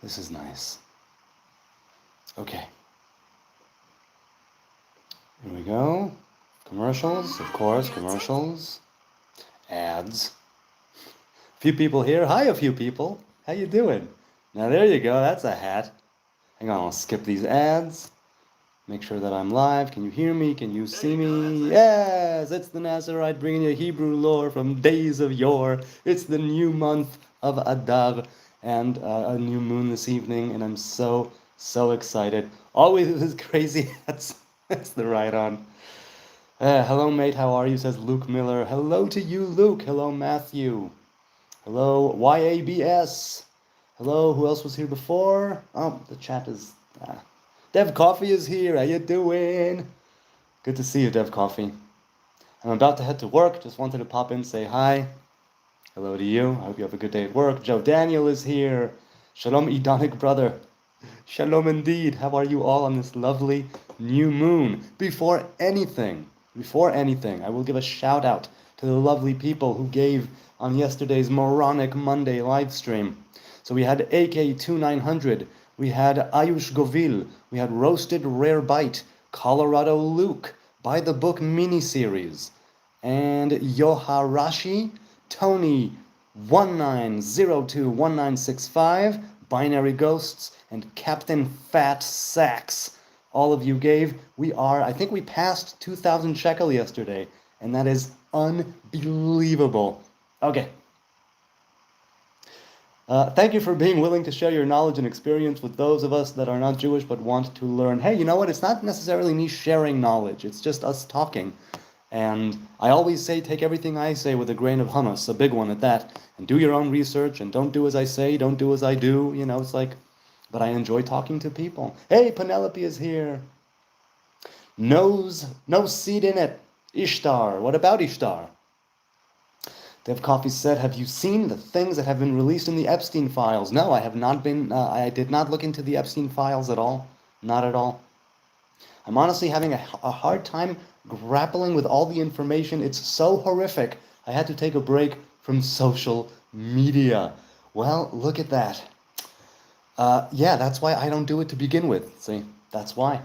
This is nice. Okay. Here we go. Commercials, of course, commercials. Ads. A few people here. Hi, a few people. How you doing? Now there you go. That's a hat. Hang on, I'll skip these ads. Make sure that I'm live. Can you hear me? Can you see me? Yes, it's the Nazarite bringing you Hebrew lore from days of yore. It's the new month of Adar and a new moon this evening, and I'm so excited. Always with his crazy hats. That's the right on. Hello, mate. How are you? Says Luke Miller. Hello to you, Luke. Hello, Matthew. Hello, YABS. Hello, who else was here before? Oh, the chat is... Dev Coffee is here. How you doing? Good to see you, Dev Coffee. I'm about to head to work. Just wanted to pop in, say hi. Hello to you. I hope you have a good day at work. Joe Daniel is here. Shalom, Edonic brother. Shalom indeed. How are you all on this lovely new moon? Before anything, I will give a shout out to the lovely people who gave on yesterday's Moronic Monday live stream. So we had AK2900, we had Ayush Govil, we had Roasted Rare Bite, Colorado Luke, By the Book miniseries, and Yoharashi, Tony 19021965, Binary Ghosts, and Captain Fat Sacks. All of you gave. I think we passed 2,000 shekel yesterday, and that is unbelievable. Okay. Thank you for being willing to share your knowledge and experience with those of us that are not Jewish but want to learn. Hey, you know what? It's not necessarily me sharing knowledge. It's just us talking. And I always say, take everything I say with a grain of hummus, a big one at that, and do your own research, and don't do as I say, don't do as I do. You know, it's like, but I enjoy talking to people. Hey, Penelope is here. No seed in it. Ishtar. What about Ishtar? Dev Coffee said, have you seen the things that have been released in the Epstein files? No, I have not been, I did not look into the Epstein files at all. Not at all. I'm honestly having a hard time grappling with all the information. It's so horrific. I had to take a break from social media. Well, look at that. Yeah, that's why I don't do it to begin with. See, that's why.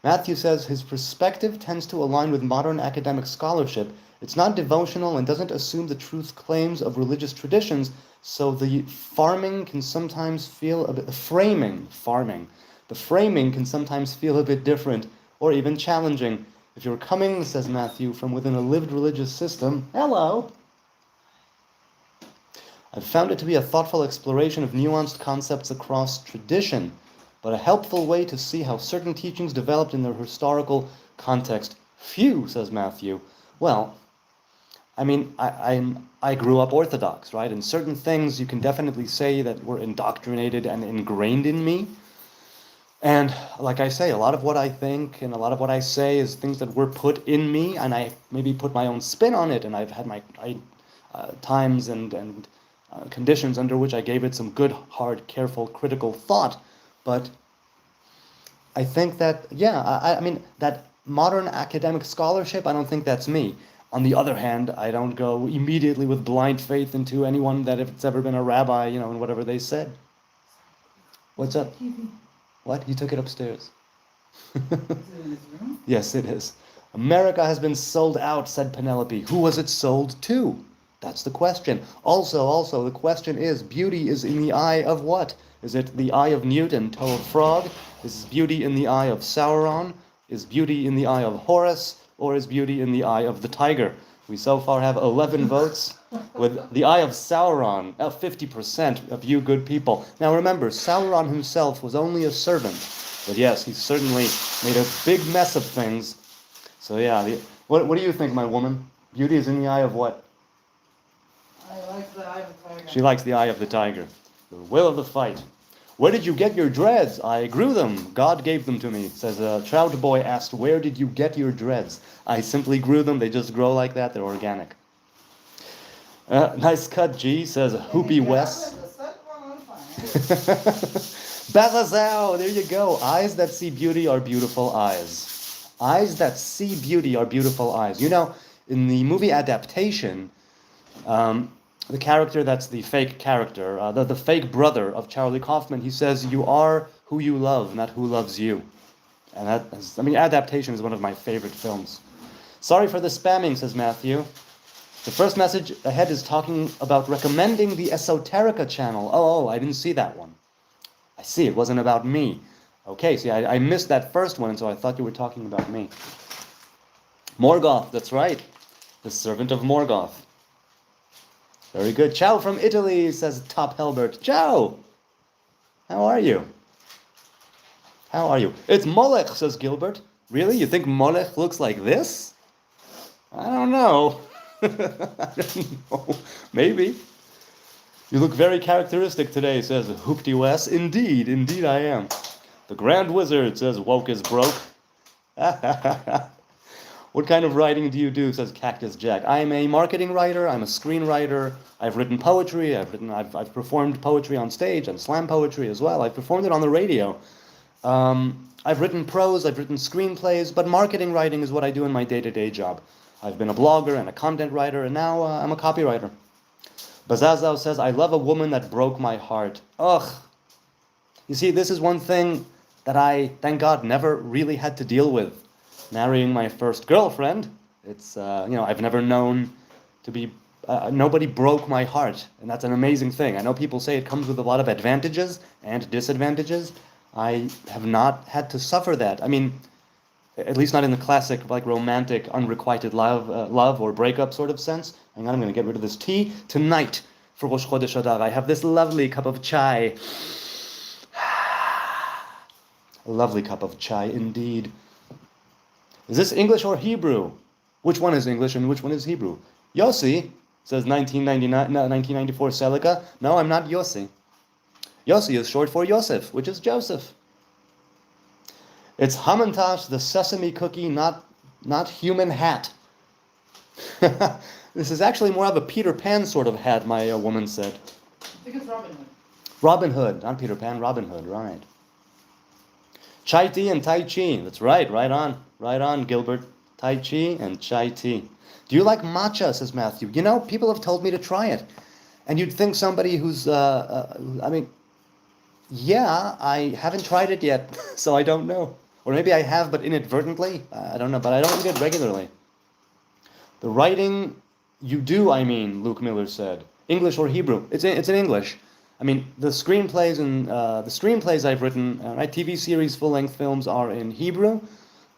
Matthew says his perspective tends to align with modern academic scholarship. It's not devotional and doesn't assume the truth claims of religious traditions, so the framing can sometimes feel a bit different or even challenging. If you're coming, says Matthew, from within a lived religious system, hello. I've found it to be a thoughtful exploration of nuanced concepts across tradition, but a helpful way to see how certain teachings developed in their historical context. Phew, says Matthew. Well, I mean, I grew up Orthodox, right? And certain things you can definitely say that were indoctrinated and ingrained in me. And like I say, a lot of what I think and a lot of what I say is things that were put in me, and I maybe put my own spin on it, and I've had my times and conditions under which I gave it some good, hard, careful, critical thought. But I think that, yeah, I mean, that modern academic scholarship, I don't think that's me. On the other hand, I don't go immediately with blind faith into anyone that if it's ever been a rabbi, you know, and whatever they said. What's up? What? You took it upstairs. Is it in his room? Yes, it is. America has been sold out, said Penelope. Who was it sold to? That's the question. Also, the question is, beauty is in the eye of what? Is it the eye of Newton, toe of frog? Is beauty in the eye of Sauron? Is beauty in the eye of Horus? Or is beauty in the eye of the tiger? We so far have 11 votes, with the eye of Sauron, 50% of you good people. Now remember, Sauron himself was only a servant, but yes, he certainly made a big mess of things. So yeah, what do you think, my woman? Beauty is in the eye of what? I like the eye of the tiger. She likes the eye of the tiger. The will of the fight. Where did you get your dreads? I grew them. God gave them to me. Says Trout Boy asked, where did you get your dreads? I simply grew them. They just grow like that. They're organic. Nice cut, G, says Hoopy West. Bezayyyy, there you go. Eyes that see beauty are beautiful eyes. Eyes that see beauty are beautiful eyes. You know, in the movie adaptation, the character that's the fake character, the fake brother of Charlie Kaufman, he says, "You are who you love, not who loves you." And adaptation is one of my favorite films. Sorry for the spamming, says Matthew. The first message ahead is talking about recommending the Esoterica channel. Oh, I didn't see that one. I see, it wasn't about me. Okay, see, I missed that first one, and so I thought you were talking about me. Morgoth, that's right. The servant of Morgoth. Very good. Ciao from Italy, says Top Helbert. Ciao! How are you? How are you? It's Molech, says Gilbert. Really? You think Molech looks like this? I don't know. I don't know. Maybe. You look very characteristic today, says Hoopty Wes. Indeed I am. The Grand Wizard, says Woke is broke. What kind of writing do you do, says Cactus Jack. I'm a marketing writer, I'm a screenwriter, I've written poetry, I've performed poetry on stage and slam poetry as well. I've performed it on the radio. I've written prose, I've written screenplays, but marketing writing is what I do in my day-to-day job. I've been a blogger and a content writer, and now I'm a copywriter. Bazazao says, I love a woman that broke my heart. Ugh. You see, this is one thing that I, thank God, never really had to deal with. Marrying my first girlfriend, it's, I've never known to be, nobody broke my heart, and that's an amazing thing. I know people say it comes with a lot of advantages and disadvantages. I have not had to suffer that. I mean, at least not in the classic, like, romantic, unrequited love or breakup sort of sense. Hang on, I'm going to get rid of this tea. Tonight, for Rosh Chodesh Adar, I have this lovely cup of chai. A lovely cup of chai, indeed. Is this English or Hebrew? Which one is English and which one is Hebrew? Yossi, says 1994 Celica. No, I'm not Yossi. Yossi is short for Yosef, which is Joseph. It's Hamantash, the sesame cookie, not human hat. This is actually more of a Peter Pan sort of hat, my woman said. I think it's Robin Hood. Robin Hood, not Peter Pan, Robin Hood, right. Chai tea and Tai Chi, that's right on, Gilbert. Tai Chi and Chai tea. Do you like matcha, says Matthew? You know, people have told me to try it. And you'd think somebody who's, yeah, I haven't tried it yet, so I don't know. Or maybe I have, but inadvertently. I don't know, but I don't eat it regularly. The writing you do, Luke Miller said. English or Hebrew? It's in English. I mean, the screenplays I've written, TV series, full-length films are in Hebrew,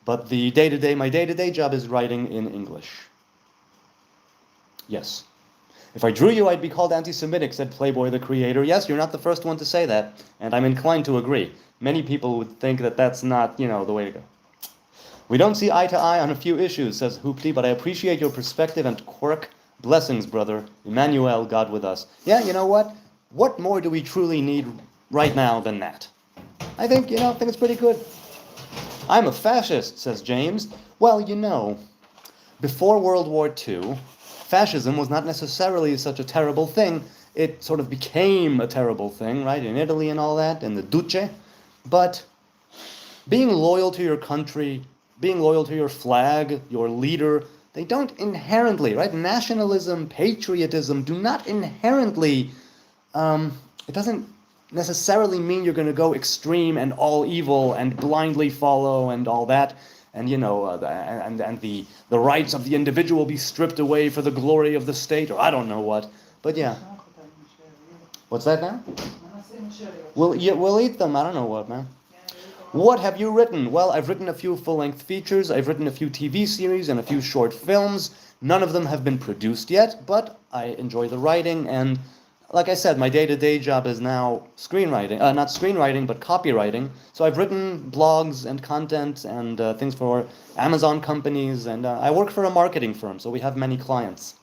but my day-to-day job is writing in English. Yes. If I drew you, I'd be called anti-Semitic, said Playboy the Creator. Yes, you're not the first one to say that, and I'm inclined to agree. Many people would think that that's not, the way to go. We don't see eye to eye on a few issues, says Hoopty, but I appreciate your perspective and quirk. Blessings, brother. Emmanuel, God with us. Yeah, you know what? What more do we truly need right now than that? I think it's pretty good. I'm a fascist, says James. Well, before World War II, fascism was not necessarily such a terrible thing. It sort of became a terrible thing, right, in Italy and all that, in the Duce. But being loyal to your country, being loyal to your flag, your leader, they don't inherently, right? Nationalism, patriotism do not inherently, it doesn't necessarily mean you're going to go extreme and all evil and blindly follow and all that. And, the rights of the individual be stripped away for the glory of the state, or I don't know what. But yeah. What's that now? We'll eat them. I don't know what, man. What have you written? Well, I've written a few full-length features, I've written a few TV series and a few short films. None of them have been produced yet, but I enjoy the writing, and like I said, my day-to-day job is now screenwriting. Not screenwriting, but copywriting. So I've written blogs and content and things for Amazon companies, and I work for a marketing firm, so we have many clients.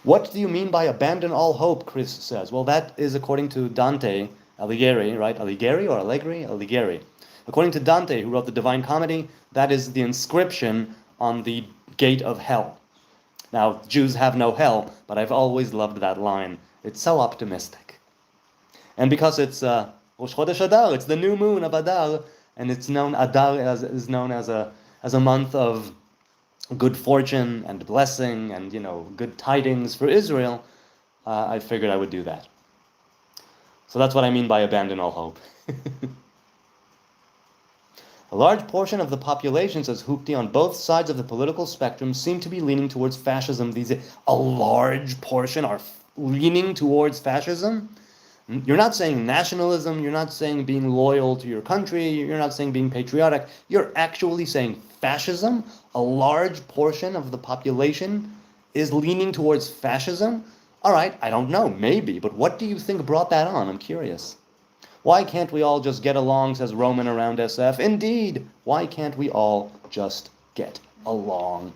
What do you mean by abandon all hope, Chris says? Well, that is according to Dante Alighieri, right? Alighieri or Allegri? Alighieri. According to Dante, who wrote the Divine Comedy, that is the inscription on the gate of hell. Now, Jews have no hell, but I've always loved that line. It's so optimistic. And because it's Rosh Chodesh Adar, it's the new moon of Adar, and it's known, Adar is known as a month of good fortune and blessing and, good tidings for Israel. I figured I would do that. So that's what I mean by abandon all hope. A large portion of the population, says Hupti, on both sides of the political spectrum seem to be leaning towards fascism these days. A large portion are leaning towards fascism? You're not saying nationalism, you're not saying being loyal to your country, you're not saying being patriotic, you're actually saying fascism? A large portion of the population is leaning towards fascism? All right, I don't know, maybe, but what do you think brought that on? I'm curious. Why can't we all just get along, says Roman around SF. Indeed, why can't we all just get along?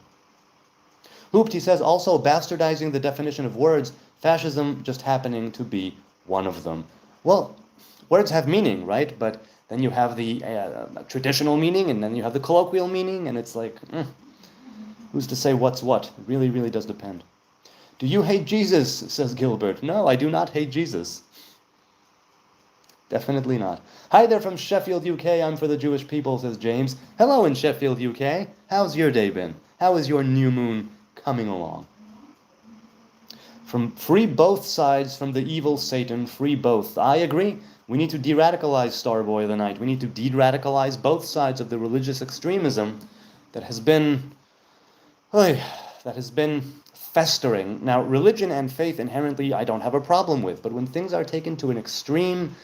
Hoopty says, also bastardizing the definition of words, fascism just happening to be one of them. Well, words have meaning, right? But then you have the traditional meaning, and then you have the colloquial meaning, and it's like, who's to say what's what? It really, really does depend. Do you hate Jesus, says Gilbert. No, I do not hate Jesus. Definitely not. Hi there from Sheffield, UK. I'm for the Jewish people, says James. Hello in Sheffield, UK. How's your day been? How is your new moon coming along? From free both sides from the evil Satan, free both. I agree. We need to de-radicalize Starboy of the Night. We need to de-radicalize both sides of the religious extremism that has been festering. Now, religion and faith inherently I don't have a problem with, but when things are taken to an extreme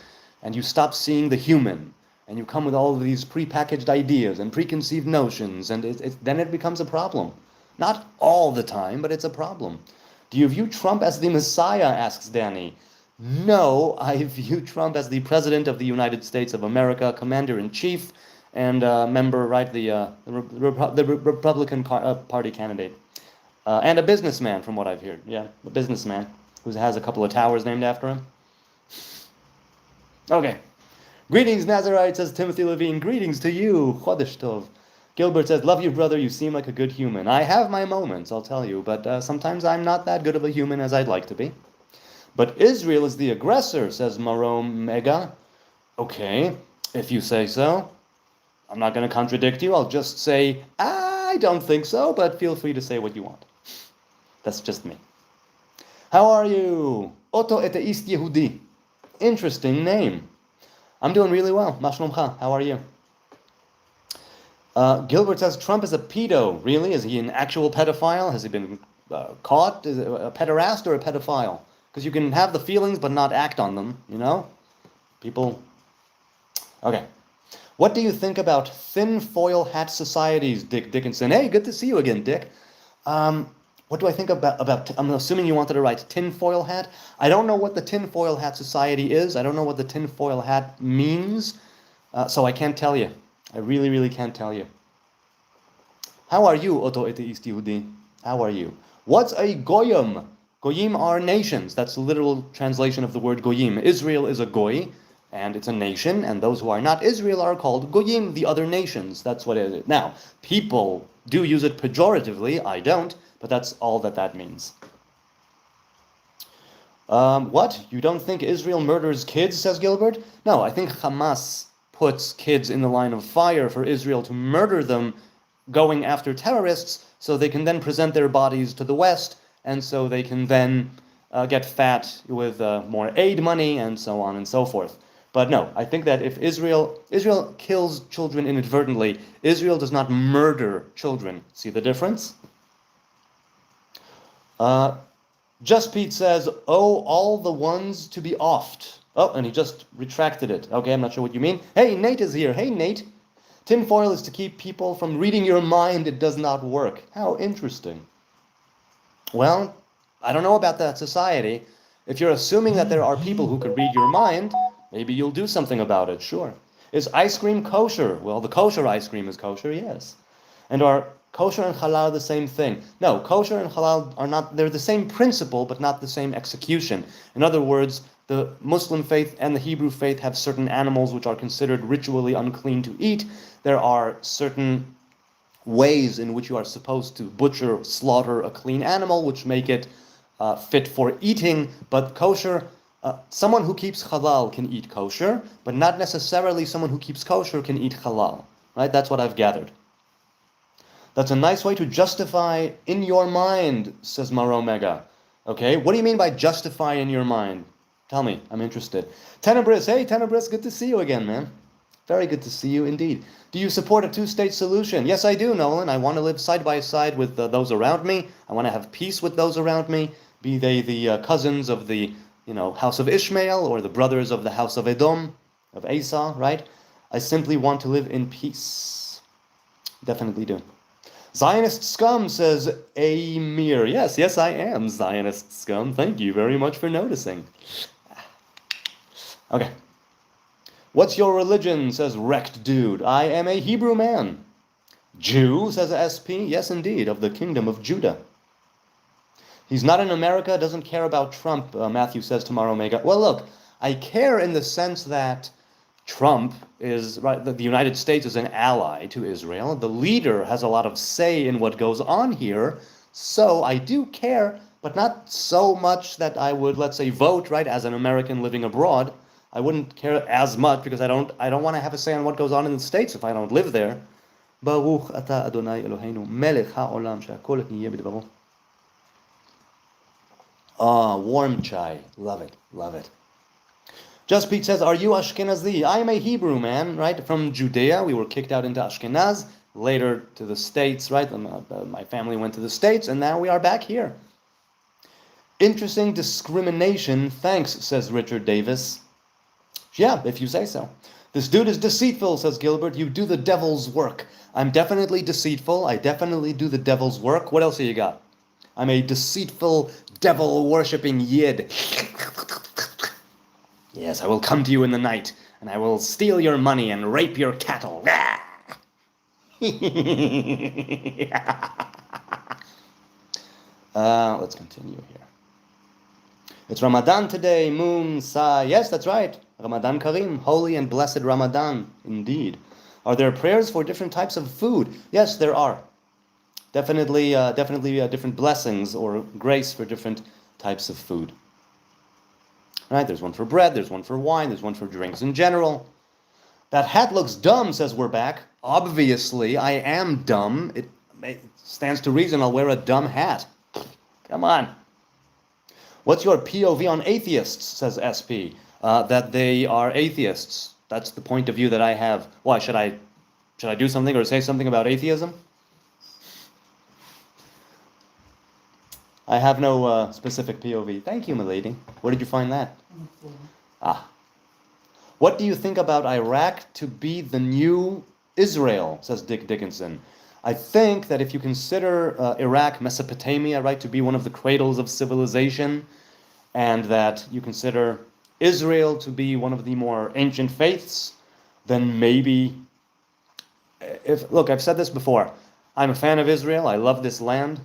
and you stop seeing the human, and you come with all of these prepackaged ideas and preconceived notions, and then it becomes a problem. Not all the time, but it's a problem. Do you view Trump as the Messiah, asks Danny. No, I view Trump as the President of the United States of America, Commander-in-Chief, and member, right, the Republican Party candidate. And a businessman, from what I've heard. Yeah, a businessman who has a couple of towers named after him. Okay. Greetings, Nazarite, says Timothy Levine. Greetings to you. Chodesh Tov. Gilbert says, love you, brother. You seem like a good human. I have my moments, I'll tell you, but sometimes I'm not that good of a human as I'd like to be. But Israel is the aggressor, says Marom Mega. Okay, if you say so. I'm not going to contradict you. I'll just say, I don't think so, but feel free to say what you want. That's just me. How are you? Otto Eteist Yehudi. Interesting name. I'm doing really well. Ma shlomcha. How are you? Gilbert says Trump is a pedo. Really? Is he an actual pedophile? Has he been caught? Is it a pederast or a pedophile? Because you can have the feelings but not act on them, you know? People... Okay. What do you think about thin foil hat societies, Dick Dickinson? Hey, good to see you again, Dick. What do I think about I'm assuming you wanted to write tinfoil hat. I don't know what the tinfoil hat society is. I don't know what the tinfoil hat means. So I can't tell you. I really, really can't tell you. How are you, Otto Eteist Yehudi? How are you? What's a goyim? Goyim are nations. That's the literal translation of the word goyim. Israel is a goy, and it's a nation, and those who are not Israel are called goyim, the other nations. That's what it is. Now, people do use it pejoratively. I don't. But that's all that means. What? You don't think Israel murders kids, says Gilbert? No, I think Hamas puts kids in the line of fire for Israel to murder them, going after terrorists, so they can then present their bodies to the West, and so they can then get fat with more aid money, and so on and so forth. But no, I think that if Israel kills children inadvertently, Israel does not murder children. See the difference? Just Pete says, oh, all the ones to be offed. Oh, and he just retracted it. Okay, I'm not sure what you mean. Hey, Nate is here. Hey, Nate. Tinfoil is to keep people from reading your mind. It does not work. How interesting. Well, I don't know about that society. If you're assuming that there are people who could read your mind, maybe you'll do something about it, sure. Is ice cream kosher? Well, the kosher ice cream is kosher, yes. And are kosher and halal the same thing? No, kosher and halal are not, they're the same principle, but not the same execution. In other words, the Muslim faith and the Hebrew faith have certain animals which are considered ritually unclean to eat. There are certain ways in which you are supposed to butcher, slaughter a clean animal, which make it fit for eating. But kosher, someone who keeps halal can eat kosher, but not necessarily someone who keeps kosher can eat halal. Right? That's what I've gathered. That's a nice way to justify in your mind, says Maromega. Okay, what do you mean by justify in your mind? Tell me, I'm interested. Tenebris, hey Tenebris, good to see you again, man. Very good to see you indeed. Do you support a two-state solution? Yes, I do, Nolan. I want to live side by side with those around me. I want to have peace with those around me, be they the cousins of the, house of Ishmael or the brothers of the house of Edom, of Esau, right? I simply want to live in peace. Definitely do. Zionist scum, says Amir. Yes, I am Zionist scum. Thank you very much for noticing. Okay. What's your religion, says Wrecked Dude. I am a Hebrew man. Jew, says SP. Yes, indeed, of the kingdom of Judah. He's not in America, doesn't care about Trump, Matthew says tomorrow, Omega. Well, look, I care in the sense that Trump is, right, the United States is an ally to Israel. The leader has a lot of say in what goes on here. So I do care, but not so much that I would, let's say, vote, right, as an American living abroad. I wouldn't care as much because I don't want to have a say on what goes on in the States if I don't live there. Baruch atah Adonai Eloheinu melech ha'olam she'akol yeh b'dvaro. Warm chai. Love it, love it. Just Pete says, are you Ashkenazi? I am a Hebrew man, right? From Judea. We were kicked out into Ashkenaz, later to the States, right? My family went to the States, and now we are back here. Interesting discrimination. Thanks, says Richard Davis. Yeah, if you say so. This dude is deceitful, says Gilbert. You do the devil's work. I'm definitely deceitful. I definitely do the devil's work. What else have you got? I'm a deceitful, devil-worshipping Yid. Yes, I will come to you in the night, and I will steal your money and rape your cattle. Let's continue here. It's Ramadan today, Moon Sa. Yes, that's right. Ramadan Kareem, holy and blessed Ramadan, indeed. Are there prayers for different types of food? Yes, there are. Definitely different blessings or grace for different types of food. Right? There's one for bread, there's one for wine, there's one for drinks in general. That hat looks dumb, says we're back. Obviously, I am dumb. It stands to reason I'll wear a dumb hat. Come on. What's your POV on atheists, says SP? That they are atheists. That's the point of view that I have. Why, should I do something or say something about atheism? I have no specific POV. Thank you, milady. Where did you find that? What do you think about Iraq to be the new Israel, says Dick Dickinson. I think that if you consider Iraq, Mesopotamia, right, to be one of the cradles of civilization, and that you consider Israel to be one of the more ancient faiths, then maybe, look, I've said this before, I'm a fan of Israel, I love this land,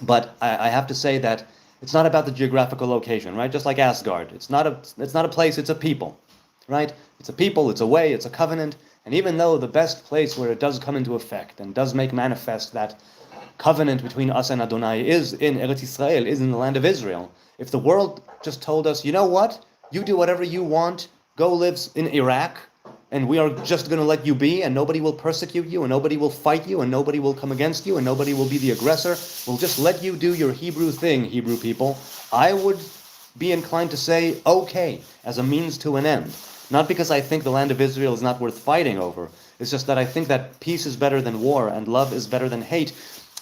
but I have to say that it's not about the geographical location, right? Just like Asgard, it's not a place, it's a people, right? It's a people, it's a way, it's a covenant, and even though the best place where it does come into effect and does make manifest that covenant between us and Adonai is in Eretz Yisrael, is in the land of Israel, if the world just told us, you know what, you do whatever you want, go live in Iraq, and we are just going to let you be, and nobody will persecute you, and nobody will fight you, and nobody will come against you, and nobody will be the aggressor, we'll just let you do your Hebrew thing, Hebrew people, I would be inclined to say, okay, as a means to an end. Not because I think the land of Israel is not worth fighting over, it's just that I think that peace is better than war, and love is better than hate,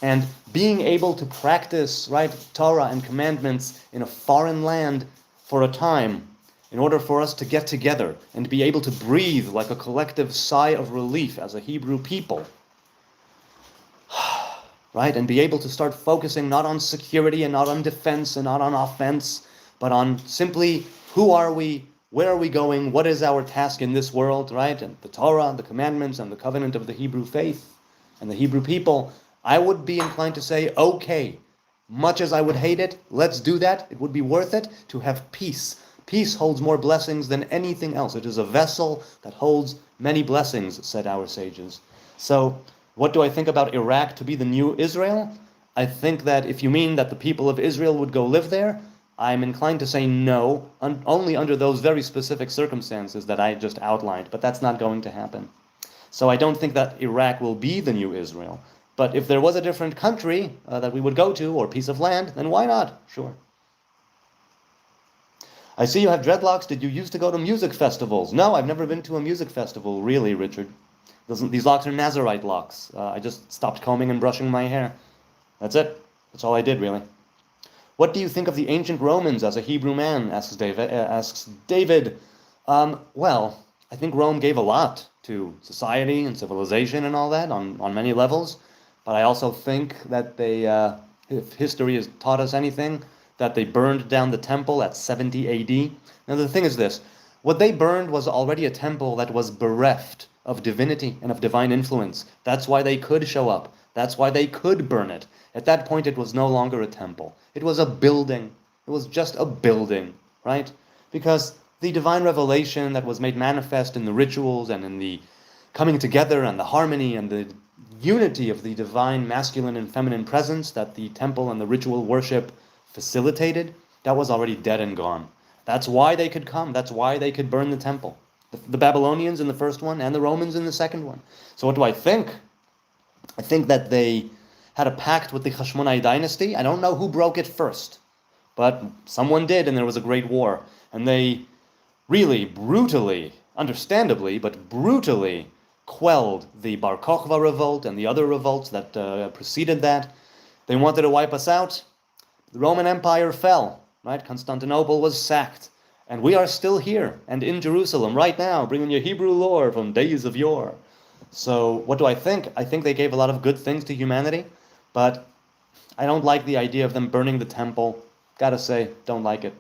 and being able to practice, right, Torah and commandments in a foreign land for a time, in order for us to get together and be able to breathe like a collective sigh of relief as a Hebrew people, right, and be able to start focusing not on security and not on defense and not on offense, but on simply who are we, where are we going, what is our task in this world, right, and the Torah, the commandments, and the covenant of the Hebrew faith and the Hebrew people. I would be inclined to say, okay, much as I would hate it, let's do that. It would be worth it to have peace. Peace holds more blessings than anything else. It is a vessel that holds many blessings, said our sages. So, what do I think about Iraq to be the new Israel? I think that if you mean that the people of Israel would go live there, I'm inclined to say no, only under those very specific circumstances that I just outlined, but that's not going to happen. So I don't think that Iraq will be the new Israel. But if there was a different country that we would go to, or piece of land, then why not? Sure. I see you have dreadlocks. Did you used to go to music festivals? No, I've never been to a music festival, really, Richard. These locks are Nazarite locks. I just stopped combing and brushing my hair. That's it. That's all I did, really. What do you think of the ancient Romans as a Hebrew man? Asks David. Well, I think Rome gave a lot to society and civilization and all that on many levels. But I also think that they, if history has taught us anything, that they burned down the temple at 70 AD. Now the thing is this, what they burned was already a temple that was bereft of divinity and of divine influence. That's why they could show up. That's why they could burn it. At that point, it was no longer a temple. It was a building. It was just a building, right? Because the divine revelation that was made manifest in the rituals and in the coming together and the harmony and the unity of the divine masculine and feminine presence that the temple and the ritual worship facilitated, that was already dead and gone. That's why they could come. That's why they could burn the temple. The Babylonians in the first one and the Romans in the second one. So what do I think? I think that they had a pact with the Hashmonai dynasty. I don't know who broke it first, but someone did, and there was a great war. And they really brutally, understandably, but brutally quelled the Bar Kokhba revolt and the other revolts that preceded that. They wanted to wipe us out. The Roman Empire fell, right? Constantinople was sacked. And we are still here and in Jerusalem right now, bringing you Hebrew lore from days of yore. So what do I think? I think they gave a lot of good things to humanity, but I don't like the idea of them burning the temple. Gotta say, don't like it.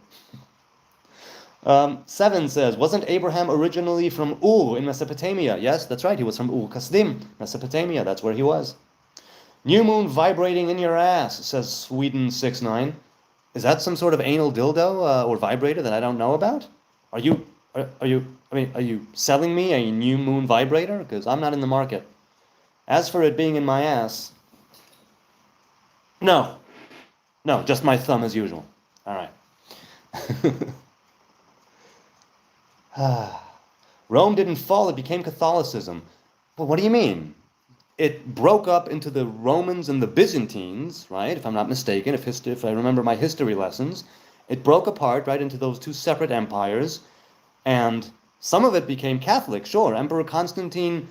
7 says, wasn't Abraham originally from Ur in Mesopotamia? Yes, that's right. He was from Ur Kasdim, Mesopotamia. That's where he was. New moon vibrating in your ass, says Sweden 69. Is that some sort of anal dildo or vibrator that I don't know about? Are you selling me a new moon vibrator? Because I'm not in the market. As for it being in my ass, no, just my thumb as usual. All right. Rome didn't fall, it became Catholicism. Well, what do you mean? It broke up into the Romans and the Byzantines, right? If I'm not mistaken, if I remember my history lessons, it broke apart, right, into those two separate empires, and some of it became Catholic, sure. Emperor Constantine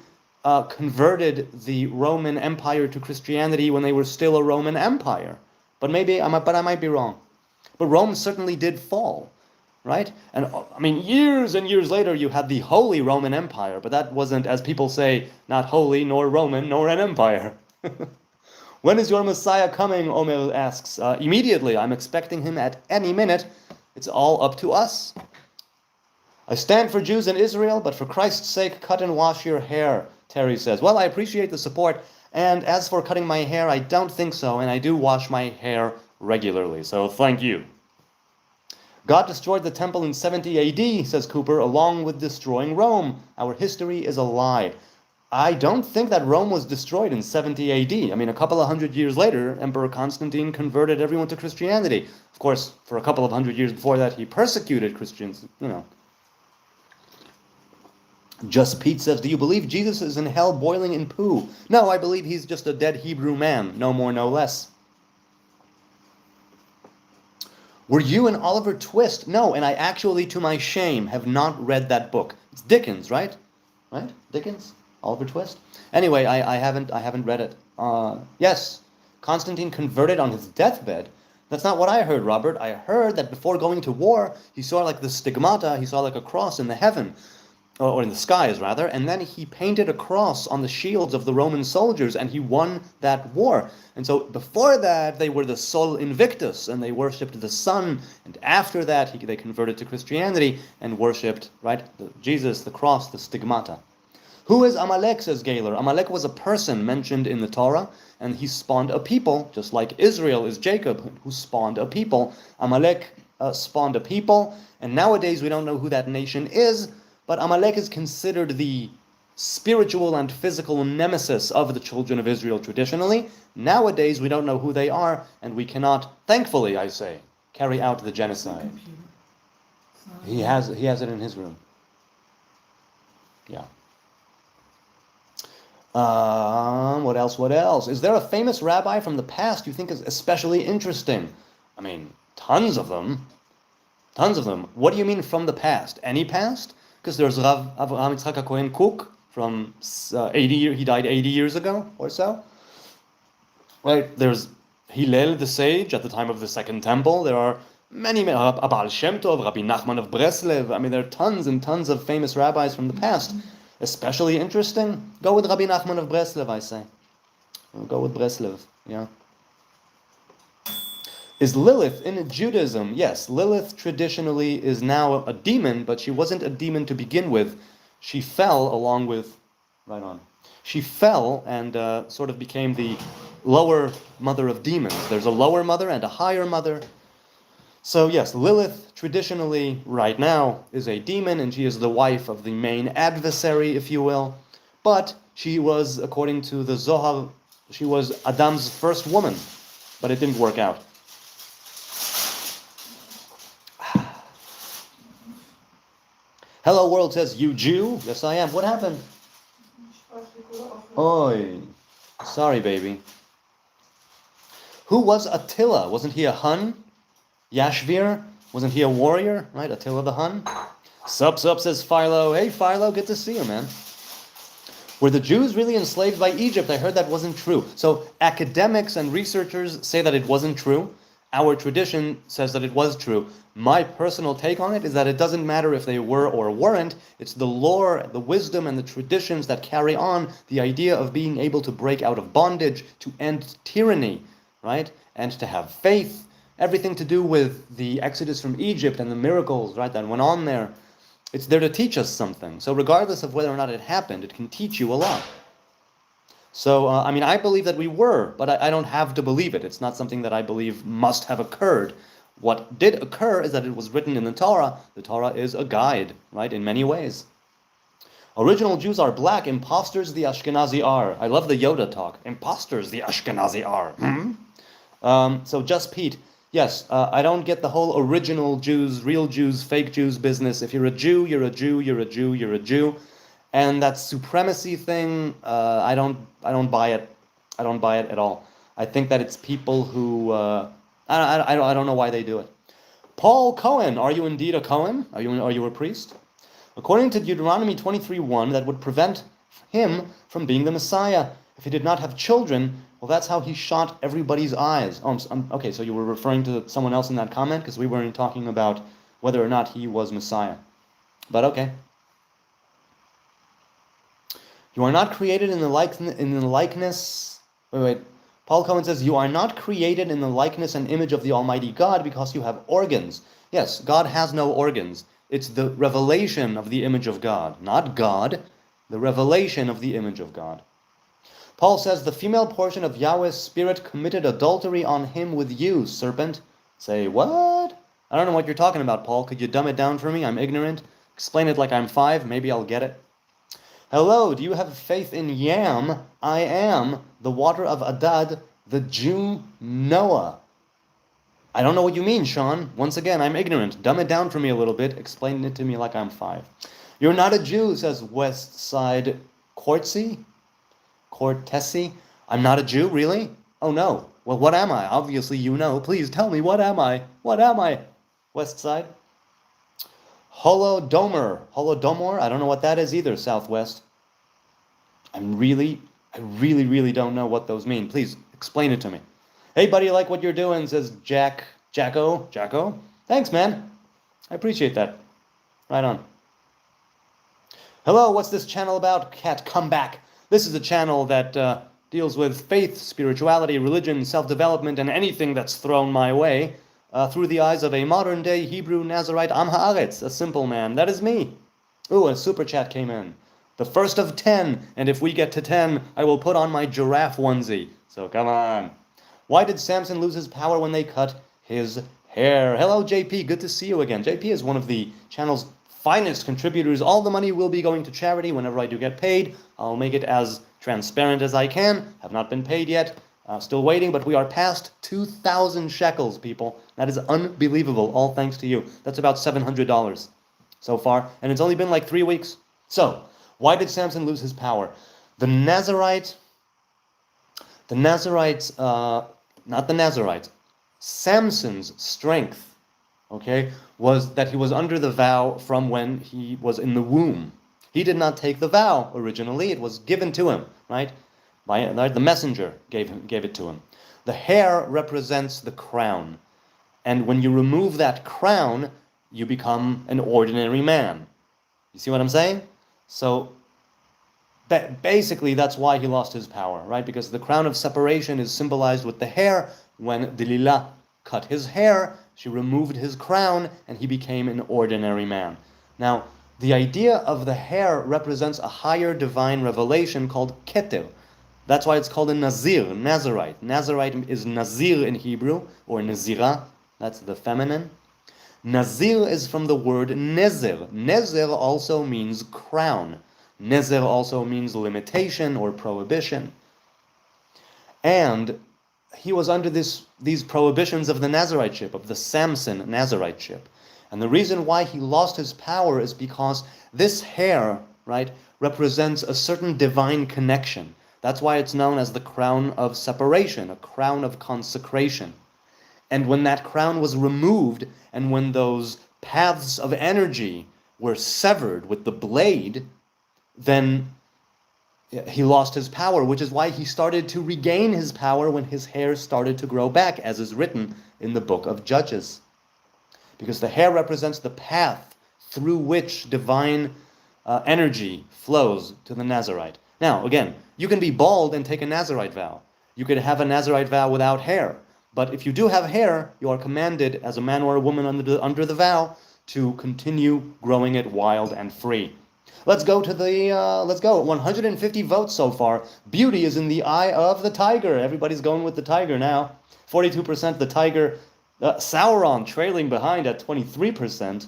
converted the Roman Empire to Christianity when they were still a Roman Empire. But I might be wrong. But Rome certainly did fall, right? And I mean, years and years later, you had the Holy Roman Empire, but that wasn't, as people say, not holy, nor Roman, nor an empire. When is your Messiah coming? Omer asks. Immediately. I'm expecting him at any minute. It's all up to us. I stand for Jews in Israel, but for Christ's sake, cut and wash your hair, Terry says. Well, I appreciate the support, and as for cutting my hair, I don't think so, and I do wash my hair regularly, so thank you. God destroyed the temple in 70 AD, says Cooper, along with destroying Rome. Our history is a lie. I don't think that Rome was destroyed in 70 AD. I mean, a couple of hundred years later, Emperor Constantine converted everyone to Christianity. Of course, for a couple of hundred years before that, he persecuted Christians, Just Pete says, do you believe Jesus is in hell boiling in poo? No, I believe he's just a dead Hebrew man, no more, no less. Were you and Oliver Twist? No, and I actually, to my shame, have not read that book. It's Dickens, right? Right? Dickens? Oliver Twist? Anyway, I haven't read it. Yes, Constantine converted on his deathbed. That's not what I heard, Robert. I heard that before going to war, he saw like the stigmata, he saw like a cross in the heaven, or in the skies rather, and then he painted a cross on the shields of the Roman soldiers, and he won that war. And so before that, they were the Sol Invictus, and they worshipped the sun, and after that, they converted to Christianity and worshipped, right, Jesus, the cross, the stigmata. Who is Amalek, says Gaylor? Amalek was a person mentioned in the Torah, and he spawned a people, just like Israel is Jacob, who spawned a people. Amalek spawned a people, and nowadays we don't know who that nation is, but Amalek is considered the spiritual and physical nemesis of the children of Israel traditionally. Nowadays, we don't know who they are, and we cannot, thankfully, I say, carry out the genocide. He has it in his room. Yeah. What else? What else? Is there a famous rabbi from the past you think is especially interesting? I mean, tons of them. Tons of them. What do you mean from the past? Any past? Because there's Rav Avraham Yitzchak HaKohen Kook from 80 years, he died 80 years ago or so. Right? There's Hillel the sage at the time of the Second Temple. There are many, Abal Shem Tov, Rabbi Nachman of Breslev. I mean, there are tons and tons of famous rabbis from the past. Especially interesting? Go with Rabbi Nachman of Breslev, I say. Go with Breslev, yeah. Is Lilith in Judaism? Yes, Lilith traditionally is now a demon, but she wasn't a demon to begin with. She fell along with, right on. She fell and sort of became the lower mother of demons. There's a lower mother and a higher mother. So yes, Lilith traditionally right now is a demon, and she is the wife of the main adversary, if you will. But she was, according to the Zohar, she was Adam's first woman, but it didn't work out. Hello World says, you Jew? Yes, I am. What happened? Oi. Sorry, baby. Who was Attila? Wasn't he a Hun? Yashvir? Wasn't he a warrior? Right? Attila the Hun? Sup, says Philo. Hey, Philo, good to see you, man. Were the Jews really enslaved by Egypt? I heard that wasn't true. So academics and researchers say that it wasn't true. Our tradition says that it was true. My personal take on it is that it doesn't matter if they were or weren't. It's the lore, the wisdom, and the traditions that carry on the idea of being able to break out of bondage, to end tyranny, right? And to have faith. Everything to do with the exodus from Egypt and the miracles, right, that went on there. It's there to teach us something. So regardless of whether or not it happened, it can teach you a lot. So, I believe that we were, but I don't have to believe it. It's not something that I believe must have occurred. What did occur is that it was written in the Torah. The Torah is a guide, right, in many ways. Original Jews are black, imposters the Ashkenazi are. I love the Yoda talk. Imposters the Ashkenazi are. So just Pete, yes, I don't get the whole original Jews, real Jews, fake Jews business. If you're a Jew, you're a Jew, you're a Jew, you're a Jew. And that supremacy thing, I don't buy it. I don't buy it at all. I think that it's people who I don't know why they do it. Paul Cohen, are you indeed a Cohen? Are you a priest? According to Deuteronomy 23:1, that would prevent him from being the Messiah. If he did not have children, well, that's how he shot everybody's eyes. Okay, so you were referring to someone else in that comment because we weren't talking about whether or not he was Messiah. But okay. You are not created in the likeness. Wait. Paul Cohen says, you are not created in the likeness and image of the Almighty God because you have organs. Yes, God has no organs. It's the revelation of the image of God. Not God, the revelation of the image of God. Paul says, the female portion of Yahweh's spirit committed adultery on him with you, serpent. Say, what? I don't know what you're talking about, Paul. Could you dumb it down for me? I'm ignorant. Explain it like I'm 5. Maybe I'll get it. Hello, do you have faith in Yam? I am the water of Adad, the Jew Noah. I don't know what you mean, Sean. Once again, I'm ignorant. Dumb it down for me a little bit. Explain it to me like I'm 5. You're not a Jew, says West Side Cortesi. I'm not a Jew, really? Oh no. Well, what am I? Obviously you know. Please tell me, what am I? What am I? West Side. Holodomor, I don't know what that is either, Southwest. I really don't know what those mean. Please, explain it to me. Hey, buddy, I like what you're doing, says Jacko. Thanks, man. I appreciate that. Right on. Hello, what's this channel about? Cat, come back. This is a channel that deals with faith, spirituality, religion, self-development, and anything that's thrown my way. Through the eyes of a modern-day Hebrew Nazarite Am Haaretz, a simple man. That is me. Ooh, a super chat came in. The first of 10, and if we get to 10, I will put on my giraffe onesie. So come on. Why did Samson lose his power when they cut his hair? Hello, JP. Good to see you again. JP is one of the channel's finest contributors. All the money will be going to charity whenever I do get paid. I'll make it as transparent as I can. Have not been paid yet. Still waiting, but we are past 2,000 shekels, people. That is unbelievable, all thanks to you. That's about $700 so far, and it's only been like 3 weeks. So, why did Samson lose his power? The Nazarites, not the Nazarites, Samson's strength, okay, was that he was under the vow from when he was in the womb. He did not take the vow originally; it was given to him, right? The messenger gave it to him. The hair represents the crown, and when you remove that crown, you become an ordinary man. You see what I'm saying? So basically, that's why he lost his power, right? Because the crown of separation is symbolized with the hair. When Delilah cut his hair, she removed his crown, and he became an ordinary man. Now, the idea of the hair represents a higher divine revelation called keter. That's why it's called a Nazir, Nazarite. Nazarite is Nazir in Hebrew, or Nazira, that's the feminine. Nazir is from the word nezer. Nezer also means crown. Nezer also means limitation or prohibition. And he was under these prohibitions of the Nazariteship, of the Samson Nazariteship. And the reason why he lost his power is because this hair, right, represents a certain divine connection. That's why it's known as the crown of separation, a crown of consecration. And when that crown was removed, and when those paths of energy were severed with the blade, then he lost his power, which is why he started to regain his power when his hair started to grow back, as is written in the Book of Judges. Because the hair represents the path through which divine energy flows to the Nazarite. Now, again, you can be bald and take a Nazarite vow. You could have a Nazarite vow without hair. But if you do have hair, you are commanded, as a man or a woman under the vow, to continue growing it wild and free. Let's go. 150 votes so far. Beauty is in the eye of the tiger. Everybody's going with the tiger now. 42% the tiger. Sauron trailing behind at 23%.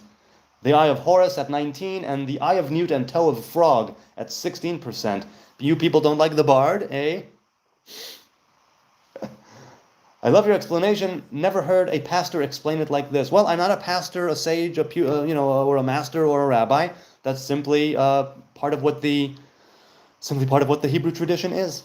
The eye of Horus at 19%, and the eye of newt and toe of a frog at 16%. You people don't like the bard, eh? I love your explanation. Never heard a pastor explain it like this. Well, I'm not a pastor, a sage, or a master or a rabbi. That's simply part of what the Hebrew tradition is.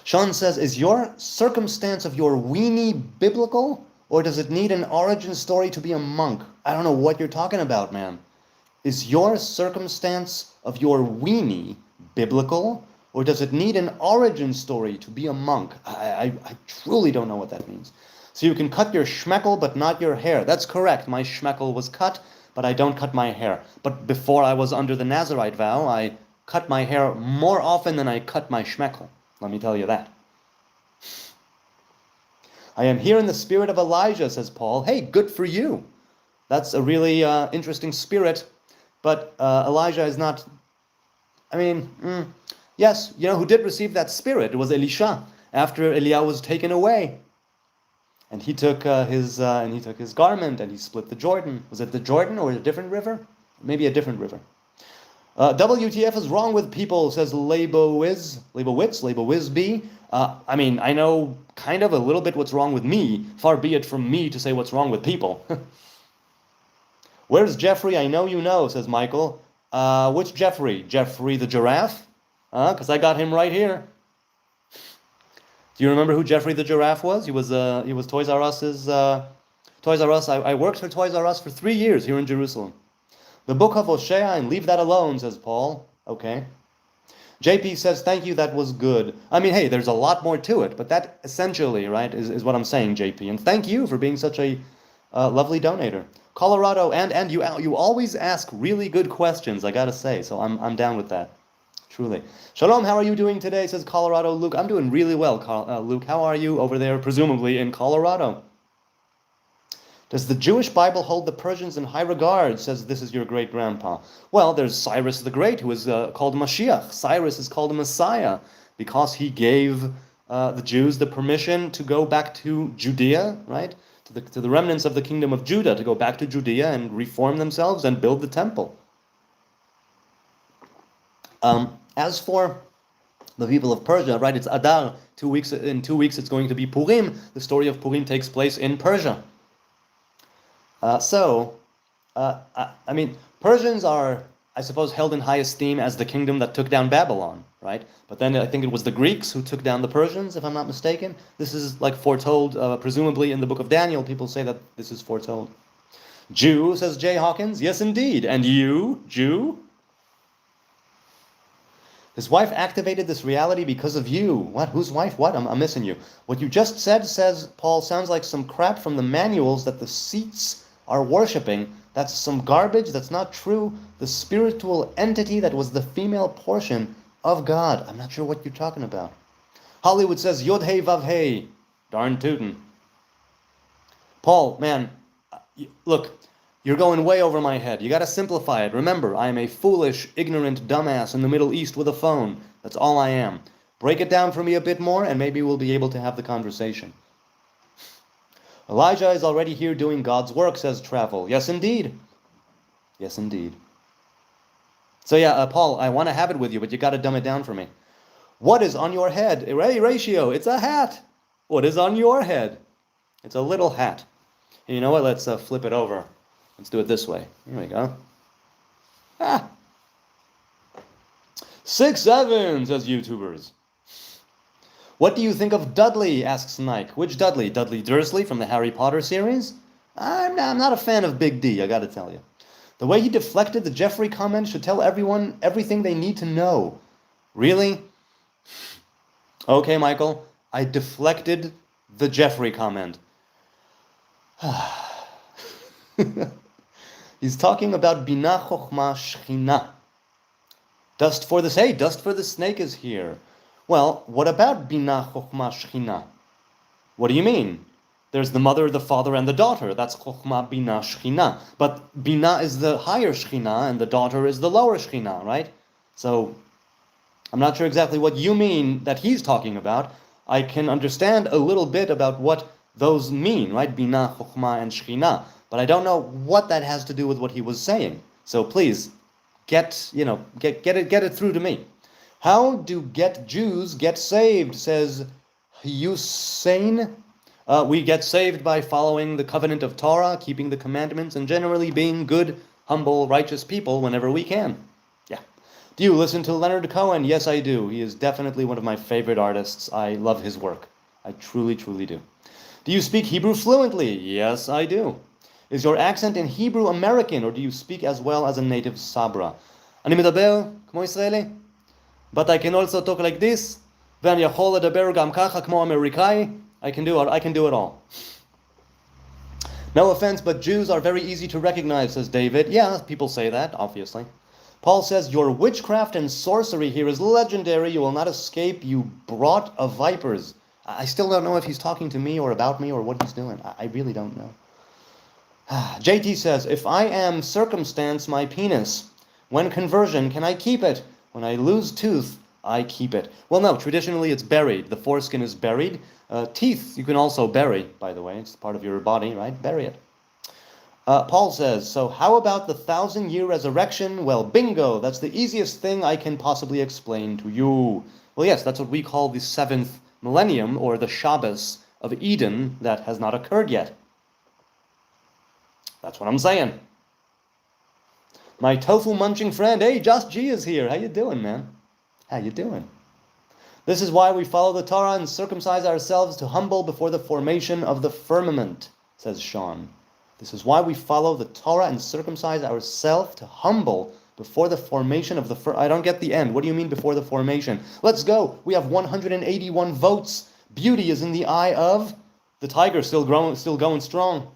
Sean says, is your circumstance of your weenie biblical, or does it need an origin story to be a monk? I don't know what you're talking about, man. Is your circumstance of your weenie biblical, or does it need an origin story to be a monk? I truly don't know what that means. So you can cut your schmeckle, but not your hair. That's correct. My schmeckle was cut, but I don't cut my hair. But before I was under the Nazarite vow, I cut my hair more often than I cut my schmeckle. Let me tell you that. I am here in the spirit of Elijah, says Paul. Hey, good for you. That's a really interesting spirit. But Elijah is not... yes, who did receive that spirit? It was Elisha, after Eliyahu was taken away. And he took his garment and he split the Jordan. Was it the Jordan or a different river? Maybe a different river. WTF is wrong with people, says Labowitz B. I know kind of a little bit what's wrong with me. Far be it from me to say what's wrong with people. Where's Jeffrey? I know you know, says Michael. Which Jeffrey? Jeffrey the giraffe? Because I got him right here. Do you remember who Jeffrey the giraffe was? He was Toys R Us's... Toys R Us. I worked for Toys R Us for 3 years here in Jerusalem. The Book of Hosea, and leave that alone, says Paul. Okay. JP says, thank you, that was good. Hey, there's a lot more to it, but that essentially, right, is what I'm saying, JP. And thank you for being such a lovely donator. Colorado, and you always ask really good questions, I gotta say, so I'm down with that. Truly. Shalom, how are you doing today, says Colorado Luke. I'm doing really well, Luke. How are you over there, presumably in Colorado? Does the Jewish Bible hold the Persians in high regard, says this is your great-grandpa? Well, there's Cyrus the Great, who is called Mashiach. Cyrus is called a Messiah because he gave the Jews the permission to go back to Judea, right? To the remnants of the kingdom of Judah, to go back to Judea and reform themselves and build the temple. As for the people of Persia, right, it's Adar. In 2 weeks it's going to be Purim. The story of Purim takes place in Persia. Persians are, I suppose, held in high esteem as the kingdom that took down Babylon, right? But then I think it was the Greeks who took down the Persians, if I'm not mistaken. This is like foretold, presumably in the book of Daniel. People say that this is foretold. Jew, says Jay Hawkins. Yes, indeed. And you, Jew? His wife activated this reality because of you. What? Whose wife? What? I'm missing you. What you just said, says Paul, sounds like some crap from the manuals that the seats are worshipping. That's some garbage. That's not true. The spiritual entity that was the female portion of God. I'm not sure what you're talking about. Hollywood says, Yod Hey Vav Hey. Darn tootin'. Paul, man, look, you're going way over my head. You got to simplify it. Remember, I am a foolish, ignorant dumbass in the Middle East with a phone. That's all I am. Break it down for me a bit more, and maybe we'll be able to have the conversation. Elijah is already here doing God's work, says Travel. Yes, indeed. Yes, indeed. So yeah, Paul, I want to have it with you, but you got to dumb it down for me. What is on your head? Hey, Ratio, it's a hat. What is on your head? It's a little hat. And you know what? Let's flip it over. Let's do it this way. Here we go. 6-7, says YouTubers. What do you think of Dudley, asks Nike. Which Dudley? Dudley Dursley from the Harry Potter series? I'm not a fan of Big D, I gotta tell you. The way he deflected the Jeffrey comment should tell everyone everything they need to know. Really? Okay, Michael, I deflected the Jeffrey comment. He's talking about Bina Chochma Shechina. Dust for the snake is here. Well, what about Bina Chochma Shechina? What do you mean? There's the mother, the father, and the daughter. That's Chochma Bina Shechina. But Bina is the higher Shechina, and the daughter is the lower Shechina, right? So, I'm not sure exactly what you mean that he's talking about. I can understand a little bit about what those mean, right? Bina, Chochma, and Shechina. But I don't know what that has to do with what he was saying. So please, get it through to me. How do Jews get saved, says Hussein. We get saved by following the covenant of Torah, keeping the commandments, and generally being good, humble, righteous people whenever we can. Yeah. Do you listen to Leonard Cohen? Yes, I do. He is definitely one of my favorite artists. I love his work. I truly, truly do. Do you speak Hebrew fluently? Yes, I do. Is your accent in Hebrew American, or do you speak as well as a native Sabra? אני מדבר כמו ישראלי, but I can also talk like this, ואני יכול לדבר גם ככה כמו אמריקאי. I can do it all. No offense, but Jews are very easy to recognize, says David. Yeah, people say that, obviously. Paul says, your witchcraft and sorcery here is legendary. You will not escape, you brought of vipers. I still don't know if he's talking to me or about me or what he's doing. I really don't know. JT says, if I am circumstance my penis, when conversion, can I keep it? When I lose tooth, I keep it. Well, no, traditionally it's buried. The foreskin is buried. Teeth you can also bury, by the way. It's part of your body, right? Bury it. Paul says, so how about the 1,000-year resurrection? Well, bingo, that's the easiest thing I can possibly explain to you. Well, yes, that's what we call the 7th millennium, or the Shabbos of Eden that has not occurred yet. That's what I'm saying. My tofu-munching friend, hey, Josh G is here. How you doing, man? How you doing? This is why we follow the Torah and circumcise ourselves to humble before the formation of the firmament, says Sean. This is why we follow the Torah and circumcise ourselves to humble before the formation of the firmament. I don't get the end. What do you mean before the formation? Let's go. We have 181 votes. Beauty is in the eye of the tiger, still going strong.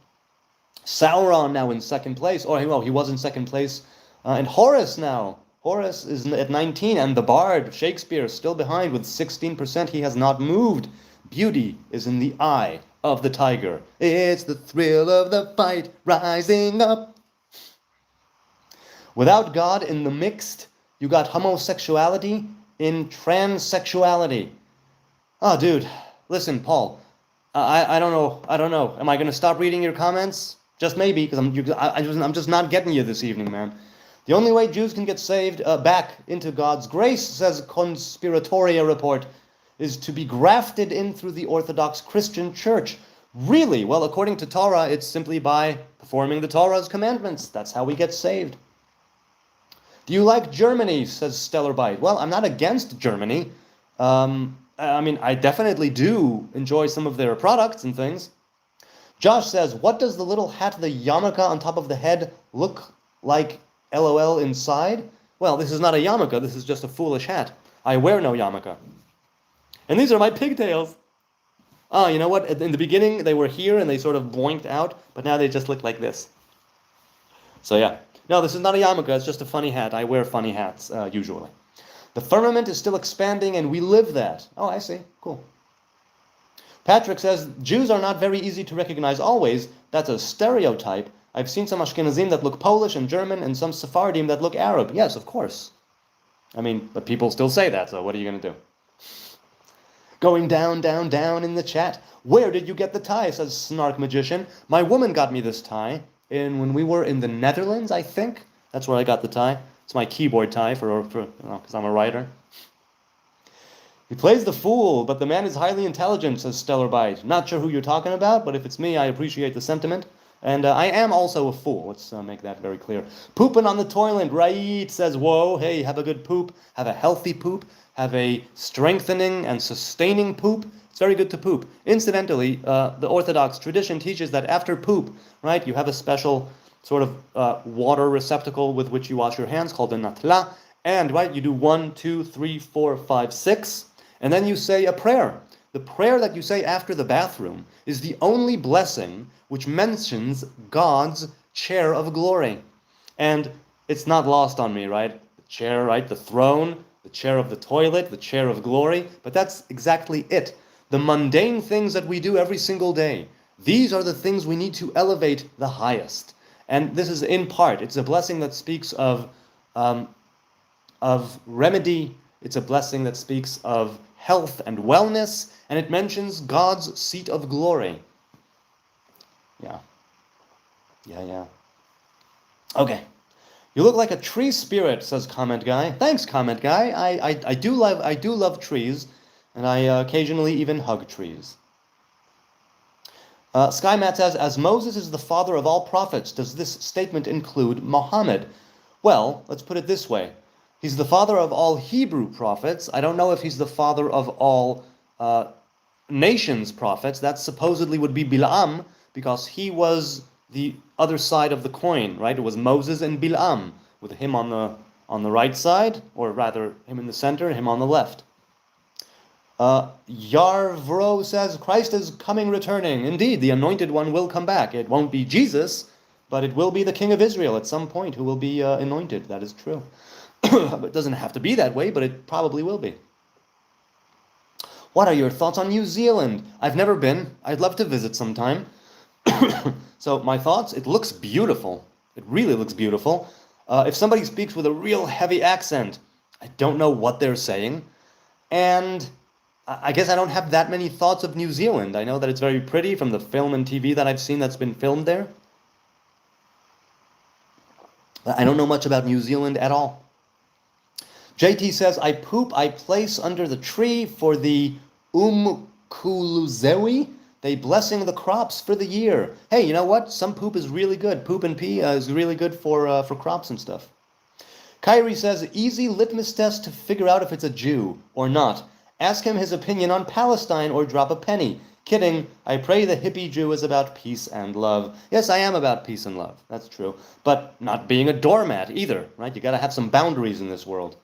Sauron now in second place. Or, well, he was in second place. And Horace now. Horace is at 19, and the Bard, Shakespeare, still behind with 16%. He has not moved. Beauty is in the eye of the tiger. It's the thrill of the fight rising up. Without God in the mixed, you got homosexuality in transsexuality. Oh, dude, listen, Paul. I don't know. Am I going to stop reading your comments? Just maybe, because I'm just not getting you this evening, man. The only way Jews can get saved back into God's grace, says Conspiratoria report, is to be grafted in through the Orthodox Christian Church. Really? Well, according to Torah, it's simply by performing the Torah's commandments. That's how we get saved. Do you like Germany, says Stellar Bite? Well, I'm not against Germany. I definitely do enjoy some of their products and things. Josh says, what does the little hat, the yarmulke on top of the head, look like LOL inside? Well, this is not a yarmulke, this is just a foolish hat. I wear no yarmulke. And these are my pigtails. Oh, you know what? In the beginning, they were here and they sort of boinked out, but now they just look like this. So yeah. No, this is not a yarmulke, it's just a funny hat. I wear funny hats, usually. The firmament is still expanding and we live that. Oh, I see. Cool. Patrick says, Jews are not very easy to recognize always. That's a stereotype. I've seen some Ashkenazim that look Polish and German and some Sephardim that look Arab. Yes, of course. But people still say that, so what are you going to do? Going down, down, down in the chat. Where did you get the tie, says Snark Magician. My woman got me this tie when we were in the Netherlands, I think. That's where I got the tie. It's my keyboard tie because I'm a writer. He plays the fool, but the man is highly intelligent, says Stellar Bite. Not sure who you're talking about, but if it's me, I appreciate the sentiment. And I am also a fool. Let's make that very clear. Pooping on the toilet, right, says, whoa, hey, have a good poop. Have a healthy poop. Have a strengthening and sustaining poop. It's very good to poop. Incidentally, the Orthodox tradition teaches that after poop, right, you have a special sort of water receptacle with which you wash your hands called a natla. And, right, you do 1, 2, 3, 4, 5, 6. And then you say a prayer. The prayer that you say after the bathroom is the only blessing which mentions God's chair of glory. And it's not lost on me, right? The chair, right? The throne, the chair of the toilet, the chair of glory. But that's exactly it. The mundane things that we do every single day. These are the things we need to elevate the highest. And this is in part, it's a blessing that speaks of remedy. It's a blessing that speaks of health and wellness, and it mentions God's seat of glory. Yeah. Okay. You look like a tree spirit, says Comment Guy. Thanks, Comment Guy. I do love trees, and I occasionally even hug trees. Skymat says, as Moses is the father of all prophets, does this statement include Muhammad? Well, let's put it this way. He's the father of all Hebrew prophets. I don't know if he's the father of all nations prophets. That supposedly would be Bilam, because he was the other side of the coin, right? It was Moses and Bilam, with him on the right side, or rather, him in the center, him on the left. Yarvro says, Christ is coming, returning. Indeed, the anointed one will come back. It won't be Jesus, but it will be the King of Israel at some point who will be anointed. That is true. It doesn't have to be that way, but it probably will be. What are your thoughts on New Zealand? I've never been. I'd love to visit sometime. So my thoughts, it looks beautiful. It really looks beautiful. If somebody speaks with a real heavy accent, I don't know what they're saying. And I guess I don't have that many thoughts of New Zealand. I know that it's very pretty from the film and TV that I've seen that's been filmed there. But I don't know much about New Zealand at all. JT says, I place under the tree for the Umkuluzewi. They blessing the crops for the year. Hey, you know what? Some poop is really good. Poop and pee is really good for crops and stuff. Kyrie says, easy litmus test to figure out if it's a Jew or not. Ask him his opinion on Palestine or drop a penny. Kidding. I pray the hippie Jew is about peace and love. Yes, I am about peace and love. That's true. But not being a doormat either, right? You got to have some boundaries in this world.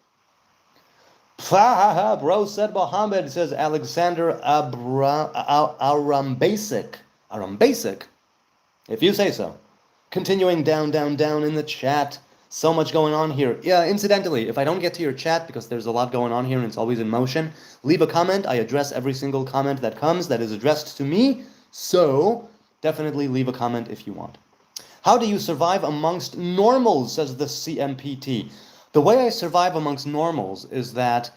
Bro said Muhammad, says Alexander Arambasic. Arambasic? If you say so. Continuing down in the chat. So much going on here. Yeah, incidentally, if I don't get to your chat, because there's a lot going on here and it's always in motion, leave a comment. I address every single comment that comes that is addressed to me. So, definitely leave a comment if you want. How do you survive amongst normals, says the CMPT. The way I survive amongst normals is that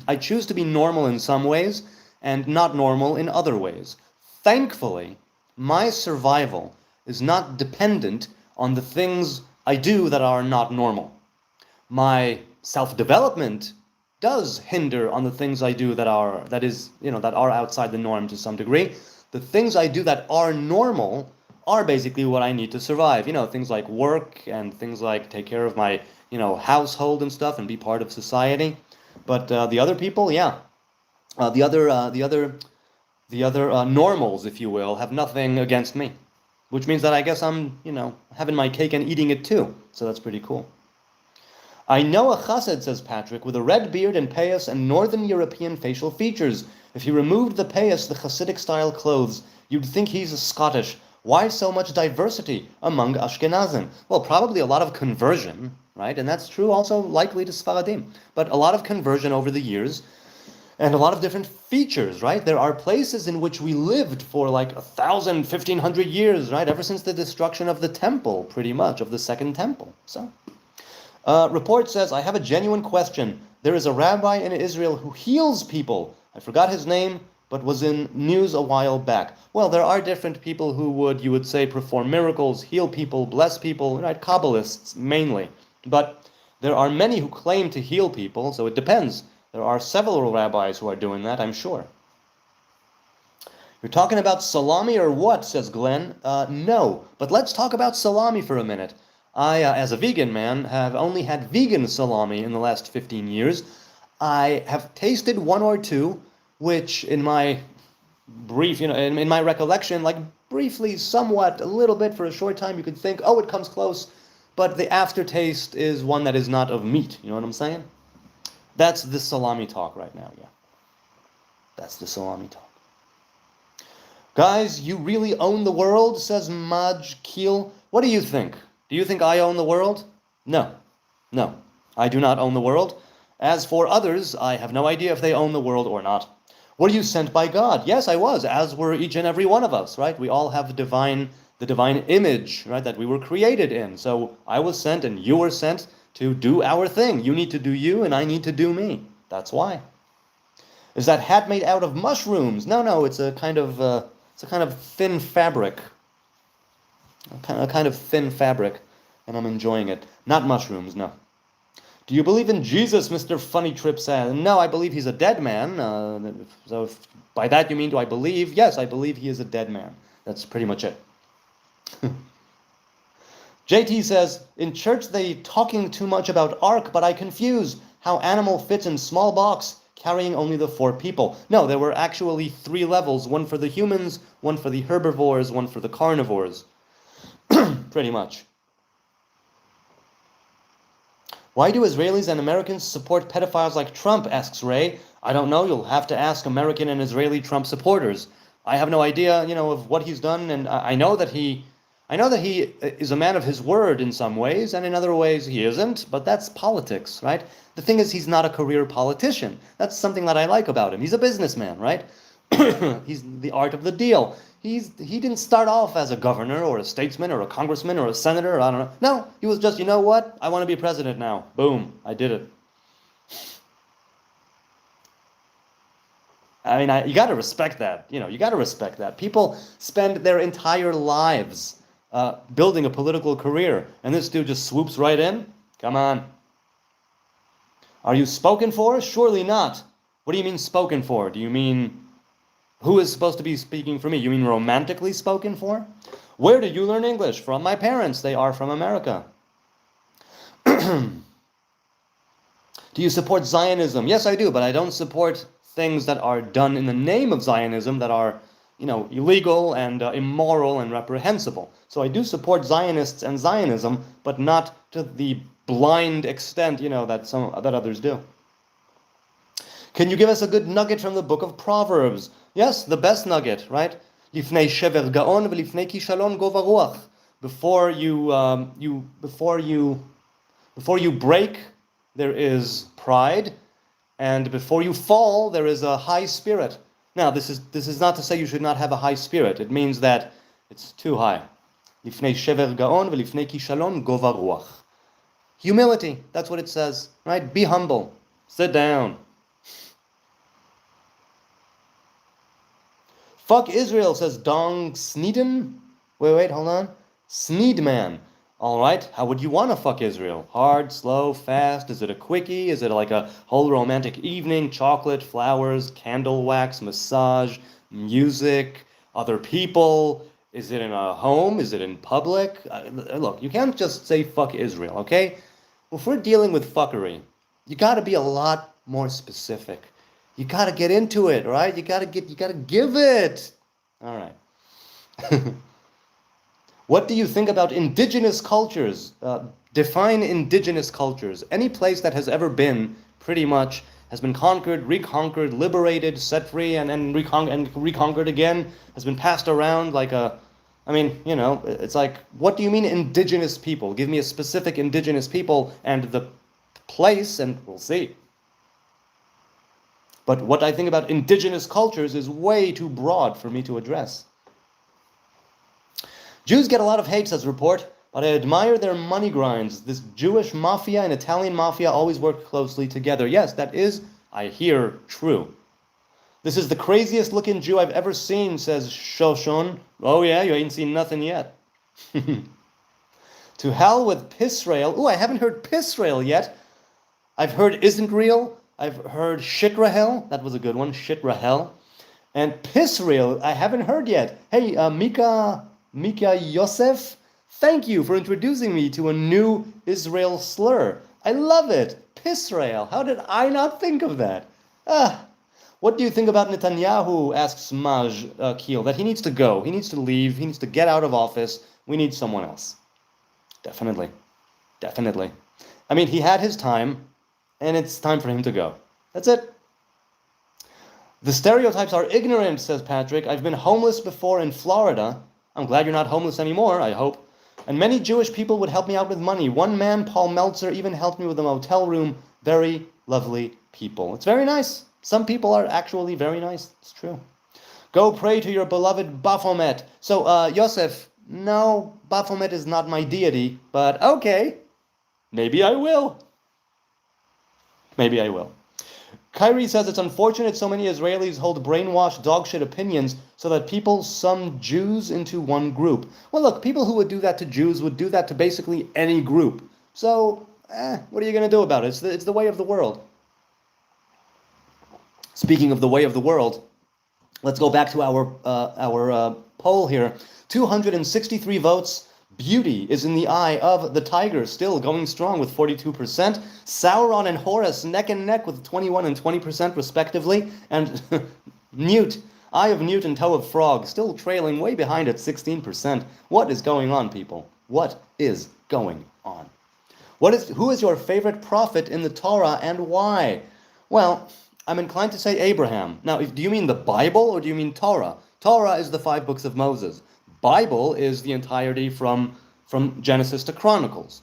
I choose to be normal in some ways and not normal in other ways. Thankfully, my survival is not dependent on the things I do that are not normal. My self-development does hinder on the things I do that are outside the norm to some degree. The things I do that are normal are basically what I need to survive. Things like work and things like take care of my household and stuff and be part of society. But the other people, yeah, the other normals, if you will, have nothing against me, which means that I guess I'm, having my cake and eating it too. So that's pretty cool. I know a chassid, says Patrick, with a red beard and payas and Northern European facial features. If he removed the payas, the Hasidic-style clothes, you'd think he's Scottish. Why so much diversity among Ashkenazim? Well, probably a lot of conversion, right? And that's true also likely to Sfaradim. But a lot of conversion over the years, and a lot of different features, right? There are places in which we lived for like 1,000, 1,500 years, right? Ever since the destruction of the temple, pretty much, of the second temple. So, report says, I have a genuine question. There is a rabbi in Israel who heals people. I forgot his name, but was in news a while back. Well, there are different people who you would say, perform miracles, heal people, bless people, right? Kabbalists, mainly. But there are many who claim to heal people, so it depends. There are several rabbis who are doing that, I'm sure. You're talking about salami or what, says Glenn. No, but let's talk about salami for a minute. I, as a vegan man, have only had vegan salami in the last 15 years. I have tasted one or two, which in my brief, in my recollection, like briefly, somewhat, a little bit for a short time, you could think, oh, it comes close, but the aftertaste is one that is not of meat, you know what I'm saying? That's the salami talk right now, yeah. That's the salami talk. Guys, you really own the world, says Maj Keel. What do you think? Do you think I own the world? No. No, I do not own the world. As for others, I have no idea if they own the world or not. Were you sent by God? Yes, I was, as were each and every one of us, right? We all have the divine image, right, that we were created in. So I was sent and you were sent to do our thing. You need to do you and I need to do me. That's why. Is that hat made out of mushrooms? No, it's a kind of thin fabric. A kind of thin fabric, and I'm enjoying it. Not mushrooms, no. Do you believe in Jesus, Mr. Funny Trip says? No, I believe he's a dead man. So if by that you mean, do I believe? Yes, I believe he is a dead man. That's pretty much it. JT says, in church they talking too much about ark, but I confuse how animal fits in small box, carrying only the 4 people. No, there were actually 3 levels, one for the humans, one for the herbivores, one for the carnivores. Pretty much. Why do Israelis and Americans support pedophiles like Trump, asks Ray. I don't know, you'll have to ask American and Israeli Trump supporters. I have no idea, of what he's done, and I know that he is a man of his word in some ways, and in other ways he isn't, but that's politics, right? The thing is, he's not a career politician. That's something that I like about him. He's a businessman, right? He's the art of the deal. He didn't start off as a governor or a statesman or a congressman or a senator, I don't know. No, he was just, you know what? I want to be president now. Boom, I did it. I mean, you got to respect that. You got to respect that. People spend their entire lives building a political career, and this dude just swoops right in? Come on. Are you spoken for? Surely not. What do you mean spoken for? Do you mean... Who is supposed to be speaking for me? You mean romantically spoken for? Where did you learn English? From my parents. They are from America. Do you support Zionism? Yes, I do, but I don't support things that are done in the name of Zionism that are, illegal and immoral and reprehensible. So I do support Zionists and Zionism, but not to the blind extent, that others do. Can you give us a good nugget from the Book of Proverbs? Yes, the best nugget, right? Lifnei shever gaon v'lifnei kishalon gova ruach. Before you break, there is pride, and before you fall, there is a high spirit. Now, this is not to say you should not have a high spirit. It means that it's too high. Lifnei shever gaon v'lifnei kishalon gova ruach. Humility, that's what it says, right? Be humble. Sit down. Fuck Israel, says Dong Sneeden. Wait, hold on. Sneedman. All right, how would you want to fuck Israel? Hard, slow, fast? Is it a quickie? Is it like a whole romantic evening? Chocolate, flowers, candle wax, massage, music, other people? Is it in a home? Is it in public? Look, you can't just say fuck Israel, okay? if we're dealing with fuckery, you got to be a lot more specific. You got to get into it, right? You got to give it. All right. What do you think about indigenous cultures? Define indigenous cultures. Any place that has ever been, pretty much, has been conquered, reconquered, liberated, set free, and reconquered again, has been passed around like a... I mean, it's like, what do you mean indigenous people? Give me a specific indigenous people and the place, and we'll see. But what I think about indigenous cultures is way too broad for me to address. Jews get a lot of hate, says report, but I admire their money grinds. This Jewish mafia and Italian mafia always work closely together. Yes, that is, I hear, true. This is the craziest looking Jew I've ever seen, says Shoshon. Oh yeah, you ain't seen nothing yet. To hell with Pisrael. Ooh, I haven't heard Pisrael yet. I've heard Isn't Real. I've heard Shitrahel. That was a good one, Shitrahel. And Pisrael, I haven't heard yet. Hey, Mika Yosef, thank you for introducing me to a new Israel slur. I love it. Pisrael. How did I not think of that? What do you think about Netanyahu, asks Maj Keel, that he needs to go. He needs to leave. He needs to get out of office. We need someone else. Definitely. I mean, he had his time, and it's time for him to go. That's it. The stereotypes are ignorant, says Patrick. I've been homeless before in Florida. I'm glad you're not homeless anymore, I hope. And many Jewish people would help me out with money. One man, Paul Meltzer, even helped me with a motel room. Very lovely people. It's very nice. Some people are actually very nice. It's true. Go pray to your beloved Baphomet. So, Yosef, no, Baphomet is not my deity, but okay. Maybe I will. Kyrie says it's unfortunate so many Israelis hold brainwashed dogshit opinions so that people sum Jews into one group. Well, look, people who would do that to Jews would do that to basically any group. So, what are you going to do about it? It's the way of the world. Speaking of the way of the world, let's go back to our poll here. 263 votes. Beauty is in the eye of the tiger, still going strong with 42%. Sauron and Horus neck and neck with 21 and 20% respectively. And Newt, eye of Newt and toe of frog, still trailing way behind at 16%. What is going on, people? What is going on? Who is your favorite prophet in the Torah and why? Well, I'm inclined to say Abraham. Now, do you mean the Bible or do you mean Torah? Torah is the 5 books of Moses. Bible is the entirety from Genesis to Chronicles.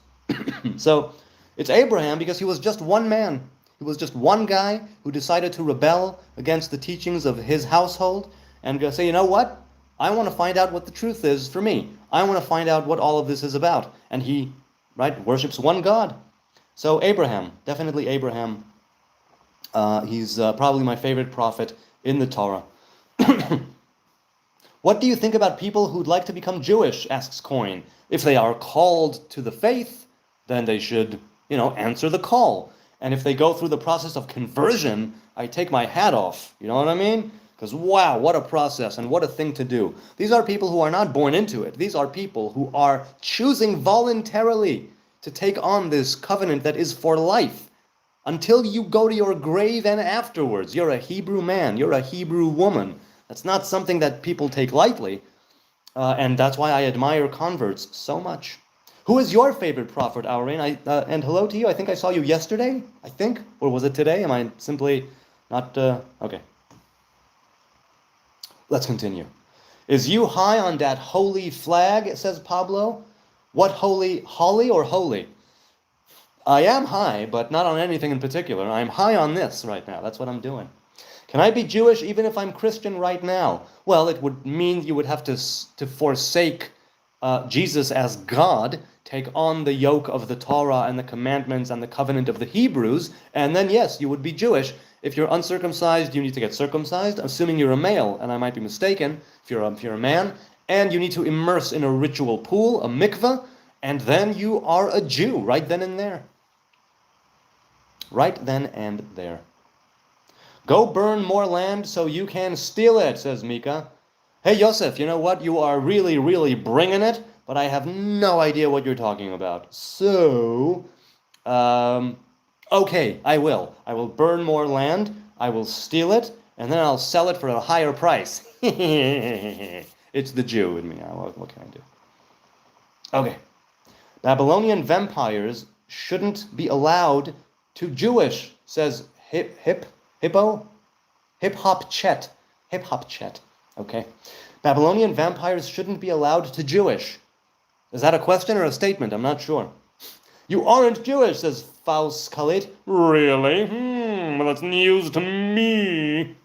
So it's Abraham because he was just one man. He was just one guy who decided to rebel against the teachings of his household and go say, you know what? I want to find out what the truth is for me. I want to find out what all of this is about. And he, worships one God. So Abraham, definitely Abraham. He's probably my favorite prophet in the Torah. What do you think about people who'd like to become Jewish, asks Coin. If they are called to the faith, then they should, answer the call. And if they go through the process of conversion, I take my hat off. You know what I mean? Because wow, what a process and what a thing to do. These are people who are not born into it. These are people who are choosing voluntarily to take on this covenant that is for life. Until you go to your grave and afterwards. You're a Hebrew man. You're a Hebrew woman. That's not something that people take lightly. And that's why I admire converts so much. Who is your favorite prophet, Aurane? And hello to you. I think I saw you yesterday, I think. Or was it today? Am I simply not... Okay. Let's continue. Is you high on that holy flag, says Pablo? What holy? Holly or holy? I am high, but not on anything in particular. I'm high on this right now. That's what I'm doing. Can I be Jewish even if I'm Christian right now? Well, it would mean you would have to forsake Jesus as God, take on the yoke of the Torah and the commandments and the covenant of the Hebrews, and then yes, you would be Jewish. If you're uncircumcised, you need to get circumcised, assuming you're a male, and I might be mistaken, if you're a man, and you need to immerse in a ritual pool, a mikveh, and then you are a Jew, right then and there. Right then and there. Go burn more land so you can steal it, says Mika. Hey, Yosef, you know what? You are really, really bringing it, but I have no idea what you're talking about. So, Okay, I will. I will burn more land, I will steal it, and then I'll sell it for a higher price. It's the Jew in me. What can I do? Okay. Babylonian vampires shouldn't be allowed to Jewish, says Hip Hop Chet. Okay. Babylonian vampires shouldn't be allowed to Jewish. Is that a question or a statement? I'm not sure. You aren't Jewish, says Faust Khalid. Really? Well, that's news to me.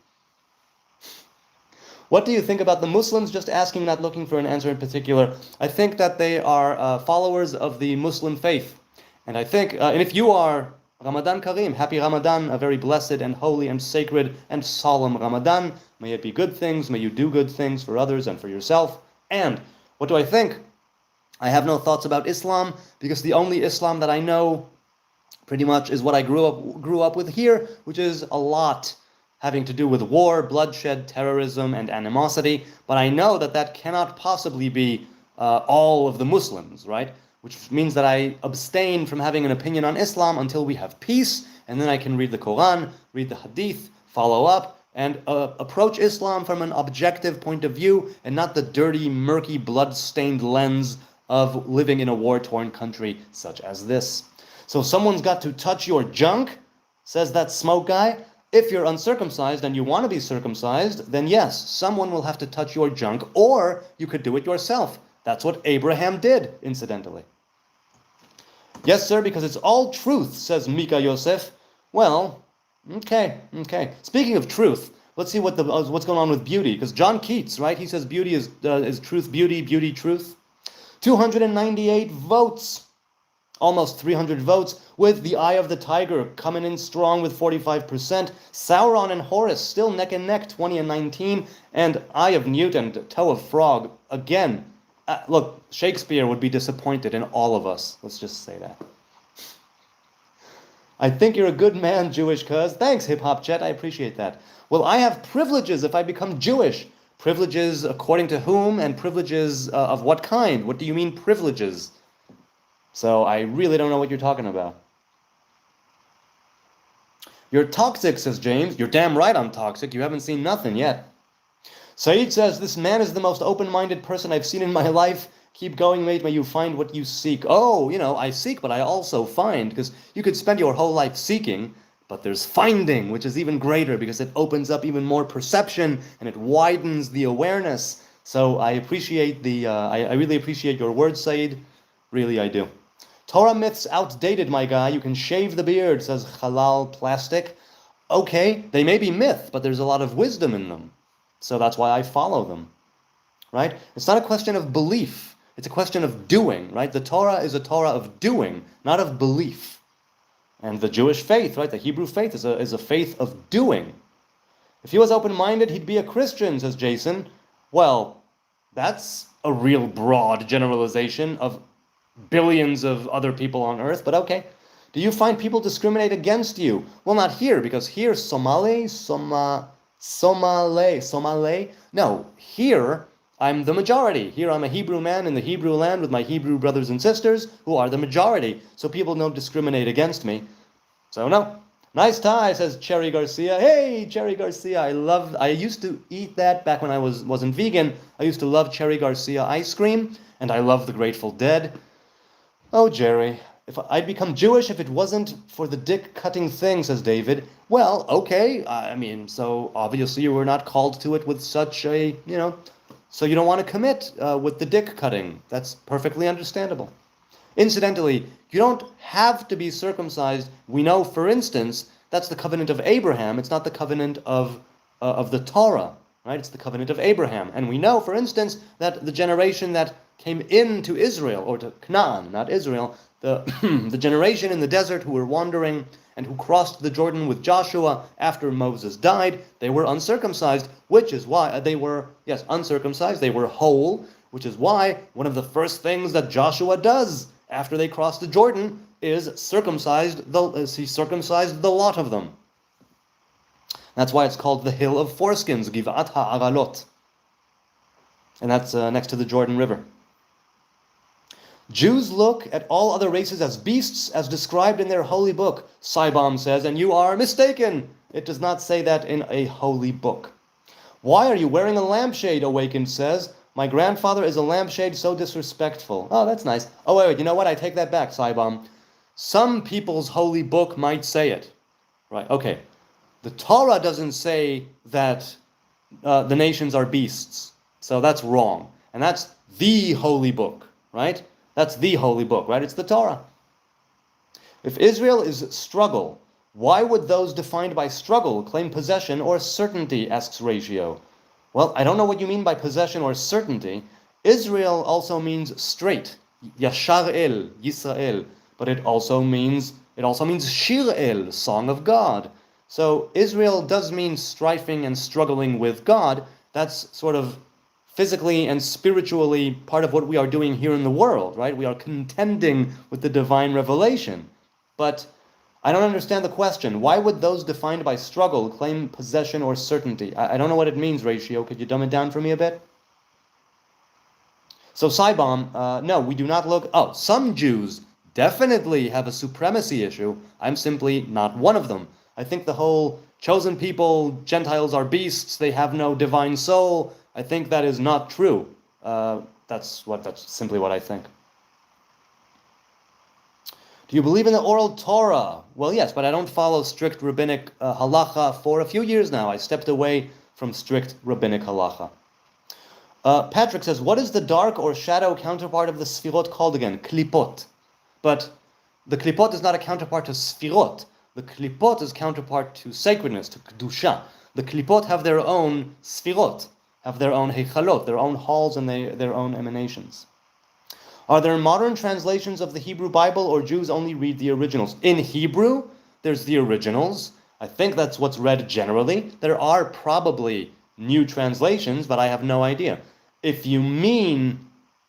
What do you think about the Muslims? Just asking, not looking for an answer in particular. I think that they are followers of the Muslim faith. And I think, and if you are, Ramadan Kareem, happy Ramadan, a very blessed and holy and sacred and solemn Ramadan. May it be good things, may you do good things for others and for yourself. And what do I think? I have no thoughts about Islam, because the only Islam that I know pretty much is what I grew up with here, which is a lot having to do with war, bloodshed, terrorism, and animosity. But I know that that cannot possibly be all of the Muslims, right? Which means that I abstain from having an opinion on Islam until we have peace, and then I can read the Quran, read the Hadith, follow up, and approach Islam from an objective point of view, and not the dirty, murky, blood-stained lens of living in a war-torn country such as this. So someone's got to touch your junk, says that smoke guy. If you're uncircumcised and you want to be circumcised, then yes, someone will have to touch your junk, or you could do it yourself. That's what Abraham did, incidentally. Yes, sir, because it's all truth, says Mika Yosef. Well, okay. Speaking of truth, let's see what's going on with beauty, because John Keats, right? He says beauty is truth, beauty, truth. 298 votes. Almost 300 votes, with the Eye of the Tiger coming in strong with 45%. Sauron and Horus still neck and neck, 20 and 19. And Eye of Newt and Toe of Frog, again. Look, Shakespeare would be disappointed in all of us. Let's just say that. I think you're a good man, Jewish cuz. Thanks, Hip Hop Chet, I appreciate that. Well, I have privileges if I become Jewish. Privileges according to whom, and privileges of what kind? What do you mean privileges? So I really don't know what you're talking about. You're toxic, says James. You're damn right I'm toxic. You haven't seen nothing yet. Saeed says, this man is the most open-minded person I've seen in my life. Keep going, mate. May you find what you seek. Oh, I seek, but I also find. Because you could spend your whole life seeking, but there's finding, which is even greater because it opens up even more perception and it widens the awareness. So I appreciate I really appreciate your words, Saeed. Really, I do. Torah myths outdated, my guy. You can shave the beard, says Halal Plastic. Okay, they may be myth, but there's a lot of wisdom in them. So that's why I follow them, right? It's not a question of belief. It's a question of doing, right? The Torah is a Torah of doing, not of belief. And the Jewish faith, right? The Hebrew faith is a faith of doing. If he was open-minded, he'd be a Christian, says Jason. Well, that's a real broad generalization of billions of other people on earth, but okay. Do you find people discriminate against you? Well, not here, because here, Somale? No, here, I'm the majority. Here, I'm a Hebrew man in the Hebrew land with my Hebrew brothers and sisters, who are the majority. So people don't discriminate against me. So no. Nice tie, says Cherry Garcia. Hey, Cherry Garcia, I used to eat that back when I wasn't vegan. I used to love Cherry Garcia ice cream, and I love the Grateful Dead. Oh, Jerry, if I'd become Jewish if it wasn't for the dick-cutting thing, says David. Well, okay, so obviously you were not called to it with such a, so you don't want to commit with the dick-cutting. That's perfectly understandable. Incidentally, you don't have to be circumcised. We know, for instance, that's the covenant of Abraham. It's not the covenant of the Torah, right? It's the covenant of Abraham. And we know, for instance, that the generation that came into Israel, or to Canaan, not Israel, the generation in the desert who were wandering and who crossed the Jordan with Joshua after Moses died, they were uncircumcised, which is why they were, uncircumcised, they were whole, which is why one of the first things that Joshua does after they cross the Jordan is he circumcised the lot of them. That's why it's called the Hill of Foreskins, Givat HaAralot. And that's next to the Jordan River. Jews look at all other races as beasts as described in their holy book, Saibam says, and you are mistaken. It does not say that in a holy book. Why are you wearing a lampshade, Awakened says. My grandfather is a lampshade, so disrespectful. Oh, that's nice. Oh, wait, you know what? I take that back, Saibam. Some people's holy book might say it. Right, okay. The Torah doesn't say that the nations are beasts. So that's wrong. And that's the holy book, right? That's the holy book, right? It's the Torah. If Israel is struggle, why would those defined by struggle claim possession or certainty, asks Ratio. Well, I don't know what you mean by possession or certainty. Israel also means straight, Yashar El, Yisrael, but it also means Shir El, song of God. So Israel does mean striving and struggling with God. That's sort of physically and spiritually part of what we are doing here in the world, right? We are contending with the divine revelation. But I don't understand the question. Why would those defined by struggle claim possession or certainty? I don't know what it means, Ratio. Could you dumb it down for me a bit? So Saibam, no, we do not look... Oh, some Jews definitely have a supremacy issue. I'm simply not one of them. I think the whole chosen people, Gentiles are beasts, they have no divine soul, I think that is not true. That's simply what I think. Do you believe in the oral Torah? Well, yes, but I don't follow strict rabbinic halacha for a few years now. I stepped away from strict rabbinic halacha. Patrick says, what is the dark or shadow counterpart of the sfirot called again? Klipot. But the klipot is not a counterpart to sfirot. The klipot is counterpart to sacredness, to kedusha. The klipot have their own sfirot, have their own heichalot, their own halls and their own emanations. Are there modern translations of the Hebrew Bible, or Jews only read the originals? In Hebrew, there's the originals. I think that's what's read generally. There are probably new translations, but I have no idea. If you mean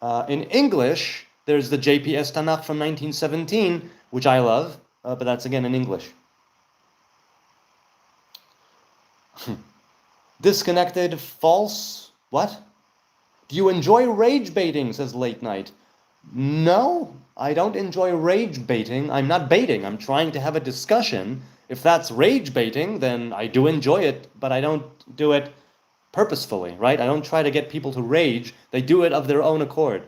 in English, there's the JPS Tanakh from 1917, which I love, but that's again in English. Disconnected, false, what? Do you enjoy rage baiting, says Late Night. No, I don't enjoy rage baiting. I'm not baiting, I'm trying to have a discussion. If that's rage baiting, then I do enjoy it, but I don't do it purposefully, right? I don't try to get people to rage. They do it of their own accord.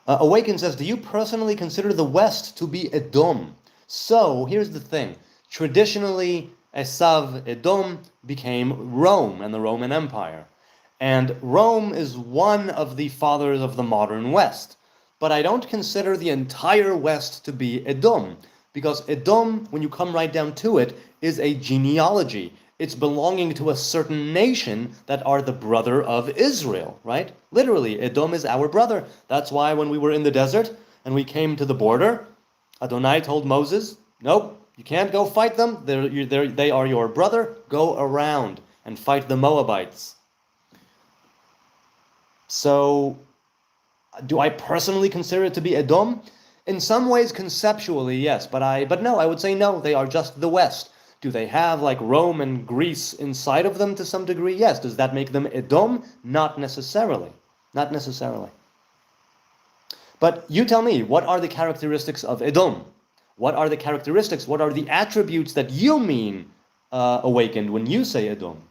Awaken says, do you personally consider the West to be Edom? So, here's the thing. Traditionally, Esav, Edom, became Rome and the Roman Empire. And Rome is one of the fathers of the modern West. But I don't consider the entire West to be Edom, because Edom, when you come right down to it, is a genealogy. It's belonging to a certain nation that are the brother of Israel, right? Literally, Edom is our brother. That's why when we were in the desert and we came to the border, Adonai told Moses, nope, you can't go fight them. They are your brother. Go around and fight the Moabites. So, do I personally consider it to be Edom? In some ways, conceptually, yes, but no, I would say no, they are just the West. Do they have like Rome and Greece inside of them to some degree? Yes. Does that make them Edom? Not necessarily. Not necessarily. But you tell me, what are the characteristics of Edom? What are the characteristics, what are the attributes that you mean awakened when you say Edom?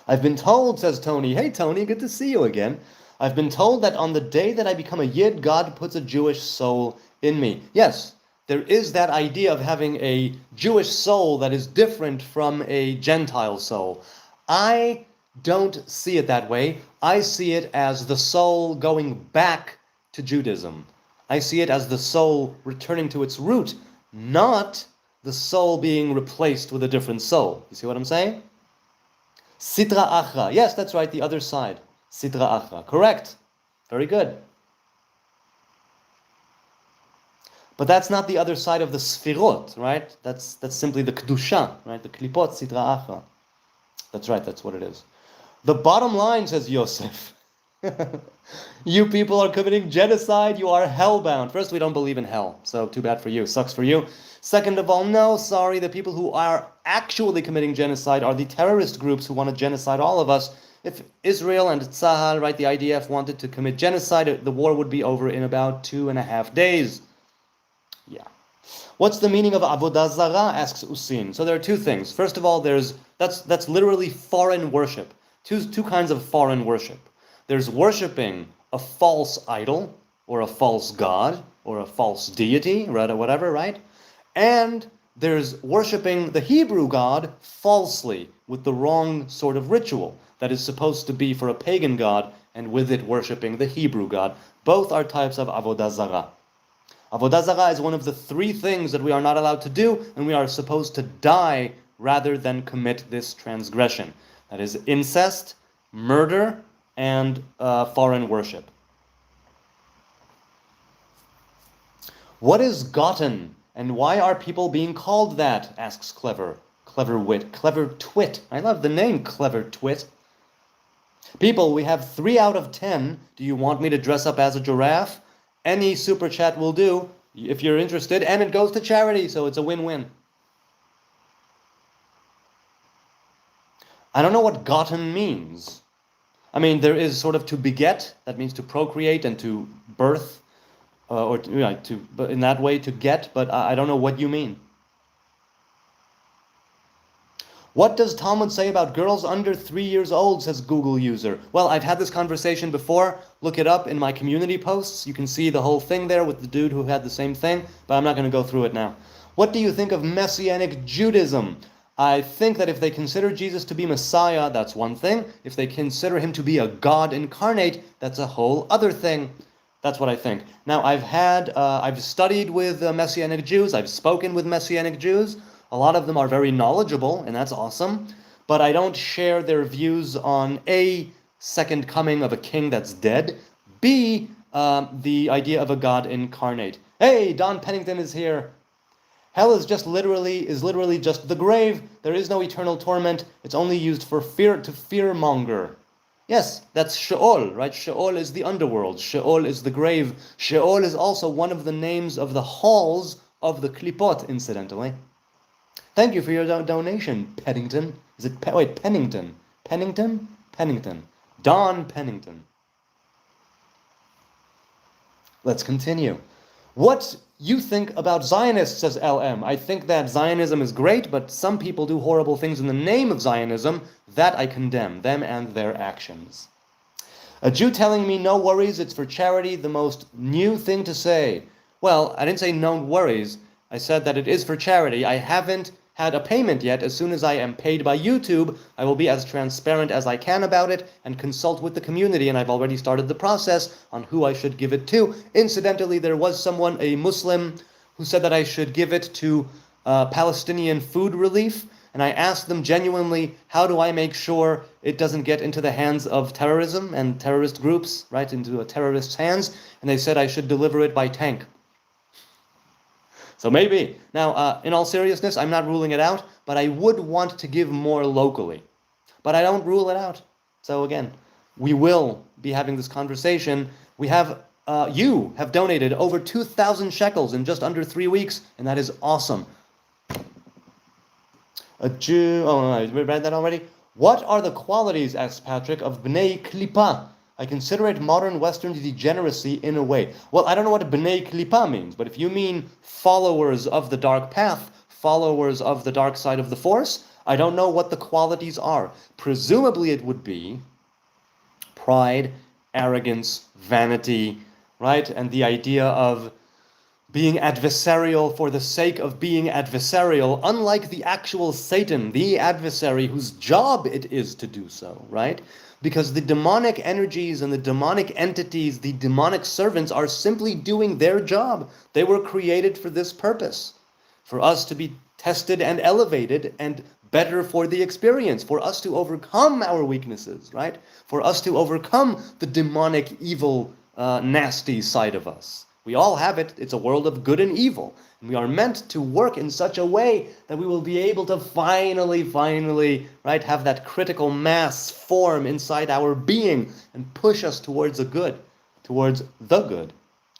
I've been told, says Tony, hey Tony, good to see you again. I've been told that on the day that I become a Yid, God puts a Jewish soul in me. Yes, there is that idea of having a Jewish soul that is different from a Gentile soul. I don't see it that way. I see it as the soul going back to Judaism. I see it as the soul returning to its root, not the soul being replaced with a different soul. You see what I'm saying? Sitra Achra. Yes, that's right, the other side. Sitra Achra. Correct. Very good. But that's not the other side of the Sfirot, right? That's simply the Kedusha, right? The Klipot, Sitra Achra. That's right, that's what it is. The bottom line, says Yosef, You people are committing genocide. You are hellbound. First, we don't believe in hell, so too bad for you. Sucks for you. Second of all, no, sorry, the people who are actually committing genocide are the terrorist groups who want to genocide all of us. If Israel and Tzahal, right, the IDF, wanted to commit genocide, the war would be over in about 2.5 days. Yeah. What's the meaning of Avodah Zarah? Asks Usin. So there are two things. First of all, that's literally foreign worship. Two kinds of foreign worship. There's worshiping a false idol, or a false god, or a false deity, right, or whatever, right? And there's worshiping the Hebrew God falsely, with the wrong sort of ritual that is supposed to be for a pagan god, and with it worshiping the Hebrew God. Both are types of Avodah Zarah. Avodah Zarah is one of the three things that we are not allowed to do, and we are supposed to die rather than commit this transgression. That is incest, murder, and foreign worship. What is gotten, and why are people being called that? Asks Clever Wit, Clever Twit. I love the name Clever Twit. People, we have 3 out of 10. Do you want me to dress up as a giraffe? Any super chat will do, if you're interested, and it goes to charity, so it's a win-win. I don't know what gotten means. I mean, there is sort of to beget, that means to procreate and to birth, or in that way to get, but I don't know what you mean. What does Talmud say about girls under 3 years old, says Google user? Well, I've had this conversation before. Look it up in my community posts. You can see the whole thing there with the dude who had the same thing, but I'm not going to go through it now. What do you think of Messianic Judaism? I think that if they consider Jesus to be Messiah, that's one thing. If they consider him to be a God incarnate, that's a whole other thing. That's what I think. Now, I've studied with Messianic Jews. I've spoken with Messianic Jews. A lot of them are very knowledgeable, and that's awesome. But I don't share their views on A, second coming of a king that's dead. B, the idea of a God incarnate. Hey, Don Pennington is here. Hell is literally just the grave. There is no eternal torment. It's only used for fearmonger. Yes, that's Sheol, right? Sheol is the underworld. Sheol is the grave. Sheol is also one of the names of the halls of the Klipot, incidentally. Thank you for your donation, Pennington. Is it Pennington? Pennington? Pennington. Don Pennington. Let's continue. What you think about Zionists, says LM. I think that Zionism is great, but some people do horrible things in the name of Zionism. That I condemn, them and their actions. A Jew telling me no worries, it's for charity, the most new thing to say. Well, I didn't say no worries. I said that it is for charity. I haven't had a payment yet. As soon as I am paid by YouTube, I will be as transparent as I can about it and consult with the community, and I've already started the process on who I should give it to. Incidentally, there was someone, a Muslim, who said that I should give it to Palestinian food relief, and I asked them genuinely, how do I make sure it doesn't get into the hands of terrorism and terrorist groups, right, into a terrorist's hands? And they said I should deliver it by tank. So maybe. Now, in all seriousness, I'm not ruling it out, but I would want to give more locally. But I don't rule it out. So again, we will be having this conversation. We have, you have donated over 2,000 shekels in just under 3 weeks, and that is awesome. A Jew, we read that already. What are the qualities, asks Patrick, of Bnei Klippa? I consider it modern Western degeneracy in a way. Well, I don't know what Bnei Klippa means, but if you mean followers of the dark path, followers of the dark side of the force, I don't know what the qualities are. Presumably it would be pride, arrogance, vanity, right? And the idea of being adversarial for the sake of being adversarial, unlike the actual Satan, the adversary whose job it is to do so, right? Because the demonic energies and the demonic entities, the demonic servants, are simply doing their job. They were created for this purpose, for us to be tested and elevated and better for the experience, for us to overcome our weaknesses, right? For us to overcome the demonic, evil, nasty side of us. We all have it. It's a world of good and evil. And we are meant to work in such a way that we will be able to finally, right, have that critical mass form inside our being and push us towards a good, towards the good,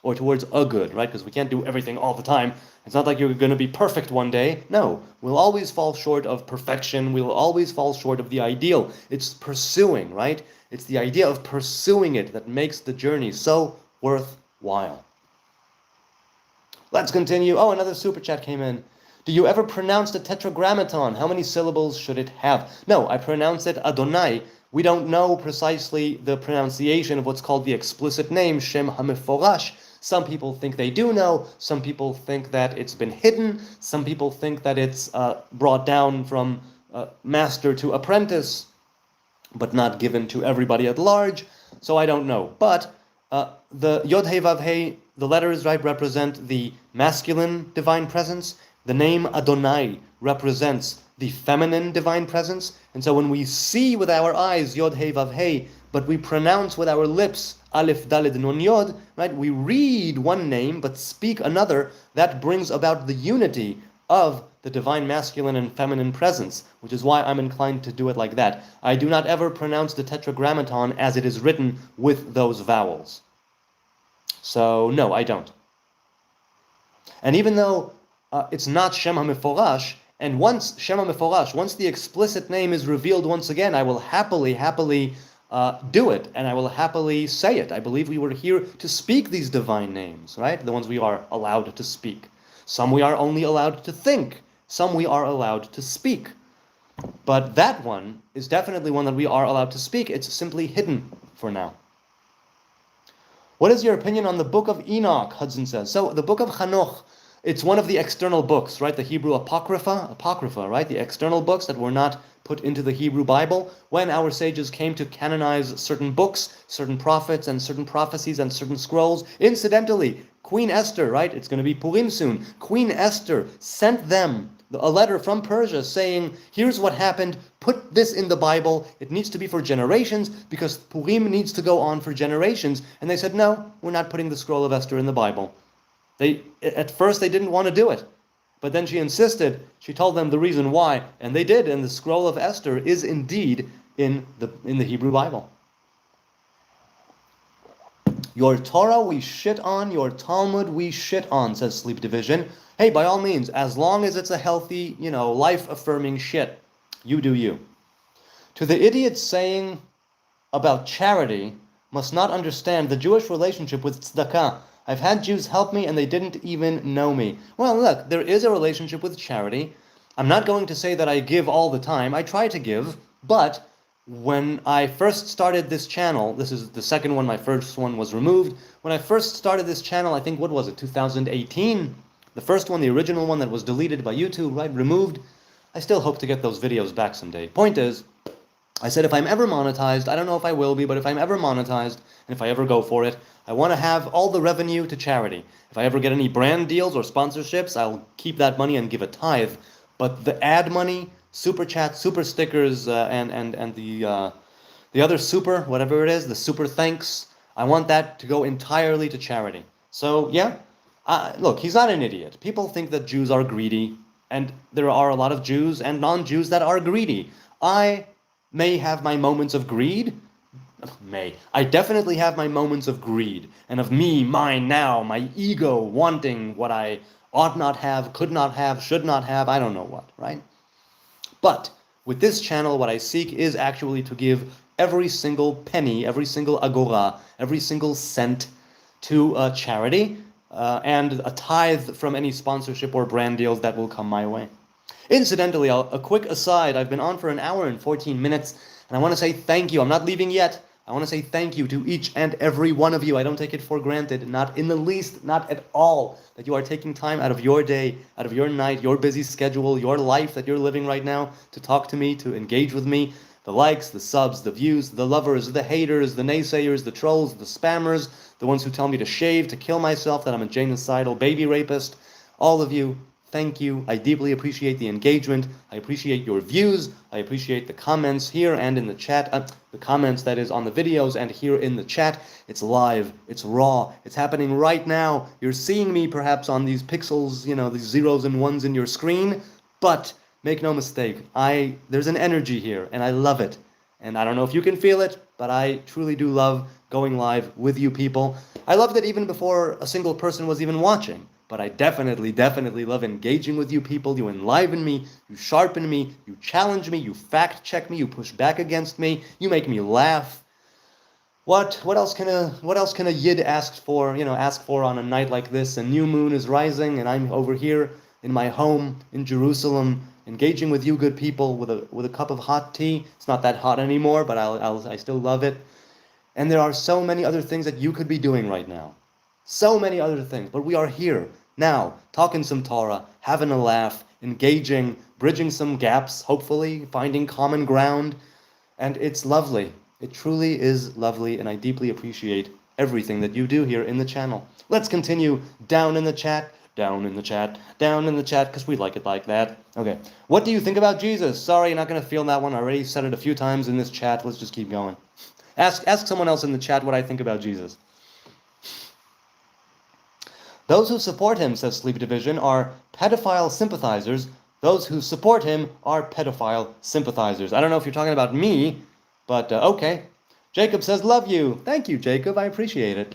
or towards a good, right? Because we can't do everything all the time. It's not like you're going to be perfect one day. No, we'll always fall short of perfection. We'll always fall short of the ideal. It's pursuing, right? It's the idea of pursuing it that makes the journey so worthwhile. Let's continue. Oh, another super chat came in. Do you ever pronounce the tetragrammaton? How many syllables should it have? No, I pronounce it Adonai. We don't know precisely the pronunciation of what's called the explicit name, Shem HaMeforash. Some people think they do know. Some people think that it's been hidden. Some people think that it's brought down from master to apprentice, but not given to everybody at large. So I don't know. But the Yod He Vav He, the letters, right, represent the masculine divine presence. The name Adonai represents the feminine divine presence. And so when we see with our eyes Yod He Vav He, but we pronounce with our lips Aleph Daled Nun Yod, right? We read one name but speak another. That brings about the unity of the divine masculine and feminine presence, which is why I'm inclined to do it like that. I do not ever pronounce the tetragrammaton as it is written with those vowels. So no, I don't. And even though it's not Shem HaMeforash, and once Shem HaMeforash, once the explicit name is revealed once again, I will happily do it, and I will happily say it. I believe we were here to speak these divine names, right? The ones we are allowed to speak. Some we are only allowed to think. Some we are allowed to speak. But that one is definitely one that we are allowed to speak. It's simply hidden for now. What is your opinion on the Book of Enoch? Hudson says. So the Book of Hanoch, it's one of the external books, right? The Hebrew Apocrypha, right? The external books that were not put into the Hebrew Bible. When our sages came to canonize certain books, certain prophets, and certain prophecies, and certain scrolls, incidentally, Queen Esther, right? It's going to be Purim soon. Queen Esther sent them a letter from Persia saying, here's what happened, put this in the Bible, it needs to be for generations, because Purim needs to go on for generations. And they said, no, we're not putting the scroll of Esther in the Bible. At first they didn't want to do it, but then she insisted. She told them the reason why, and they did. And the scroll of Esther is indeed in the Hebrew Bible. Your Torah we shit on, your Talmud we shit on, says Sleep Division. Hey, by all means, as long as it's a healthy, life-affirming shit, you do you. To the idiots saying about charity, must not understand the Jewish relationship with tzedakah. I've had Jews help me and they didn't even know me. Well, look, there is a relationship with charity. I'm not going to say that I give all the time. I try to give, but when I first started this channel, this is the second one, my first one was removed. When I first started this channel, I think, 2018? The first one, the original one that was deleted by YouTube, right, removed. I still hope to get those videos back someday. Point is, I said if I'm ever monetized, I don't know if I will be, but if I'm ever monetized, and if I ever go for it, I want to have all the revenue to charity. If I ever get any brand deals or sponsorships, I'll keep that money and give a tithe. But the ad money, super chat, super stickers, and the other super, whatever it is, the super thanks, I want that to go entirely to charity. So yeah, look, he's not an idiot. People think that Jews are greedy, and there are a lot of Jews and non-Jews that are greedy. I may have my moments of greed. I definitely have my moments of greed, and of me, mine now, my ego wanting what I ought not have, could not have, should not have, I don't know what, right? But with this channel, what I seek is actually to give every single penny, every single agora, every single cent to charity, and a tithe from any sponsorship or brand deals that will come my way. Incidentally, a quick aside, I've been on for 1 hour and 14 minutes, and I want to say thank you. I'm not leaving yet. I want to say thank you to each and every one of you. I don't take it for granted, not in the least, not at all, that you are taking time out of your day, out of your night, your busy schedule, your life that you're living right now to talk to me, to engage with me. The likes, the subs, the views, the lovers, the haters, the naysayers, the trolls, the spammers, the ones who tell me to shave, to kill myself, that I'm a genocidal baby rapist. All of you, Thank you. I deeply appreciate the engagement. I appreciate your views. I appreciate the comments here and in the chat. The comments, that is, on the videos and here in the chat. It's live. It's raw. It's happening right now. You're seeing me perhaps on these pixels, these zeros and ones in your screen. But make no mistake, there's an energy here, and I love it. And I don't know if you can feel it, but I truly do love going live with you people. I loved it even before a single person was even watching. But I definitely love engaging with you people. You enliven me, you sharpen me, you challenge me, you fact check me, you push back against me, you make me laugh. What else can a yid ask for on a night like this? A new moon is rising, and I'm over here in my home in Jerusalem, engaging with you good people with a cup of hot tea. It's not that hot anymore, but I still love it. And there are so many other things that you could be doing right now. So many other things, but we are here now, talking some Torah, having a laugh, engaging, bridging some gaps, hopefully, finding common ground, and it's lovely. It truly is lovely, and I deeply appreciate everything that you do here in the channel. Let's continue down in the chat, because we like it like that. Okay, what do you think about Jesus? Sorry, you're not going to feel that one. I already said it a few times in this chat. Let's just keep going. Ask someone else in the chat what I think about Jesus. Those who support him, says Sleep Division, are pedophile sympathizers. Those who support him are pedophile sympathizers. I don't know if you're talking about me, but okay. Jacob says, love you. Thank you, Jacob. I appreciate it.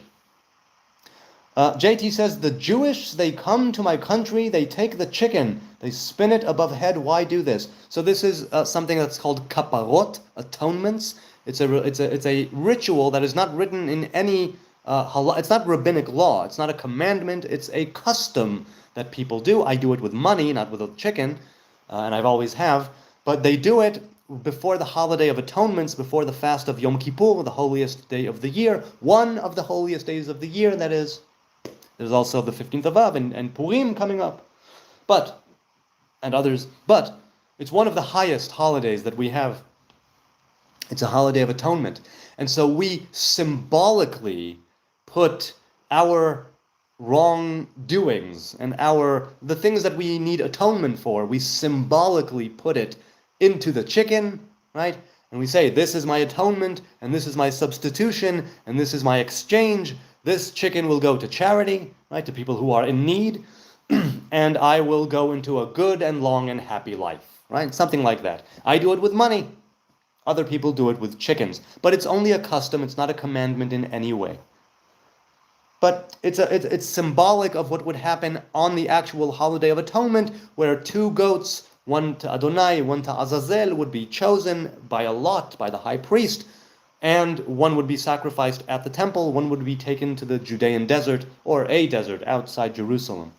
JT says, the Jewish, they come to my country, they take the chicken, they spin it above head. Why do this? So this is something that's called kaparot, atonements. It's a ritual that is not written in any it's not rabbinic law. It's not a commandment. It's a custom that people do. I do it with money, not with a chicken, and I've always have. But they do it before the holiday of atonements, before the fast of Yom Kippur, the holiest day of the year, one of the holiest days of the year, that is. There's also the 15th of Av and Purim coming up, and others. But it's one of the highest holidays that we have. It's a holiday of atonement. And so we symbolically put our wrongdoings and the things that we need atonement for, we symbolically put it into the chicken, right? And we say, this is my atonement, and this is my substitution, and this is my exchange. This chicken will go to charity, right, to people who are in need, and I will go into a good and long and happy life, right? Something like that. I do it with money. Other people do it with chickens. But it's only a custom. It's not a commandment in any way. But it's symbolic of what would happen on the actual holiday of atonement, where two goats, one to Adonai, one to Azazel, would be chosen by a lot, by the high priest, and one would be sacrificed at the temple, one would be taken to the Judean desert, or a desert outside Jerusalem.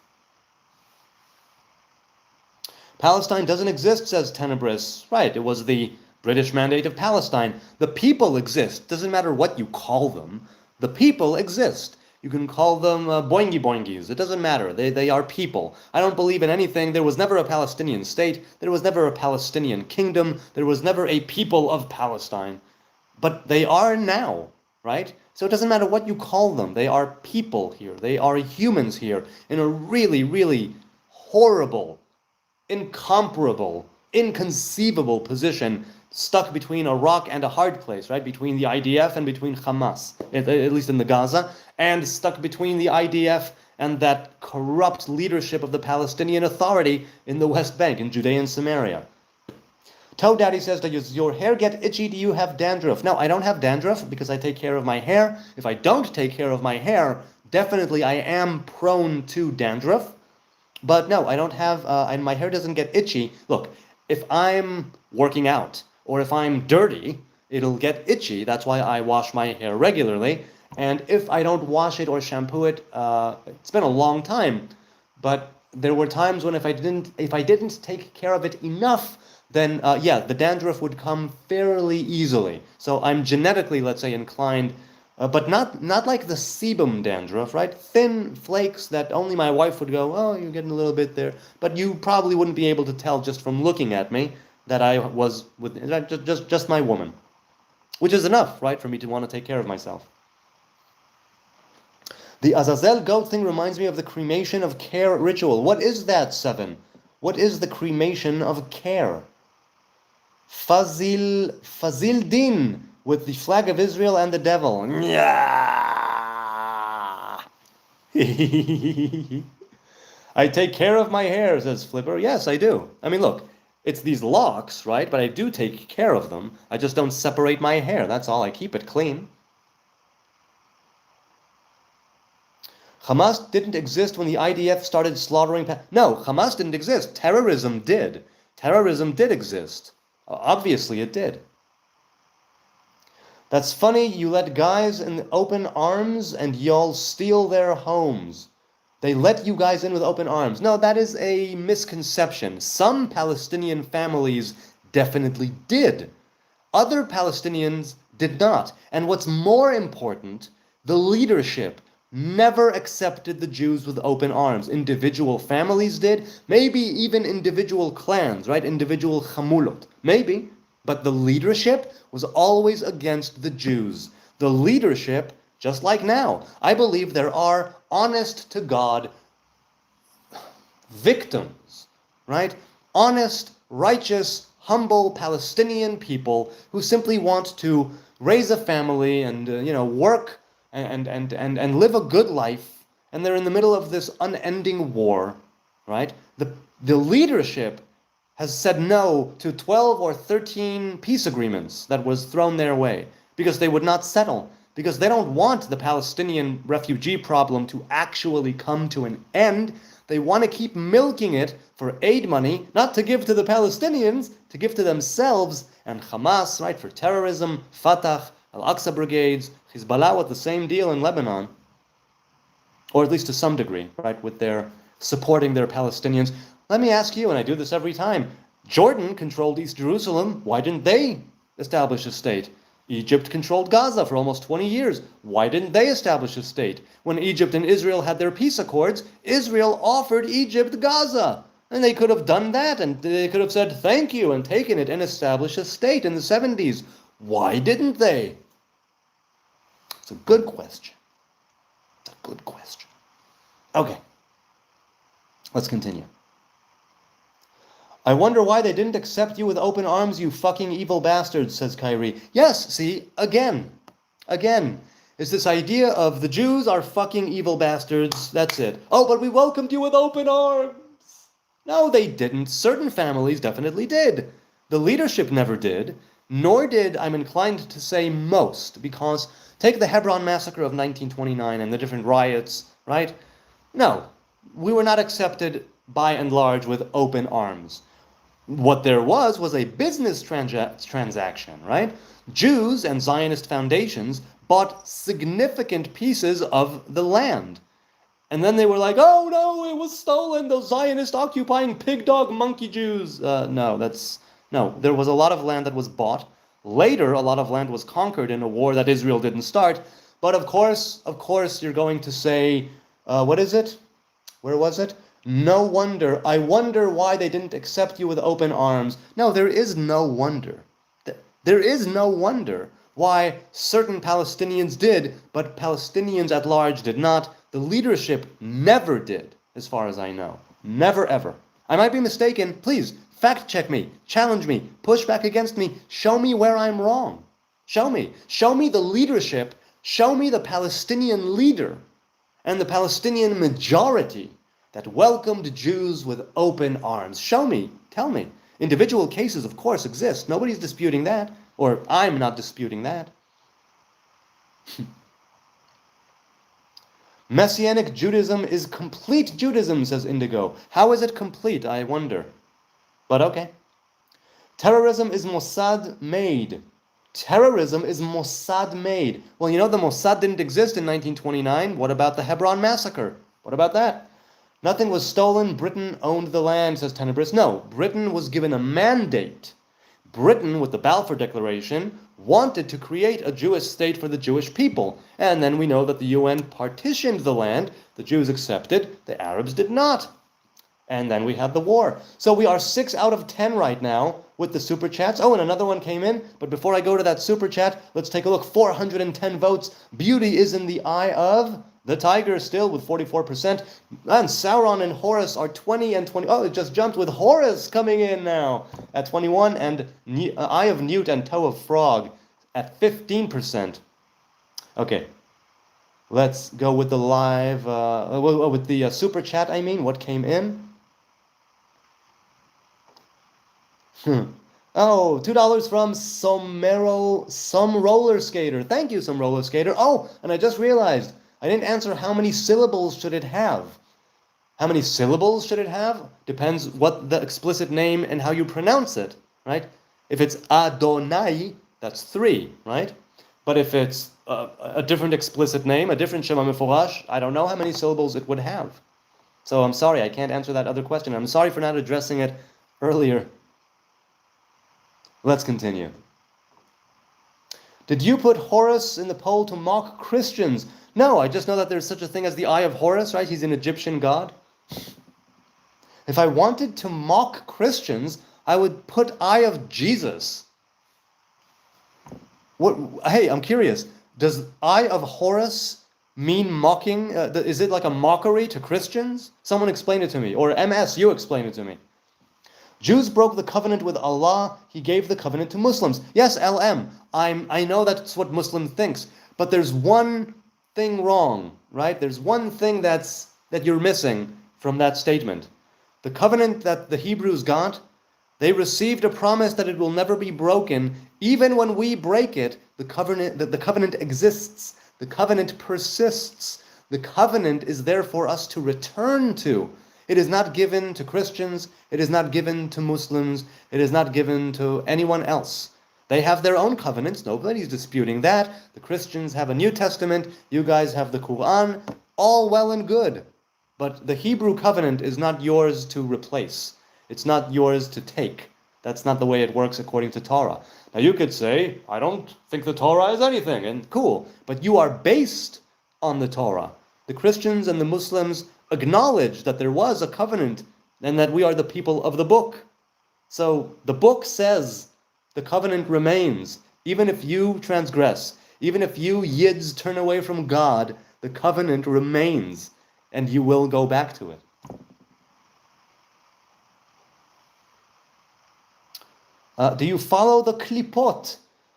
Palestine doesn't exist, says Tenebris. Right, it was the British Mandate of Palestine. The people exist. Doesn't matter what you call them. The people exist. You can call them boingy boingies. It doesn't matter. They are people. I don't believe in anything. There was never a Palestinian state. There was never a Palestinian kingdom. There was never a people of Palestine. But they are now, right? So it doesn't matter what you call them. They are people here. They are humans here in a really, really horrible, incomparable, inconceivable position, stuck between a rock and a hard place, right? Between the IDF and between Hamas, at least in the Gaza, and stuck between the IDF and that corrupt leadership of the Palestinian Authority in the West Bank, in Judea and Samaria. Toe Daddy says, does your hair get itchy? Do you have dandruff? No, I don't have dandruff because I take care of my hair. If I don't take care of my hair, definitely I am prone to dandruff. But no, I don't have, and my hair doesn't get itchy. Look, if I'm working out, or if I'm dirty, it'll get itchy. That's why I wash my hair regularly. And if I don't wash it or shampoo it, it's been a long time. But there were times when if I didn't take care of it enough, then the dandruff would come fairly easily. So I'm genetically, let's say, inclined, but not like the sebum dandruff, right? Thin flakes that only my wife would go, oh, you're getting a little bit there. But you probably wouldn't be able to tell just from looking at me that I was with just my woman, which is enough, right, for me to want to take care of myself. The Azazel goat thing reminds me of the cremation of care ritual. What is that, 7? What is the cremation of care? Fazil din, with the flag of Israel and the devil. I take care of my hair, says Flipper. Yes, I do. I mean, look, it's these locks, right? But I do take care of them. I just don't separate my hair. That's all. I keep it clean. Hamas didn't exist when the IDF started slaughtering... No, Hamas didn't exist. Terrorism did. Terrorism did exist. Obviously, it did. That's funny. You let guys in open arms and y'all steal their homes. They let you guys in with open arms. No, that is a misconception. Some Palestinian families definitely did. Other Palestinians did not. And what's more important, the leadership never accepted the Jews with open arms. Individual families did, maybe even individual clans, right? Individual chamulot, maybe. But the leadership was always against the Jews. The leadership, just like now, I believe there are honest-to-God victims, right? Honest, righteous, humble Palestinian people who simply want to raise a family and, work and live a good life, and they're in the middle of this unending war, right? The leadership has said no to 12 or 13 peace agreements that was thrown their way because they would not settle, because they don't want the Palestinian refugee problem to actually come to an end. They want to keep milking it for aid money, not to give to the Palestinians, to give to themselves, and Hamas, right, for terrorism, Fatah, Al-Aqsa brigades, Hezbollah with the same deal in Lebanon, or at least to some degree, right, with their supporting their Palestinians. Let me ask you, and I do this every time, Jordan controlled East Jerusalem. Why didn't they establish a state? Egypt controlled Gaza for almost 20 years. Why didn't they establish a state? When Egypt and Israel had their peace accords, Israel offered Egypt Gaza. And they could have done that, and they could have said thank you and taken it and established a state in the 70s. Why didn't they? It's a good question. It's a good question. Okay. Let's continue. I wonder why they didn't accept you with open arms, you fucking evil bastards, says Kyrie. Yes, see, again, it's this idea of the Jews are fucking evil bastards, that's it. Oh, but we welcomed you with open arms. No, they didn't. Certain families definitely did. The leadership never did, nor did, I'm inclined to say, most, because take the Hebron massacre of 1929 and the different riots, right? No, we were not accepted by and large with open arms. What there was a business transaction, right? Jews and Zionist foundations bought significant pieces of the land. And then they were like, oh no, it was stolen, those Zionist occupying pig dog monkey Jews. No, there was a lot of land that was bought. Later, a lot of land was conquered in a war that Israel didn't start. But of course, you're going to say, what is it? Where was it? No wonder. I wonder why they didn't accept you with open arms. No, there is no wonder. There is no wonder why certain Palestinians did, but Palestinians at large did not. The leadership never did, as far as I know. Never, ever. I might be mistaken. Please, fact check me, challenge me, push back against me, show me where I'm wrong. Show me. Show me the leadership. Show me the Palestinian leader and the Palestinian majority that welcomed Jews with open arms. Show me. Tell me. Individual cases, of course, exist. Nobody's disputing that. Or I'm not disputing that. Messianic Judaism is complete Judaism, says Indigo. How is it complete, I wonder? But okay. Terrorism is Mossad-made. Terrorism is Mossad-made. Well, the Mossad didn't exist in 1929. What about the Hebron massacre? What about that? Nothing was stolen. Britain owned the land, says Tenebris. No, Britain was given a mandate. Britain, with the Balfour Declaration, wanted to create a Jewish state for the Jewish people. And then we know that the UN partitioned the land. The Jews accepted. The Arabs did not. And then we had the war. So we are 6 out of 10 right now with the super chats. Oh, and another one came in. But before I go to that super chat, let's take a look. 410 votes. Beauty is in the eye of the tiger still with 44%. And Sauron and Horus are 20 and 20. Oh, it just jumped with Horus coming in now at 21. And Eye of Newt and Toe of Frog at 15%. Okay. Let's go with the live, with the super chat, I mean. What came in? Oh, $2 from Some Roller Skater. Thank you, Some Roller Skater. Oh, and I just realized I didn't answer how many syllables should it have. How many syllables should it have? Depends what the explicit name and how you pronounce it, right? If it's Adonai, that's 3, right? But if it's a different explicit name, a different Shema Meforash, I don't know how many syllables it would have. So I'm sorry, I can't answer that other question. I'm sorry for not addressing it earlier. Let's continue. Did you put Horus in the poll to mock Christians? No, I just know that there's such a thing as the Eye of Horus, right? He's an Egyptian god. If I wanted to mock Christians, I would put Eye of Jesus. What? Hey, I'm curious. Does Eye of Horus mean mocking? Is it like a mockery to Christians? Someone explain it to me. Or MS, you explain it to me. Jews broke the covenant with Allah. He gave the covenant to Muslims. Yes, LM. I know that's what Muslim thinks. But there's one thing wrong, right? There's one thing that you're missing from that statement. The covenant that the Hebrews got, they received a promise that it will never be broken. Even when we break it, the covenant exists. The covenant persists. The covenant is there for us to return to. It is not given to Christians. It is not given to Muslims. It is not given to anyone else. They have their own covenants. Nobody's disputing that. The Christians have a New Testament. You guys have the Quran. All well and good. But the Hebrew covenant is not yours to replace. It's not yours to take. That's not the way it works according to Torah. Now you could say, I don't think the Torah is anything, and cool. But you are based on the Torah. The Christians and the Muslims acknowledge that there was a covenant and that we are the people of the book. So the book says the covenant remains. Even if you transgress, even if you Yids turn away from God, the covenant remains and you will go back to it. Do you follow the klipot?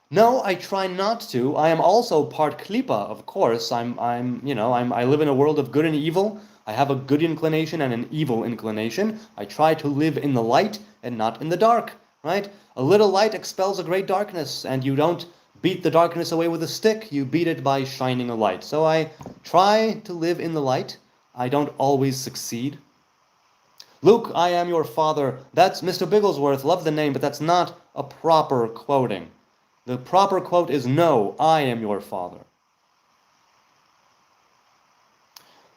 No, I try not to. I am also part klipa, of course. I live in a world of good and evil. I have a good inclination and an evil inclination. I try to live in the light and not in the dark, right? A little light expels a great darkness, and you don't beat the darkness away with a stick. You beat it by shining a light. So I try to live in the light. I don't always succeed. Luke, I am your father. That's Mr. Bigglesworth. Love the name, but that's not a proper quoting. The proper quote is, no, I am your father.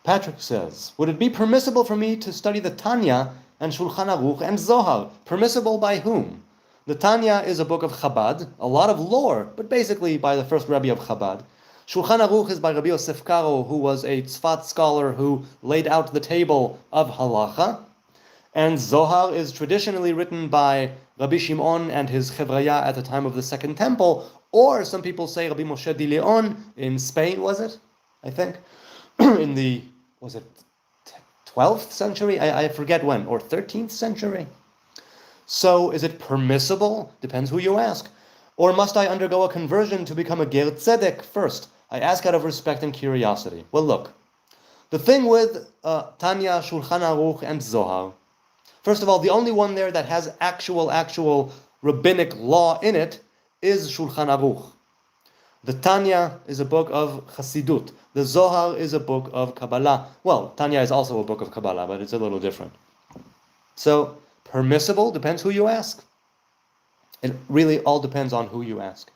Patrick says, would it be permissible for me to study the Tanya and Shulchan Aruch and Zohar? Permissible by whom? The Tanya is a book of Chabad, a lot of lore, but basically by the first Rebbe of Chabad. Shulchan Aruch is by Rabbi Yosef Karo, who was a Tzfat scholar who laid out the table of halacha. And Zohar is traditionally written by Rabbi Shimon and his Chevraya at the time of the Second Temple, or some people say Rabbi Moshe de Leon in Spain, was it? I think. In the, was it 12th century? I forget when, or 13th century? So is it permissible? Depends who you ask. Or must I undergo a conversion to become a Ger Tzedek first? I ask out of respect and curiosity. Well, look. The thing with Tanya, Shulchan Aruch, and Zohar, first of all, the only one there that has actual rabbinic law in it is Shulchan Aruch. The Tanya is a book of Chassidut. The Zohar is a book of Kabbalah. Well, Tanya is also a book of Kabbalah, but it's a little different. So, permissible depends who you ask. It really all depends on who you ask.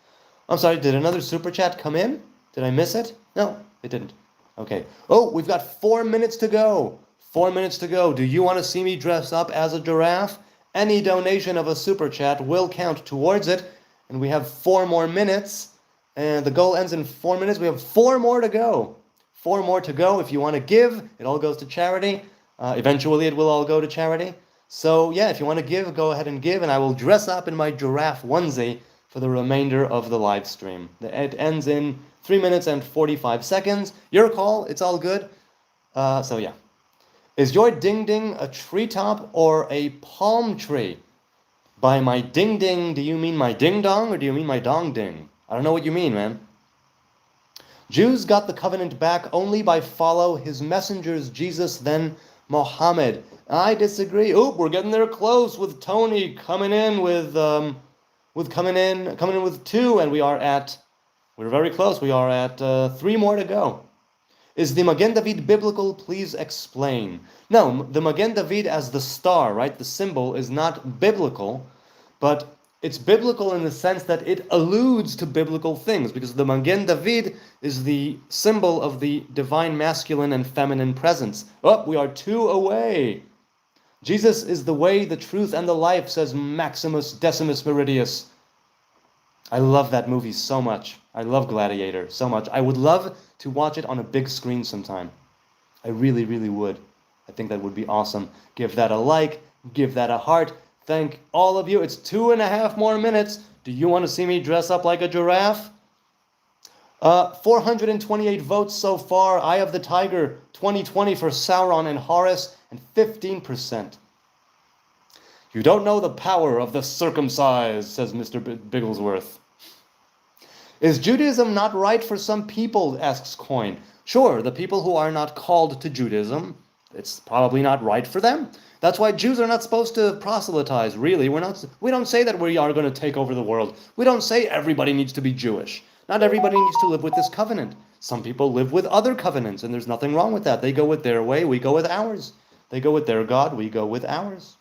I'm sorry, did another super chat come in? Did I miss it? No, it didn't. Okay. Oh, we've got 4 minutes to go. 4 minutes to go. Do you want to see me dress up as a giraffe? Any donation of a super chat will count towards it. And we have 4 more minutes. And the goal ends in 4 minutes. We have 4 more to go. 4 more to go. If you want to give, it all goes to charity. Eventually, it will all go to charity. So yeah, if you want to give, go ahead and give, and I will dress up in my giraffe onesie for the remainder of the live stream. It ends in 3 minutes and 45 seconds. Your call, it's all good. So yeah. Is your ding ding a treetop or a palm tree? By my ding ding, do you mean my ding dong or do you mean my dong ding? I don't know what you mean, man. Jews got the covenant back only by follow his messengers, Jesus, then Mohammed. I disagree. Oop, we're getting there close with Tony coming in with coming in with 2, and we're very close. We are at 3 more to go. Is the Magen David biblical? Please explain. No, the Magen David as the star, right, the symbol, is not biblical, but it's biblical in the sense that it alludes to biblical things, because the Magen David is the symbol of the divine masculine and feminine presence. Oh, we are 2 away. Jesus is the way, the truth, and the life, says Maximus Decimus Meridius. I love that movie so much. I love Gladiator so much. I would love to watch it on a big screen sometime. I really, really would. I think that would be awesome. Give that a like. Give that a heart. Thank all of you. It's 2.5 more minutes. Do you want to see me dress up like a giraffe? 428 votes so far. Eye of the Tiger 2020 for Sauron and Horus, and 15%. You don't know the power of the circumcised, says Mr. Bigglesworth. Is Judaism not right for some people, asks Coin. Sure, the people who are not called to Judaism, it's probably not right for them. That's why Jews are not supposed to proselytize, really. We don't say that we are going to take over the world. We don't say everybody needs to be Jewish. Not everybody needs to live with this covenant. Some people live with other covenants, and there's nothing wrong with that. They go with their way, we go with ours. They go with their God, we go with ours.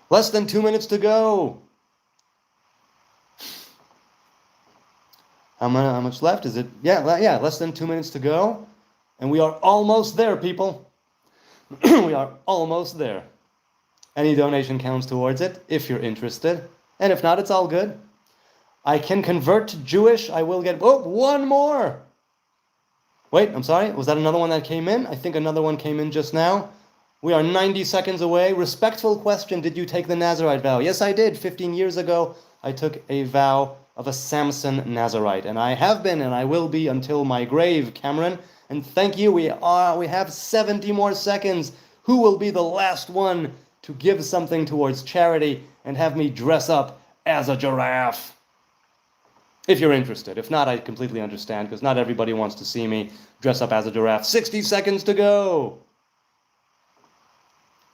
Less than 2 minutes to go. How much left is it? Yeah, less than 2 minutes to go. And we are almost there, people. We are almost there. Any donation counts towards it, if you're interested. And if not, it's all good. I can convert to Jewish. I will get... Oh, 1 more. Wait, I'm sorry. Was that another one that came in? I think another one came in just now. We are 90 seconds away. Respectful question. Did you take the Nazarite vow? Yes, I did. 15 years ago, I took a vow of a Samson Nazarite. And I have been, and I will be until my grave, Cameron. And thank you. We have 70 more seconds. Who will be the last one to give something towards charity and have me dress up as a giraffe? If you're interested. If not, I completely understand, because not everybody wants to see me dress up as a giraffe. 60 seconds to go.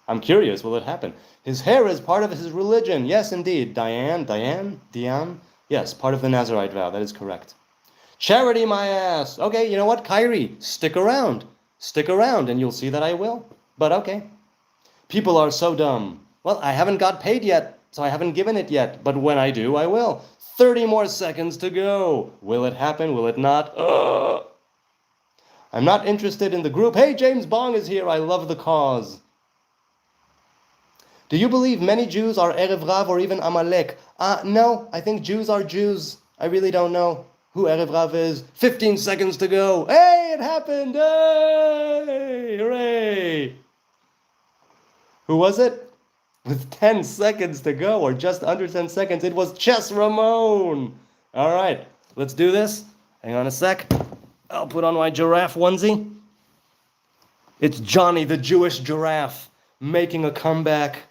I'm curious, will it happen? His hair is part of his religion. Yes, indeed. Diane? Yes, part of the Nazarite vow. That is correct. Charity, my ass. Okay, you know what? Kyrie, stick around. Stick around, and you'll see that I will. But okay. People are so dumb. Well, I haven't got paid yet, so I haven't given it yet. But when I do, I will. 30 more seconds to go. Will it happen? Will it not? I'm not interested in the group. Hey, James Bong is here. I love the cause. Do you believe many Jews are Erev Rav or even Amalek? No, I think Jews are Jews. I really don't know who Erev Rav is. 15 seconds to go. Hey, it happened. Hey, hooray. Who was it? With 10 seconds to go, or just under 10 seconds, it was Chess Ramon. All right, let's do this. Hang on a sec. I'll put on my giraffe onesie. It's Johnny the Jewish giraffe making a comeback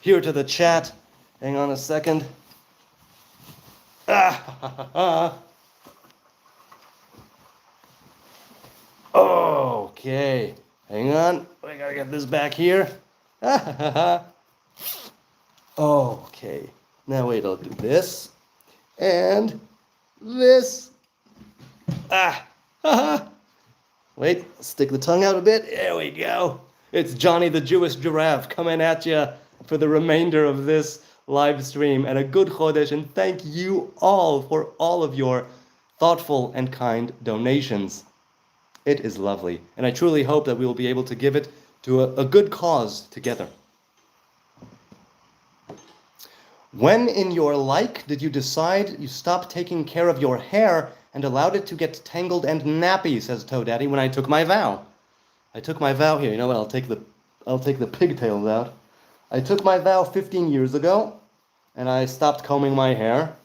here to the chat. Hang on a second. Okay, hang on. I gotta get this back here. Okay, now wait, I'll do this and this. Wait, stick the tongue out a bit. There we go. It's Johnny the Jewish giraffe coming at you for the remainder of this live stream, and a good Chodesh, and thank you all for all of your thoughtful and kind donations. It is lovely, and I truly hope that we will be able to give it to a good cause together. When in your life did you decide you stopped taking care of your hair and allowed it to get tangled and nappy, says Toe Daddy, when I took my vow? I took my vow here. You know what? I'll take the pigtails out. I took my vow 15 years ago, and I stopped combing my hair,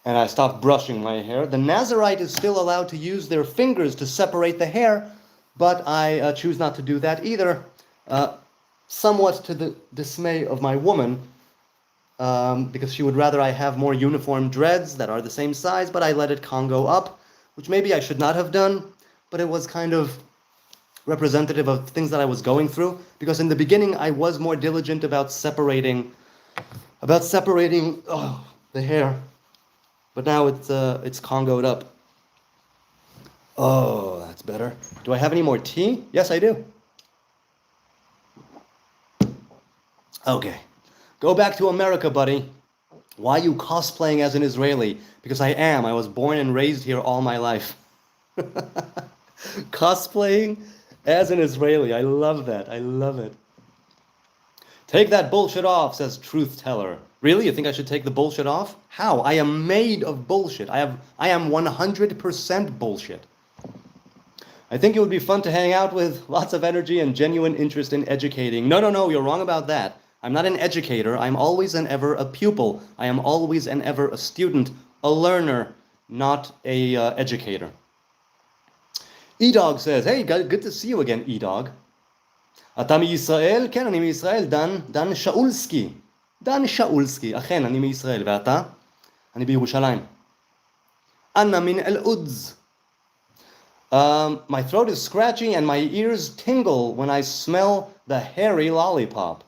and I stopped brushing my hair. The Nazarite is still allowed to use their fingers to separate the hair, but I choose not to do that either, somewhat to the dismay of my woman, because she would rather I have more uniform dreads that are the same size, but I let it Congo up, which maybe I should not have done, but it was kind of representative of things that I was going through, because in the beginning I was more diligent about separating the hair, but now it's Congoed up. Oh, that's better. Do I have any more tea? Yes, I do. Okay. Go back to America, buddy. Why are you cosplaying as an Israeli? Because I am. I was born and raised here all my life. Cosplaying as an Israeli. I love that. I love it. Take that bullshit off, says Truth Teller. Really? You think I should take the bullshit off? How? I am made of bullshit. I am 100% bullshit. I think it would be fun to hang out with lots of energy and genuine interest in educating. No, you're wrong about that. I'm not an educator. I'm always and ever a pupil. I am always and ever a student, a learner, not a educator. E-Dog says, hey, good to see you again, E-Dog. אתה מישראל? כן, אני מישראל, דן שאולסקי. דן שאולסקי, אכן, אני מישראל. ואתה? אני בירושלים. אנה מן אל-עודז. My throat is scratchy and my ears tingle when I smell the hairy lollipop.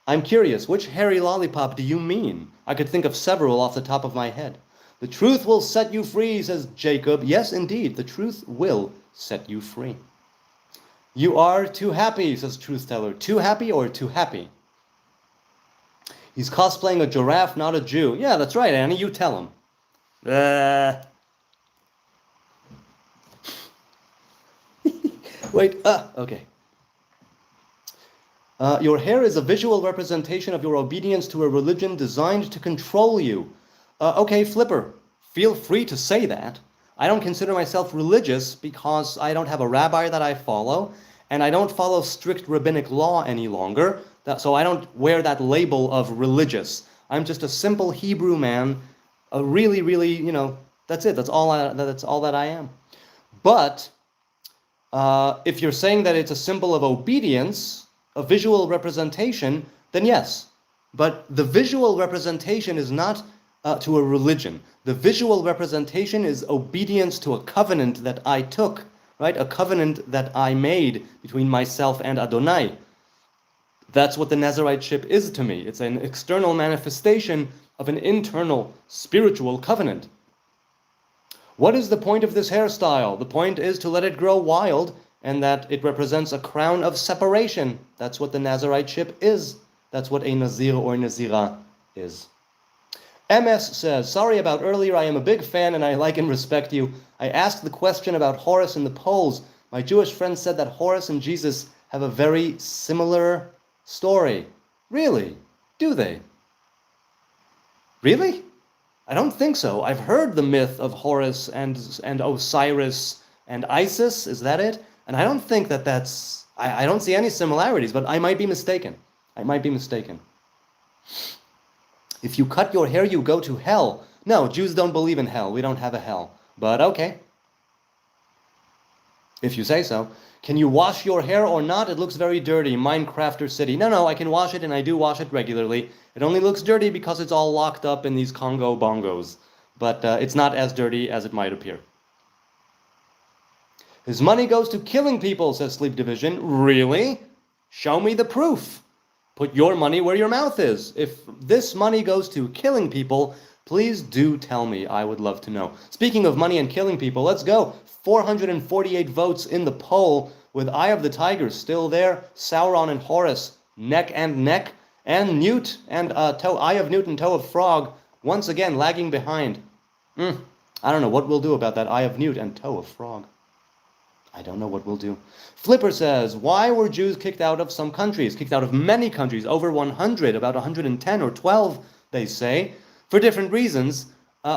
I'm curious, which hairy lollipop do you mean? I could think of several off the top of my head. The truth will set you free, says Jacob. Yes, indeed, the truth will set you free. You are too happy, says Truth Teller. Too happy or too happy? He's cosplaying a giraffe, not a Jew. Yeah, that's right, Annie. You tell him. Wait, okay. Your hair is a visual representation of your obedience to a religion designed to control you. Okay, Flipper, feel free to say that. I don't consider myself religious because I don't have a rabbi that I follow, and I don't follow strict rabbinic law any longer, so I don't wear that label of religious. I'm just a simple Hebrew man, a really, that's it. That's all that I am. But if you're saying that it's a symbol of obedience, a visual representation, then yes. But the visual representation is not to a religion. The visual representation is obedience to a covenant that I took, right? A covenant that I made between myself and Adonai. That's what the Nazariteship is to me. It's an external manifestation of an internal spiritual covenant. What is the point of this hairstyle? The point is to let it grow wild, and that it represents a crown of separation. That's what the Nazariteship is. That's what a Nazir or Nazira is. MS says, sorry about earlier, I am a big fan and I like and respect you. I asked the question about Horus in the polls. My Jewish friend said that Horus and Jesus have a very similar story. Really? Do they? Really? I don't think so. I've heard the myth of Horus and Osiris and Isis. Is that it? And I don't think that's... I don't see any similarities, but I might be mistaken. If you cut your hair, you go to hell. No, Jews don't believe in hell. We don't have a hell. But okay. If you say so. Can you wash your hair or not? It looks very dirty. Minecrafter City. No, I can wash it, and I do wash it regularly. It only looks dirty because it's all locked up in these Congo bongos. But it's not as dirty as it might appear. His money goes to killing people, says Sleep Division. Really? Show me the proof. Put your money where your mouth is. If this money goes to killing people, please do tell me. I would love to know. Speaking of money and killing people, let's go. 448 votes in the poll, with Eye of the Tiger still there, Sauron and Horus neck and neck, and Newt and Eye of Newt and Toe of Frog once again lagging behind. I don't know what we'll do about that Eye of Newt and Toe of Frog. I don't know what we'll do. Flipper says, why were Jews kicked out of some countries? Kicked out of many countries, over 100, about 110 or 12, they say, for different reasons.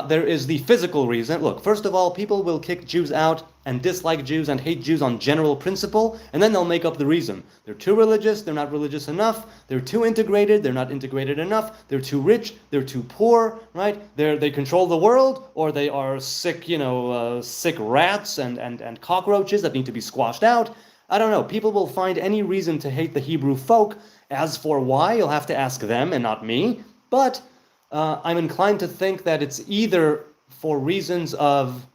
There is the physical reason. Look, first of all, people will kick Jews out and dislike Jews and hate Jews on general principle, and then they'll make up the reason. They're too religious, they're not religious enough, they're too integrated, they're not integrated enough, they're too rich, they're too poor, right? They control the world, or they are sick, sick rats and cockroaches that need to be squashed out. I don't know. People will find any reason to hate the Hebrew folk. As for why, you'll have to ask them and not me. But I'm inclined to think that it's either for reasons of,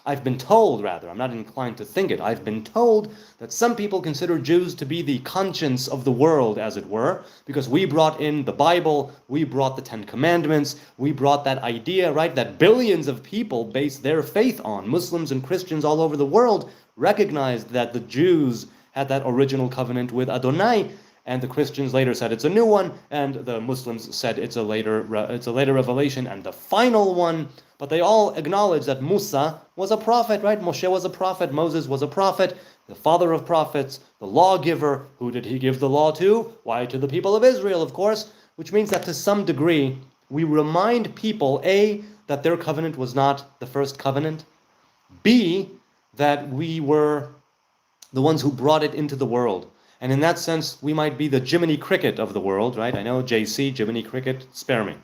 I've been told rather, I'm not inclined to think it, I've been told that some people consider Jews to be the conscience of the world, as it were, because we brought in the Bible, we brought the Ten Commandments, we brought that idea, right, that billions of people base their faith on. Muslims and Christians all over the world recognized that the Jews had that original covenant with Adonai, and the Christians later said it's a new one, and the Muslims said it's a later revelation and the final one. But they all acknowledge that Musa was a prophet, right? Moshe was a prophet, Moses was a prophet, the father of prophets, the lawgiver. Who did he give the law to? Why, to the people of Israel, of course, which means that to some degree, we remind people, A, that their covenant was not the first covenant, B, that we were the ones who brought it into the world. And in that sense, we might be the Jiminy Cricket of the world, right? I know, JC, Jiminy Cricket, spare me.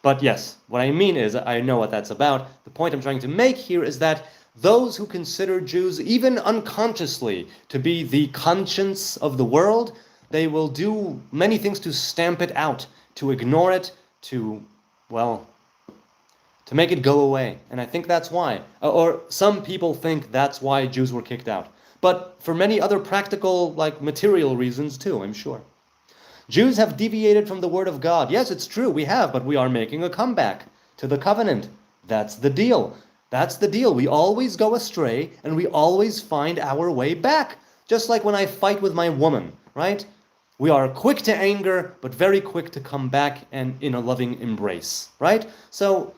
But yes, what I mean is, I know what that's about. The point I'm trying to make here is that those who consider Jews, even unconsciously, to be the conscience of the world, they will do many things to stamp it out, to ignore it, to make it go away. And I think that's why. Or some people think that's why Jews were kicked out. But for many other practical, material reasons too, I'm sure. Jews have deviated from the word of God. Yes, it's true, we have, but we are making a comeback to the covenant. That's the deal. That's the deal. We always go astray, and we always find our way back. Just like when I fight with my woman, right? We are quick to anger, but very quick to come back and in a loving embrace, right? So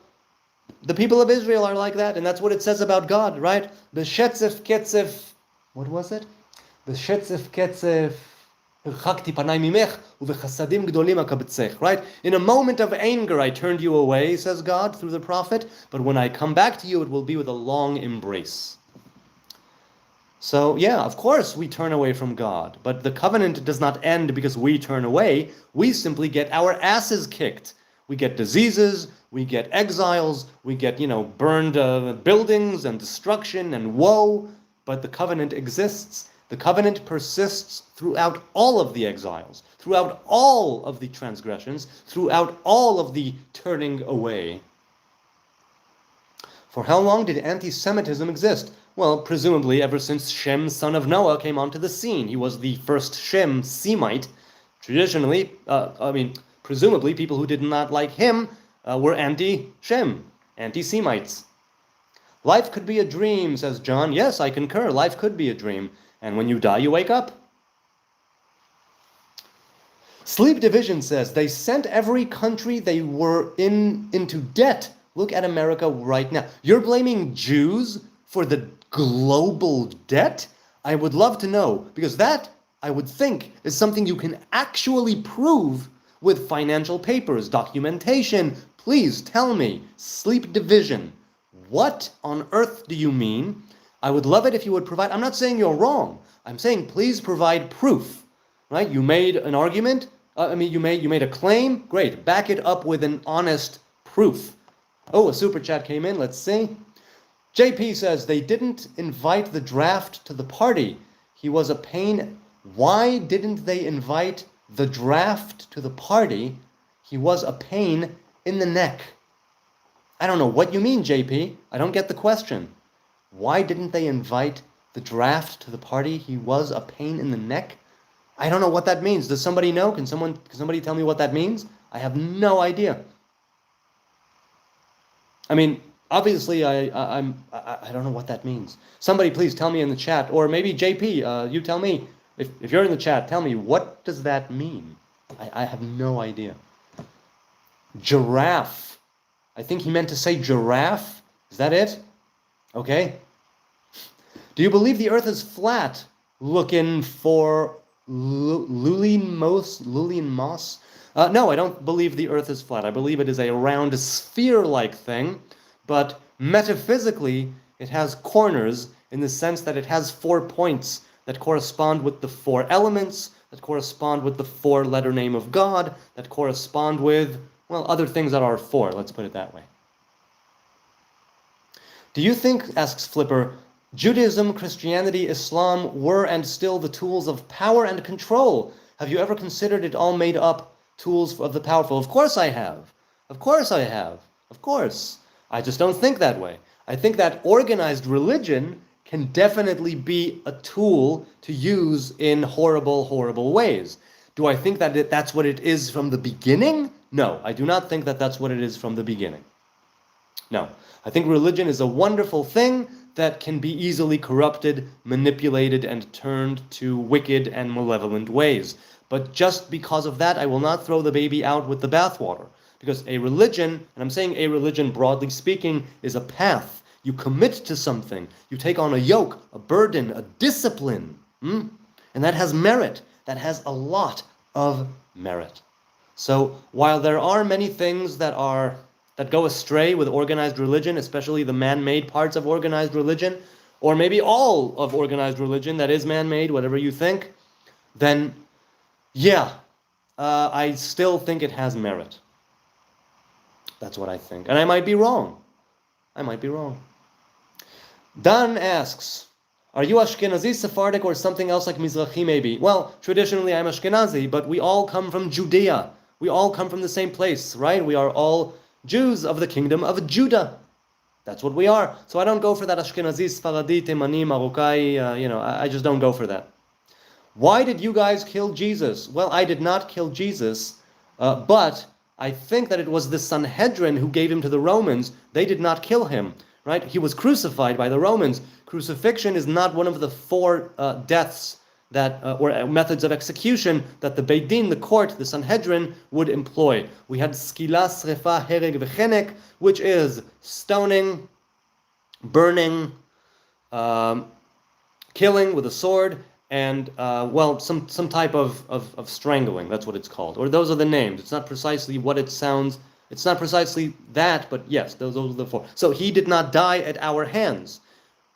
the people of Israel are like that, and that's what it says about God, right? B'shetzef ketzef, what was it? B'shetzef ketzef, right? In a moment of anger, I turned you away, says God through the prophet, but when I come back to you, it will be with a long embrace. So, yeah, of course we turn away from God, but the covenant does not end because we turn away. We simply get our asses kicked. We get diseases, we get exiles, we get, burned buildings and destruction and woe, but the covenant exists. The covenant persists throughout all of the exiles, throughout all of the transgressions, throughout all of the turning away. For how long did anti-Semitism exist? Well, presumably ever since Shem, son of Noah, came onto the scene. He was the first Shem Semite. Traditionally, presumably people who did not like him were anti-Shem, anti-Semites. Life could be a dream, says John. Yes, I concur. Life could be a dream. And when you die, you wake up. Sleep Division says, they sent every country they were into debt. Look at America right now. You're blaming Jews for the global debt? I would love to know, because that, I would think, is something you can actually prove with financial papers, documentation. Please tell me, Sleep Division, what on earth do you mean? I would love it if you would provide. I'm not saying you're wrong. I'm saying please provide proof. Right? You made an argument. You made a claim. Great. Back it up with an honest proof. Oh, a super chat came in. Let's see. JP says they didn't invite the draft to the party. He was a pain. Why didn't they invite the draft to the party? He was a pain in the neck. I don't know what you mean, JP. I don't get the question. Why didn't they invite the draft to the party? He was a pain in the neck? I don't know what that means. Does somebody know? Can somebody tell me what that means? I have no idea. Obviously, I don't know what that means. Somebody please tell me in the chat, or maybe JP, you tell me. If you're in the chat, tell me, what does that mean? I have no idea. Giraffe. I think he meant to say giraffe. Is that it? Okay. Do you believe the earth is flat? Looking for Lulian Moss? No, I don't believe the earth is flat. I believe it is a round sphere-like thing, but metaphysically it has corners, in the sense that it has 4 points that correspond with the 4 elements, that correspond with the 4-letter name of God, that correspond with, well, other things that are 4, let's put it that way. Do you think, asks Flipper, Judaism, Christianity, Islam were and still the tools of power and control? Have you ever considered it all made up tools of the powerful? Of course I have. Of course I have. Of course. I just don't think that way. I think that organized religion can definitely be a tool to use in horrible, horrible ways. Do I think that that's what it is from the beginning? No, I do not think that that's what it is from the beginning. No, I think religion is a wonderful thing that can be easily corrupted, manipulated, and turned to wicked and malevolent ways. But just because of that, I will not throw the baby out with the bathwater. Because a religion, and I'm saying a religion broadly speaking, is a path. You commit to something. You take on a yoke, a burden, a discipline. And that has merit. That has a lot of merit. So while there are many things that go astray with organized religion, especially the man-made parts of organized religion, or maybe all of organized religion that is man-made, whatever you think, then yeah, I still think it has merit. That's what I think. And I might be wrong. I might be wrong. Dan asks, are you Ashkenazi, Sephardic, or something else like Mizrahi maybe? Well, traditionally I'm Ashkenazi, but we all come from Judea. We all come from the same place, right? We are all Jews of the kingdom of Judah. That's what we are. So I don't go for that Ashkenazi, Sfaradi, Temani, Marokkai, I just don't go for that. Why did you guys kill Jesus? Well, I did not kill Jesus, but I think that it was the Sanhedrin who gave him to the Romans. They did not kill him, right? He was crucified by the Romans. Crucifixion is not one of the 4 deaths that or methods of execution that the Beit Din, the court, the Sanhedrin, would employ. We had skila, srefa, hereg, v'chenek, which is stoning, burning, killing with a sword, and some type of strangling. That's what it's called. Or those are the names. It's not precisely what it sounds. It's not precisely that, but yes, those are the 4. So he did not die at our hands.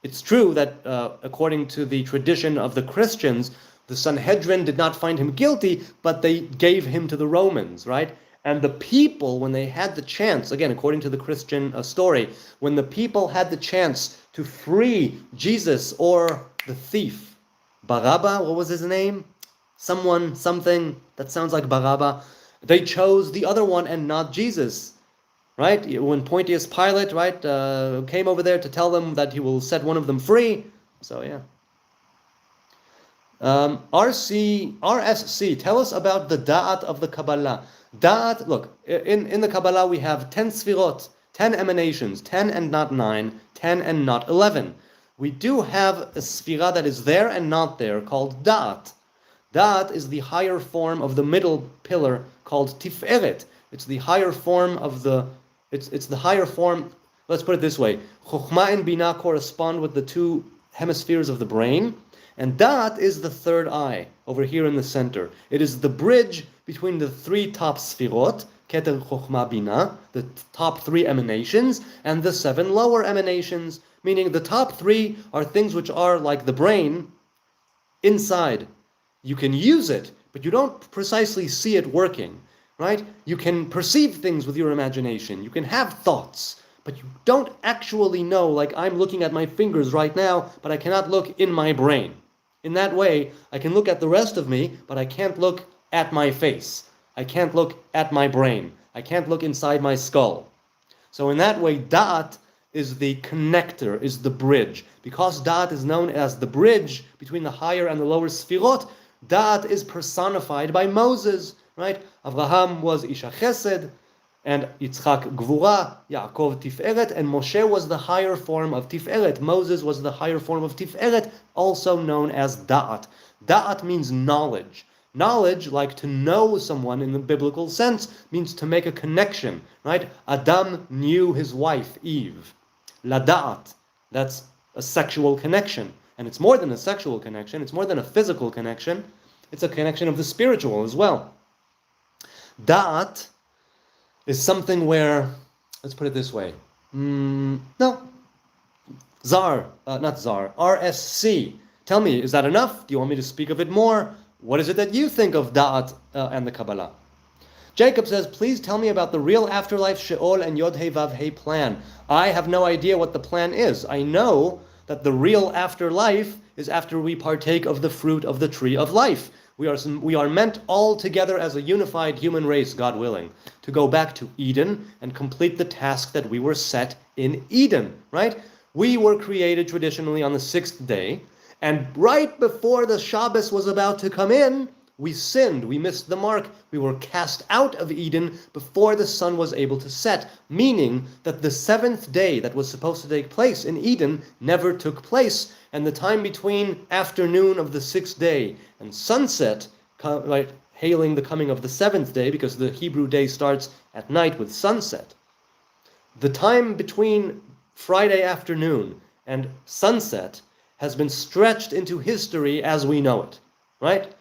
It's true that according to the tradition of the Christians, the Sanhedrin did not find him guilty, but they gave him to the Romans, right? And the people, when they had the chance, again, according to the Christian story, when the people had the chance to free Jesus or the thief, Barabbas, what was his name? Something that sounds like Barabbas, they chose the other one and not Jesus. Right? When Pontius Pilate, right, came over there to tell them that he will set one of them free. So, yeah. RSC, tell us about the Da'at of the Kabbalah. Da'at, look, in the Kabbalah we have 10 Sfirot, 10 emanations, 10 and not 9, 10 and not 11. We do have a Sfirah that is there and not there called Da'at. Da'at is the higher form of the middle pillar called Tiferet. It's the higher form of the... It's the higher form, let's put it this way. Chokhmah and Binah correspond with the 2 hemispheres of the brain, and Da'at is the 3rd eye, over here in the center. It is the bridge between the 3 top Sfirot, Keter, Chokhmah, Binah, the top 3 emanations, and the 7 lower emanations, meaning the top 3 are things which are like the brain, inside. You can use it, but you don't precisely see it working. Right? You can perceive things with your imagination. You can have thoughts, but you don't actually know, like I'm looking at my fingers right now, but I cannot look in my brain. In that way, I can look at the rest of me, but I can't look at my face. I can't look at my brain. I can't look inside my skull. So in that way, Da'at is the connector, is the bridge. Because Da'at is known as the bridge between the higher and the lower Sfirot, Da'at is personified by Moses. Right? Avraham was Isha Chesed, and Yitzchak Gvura, Yaakov Tiferet, and Moshe was the higher form of Tiferet. Moses was the higher form of Tiferet, also known as Da'at. Da'at means knowledge. Knowledge, like to know someone in the biblical sense, means to make a connection. Right? Adam knew his wife, Eve. Lada'at, that's a sexual connection. And it's more than a sexual connection, it's more than a physical connection, it's a connection of the spiritual as well. Da'at is something where, let's put it this way. No, Not Zar, RSC. Tell me, is that enough? Do you want me to speak of it more? What is it that you think of Da'at and the Kabbalah? Jacob says, please tell me about the real afterlife, Sheol and Yod He Vav He plan. I have no idea what the plan is. I know that the real afterlife is after we partake of the fruit of the tree of life. We are meant all together as a unified human race, God willing, to go back to Eden and complete the task that we were set in Eden, right? We were created traditionally on the 6th day, and right before the Shabbos was about to come in, we sinned, we missed the mark, we were cast out of Eden before the sun was able to set, meaning that the 7th day that was supposed to take place in Eden never took place, and the time between afternoon of the 6th day and sunset, right, hailing the coming of the 7th day, because the Hebrew day starts at night with sunset, the time between Friday afternoon and sunset has been stretched into history as we know it, right?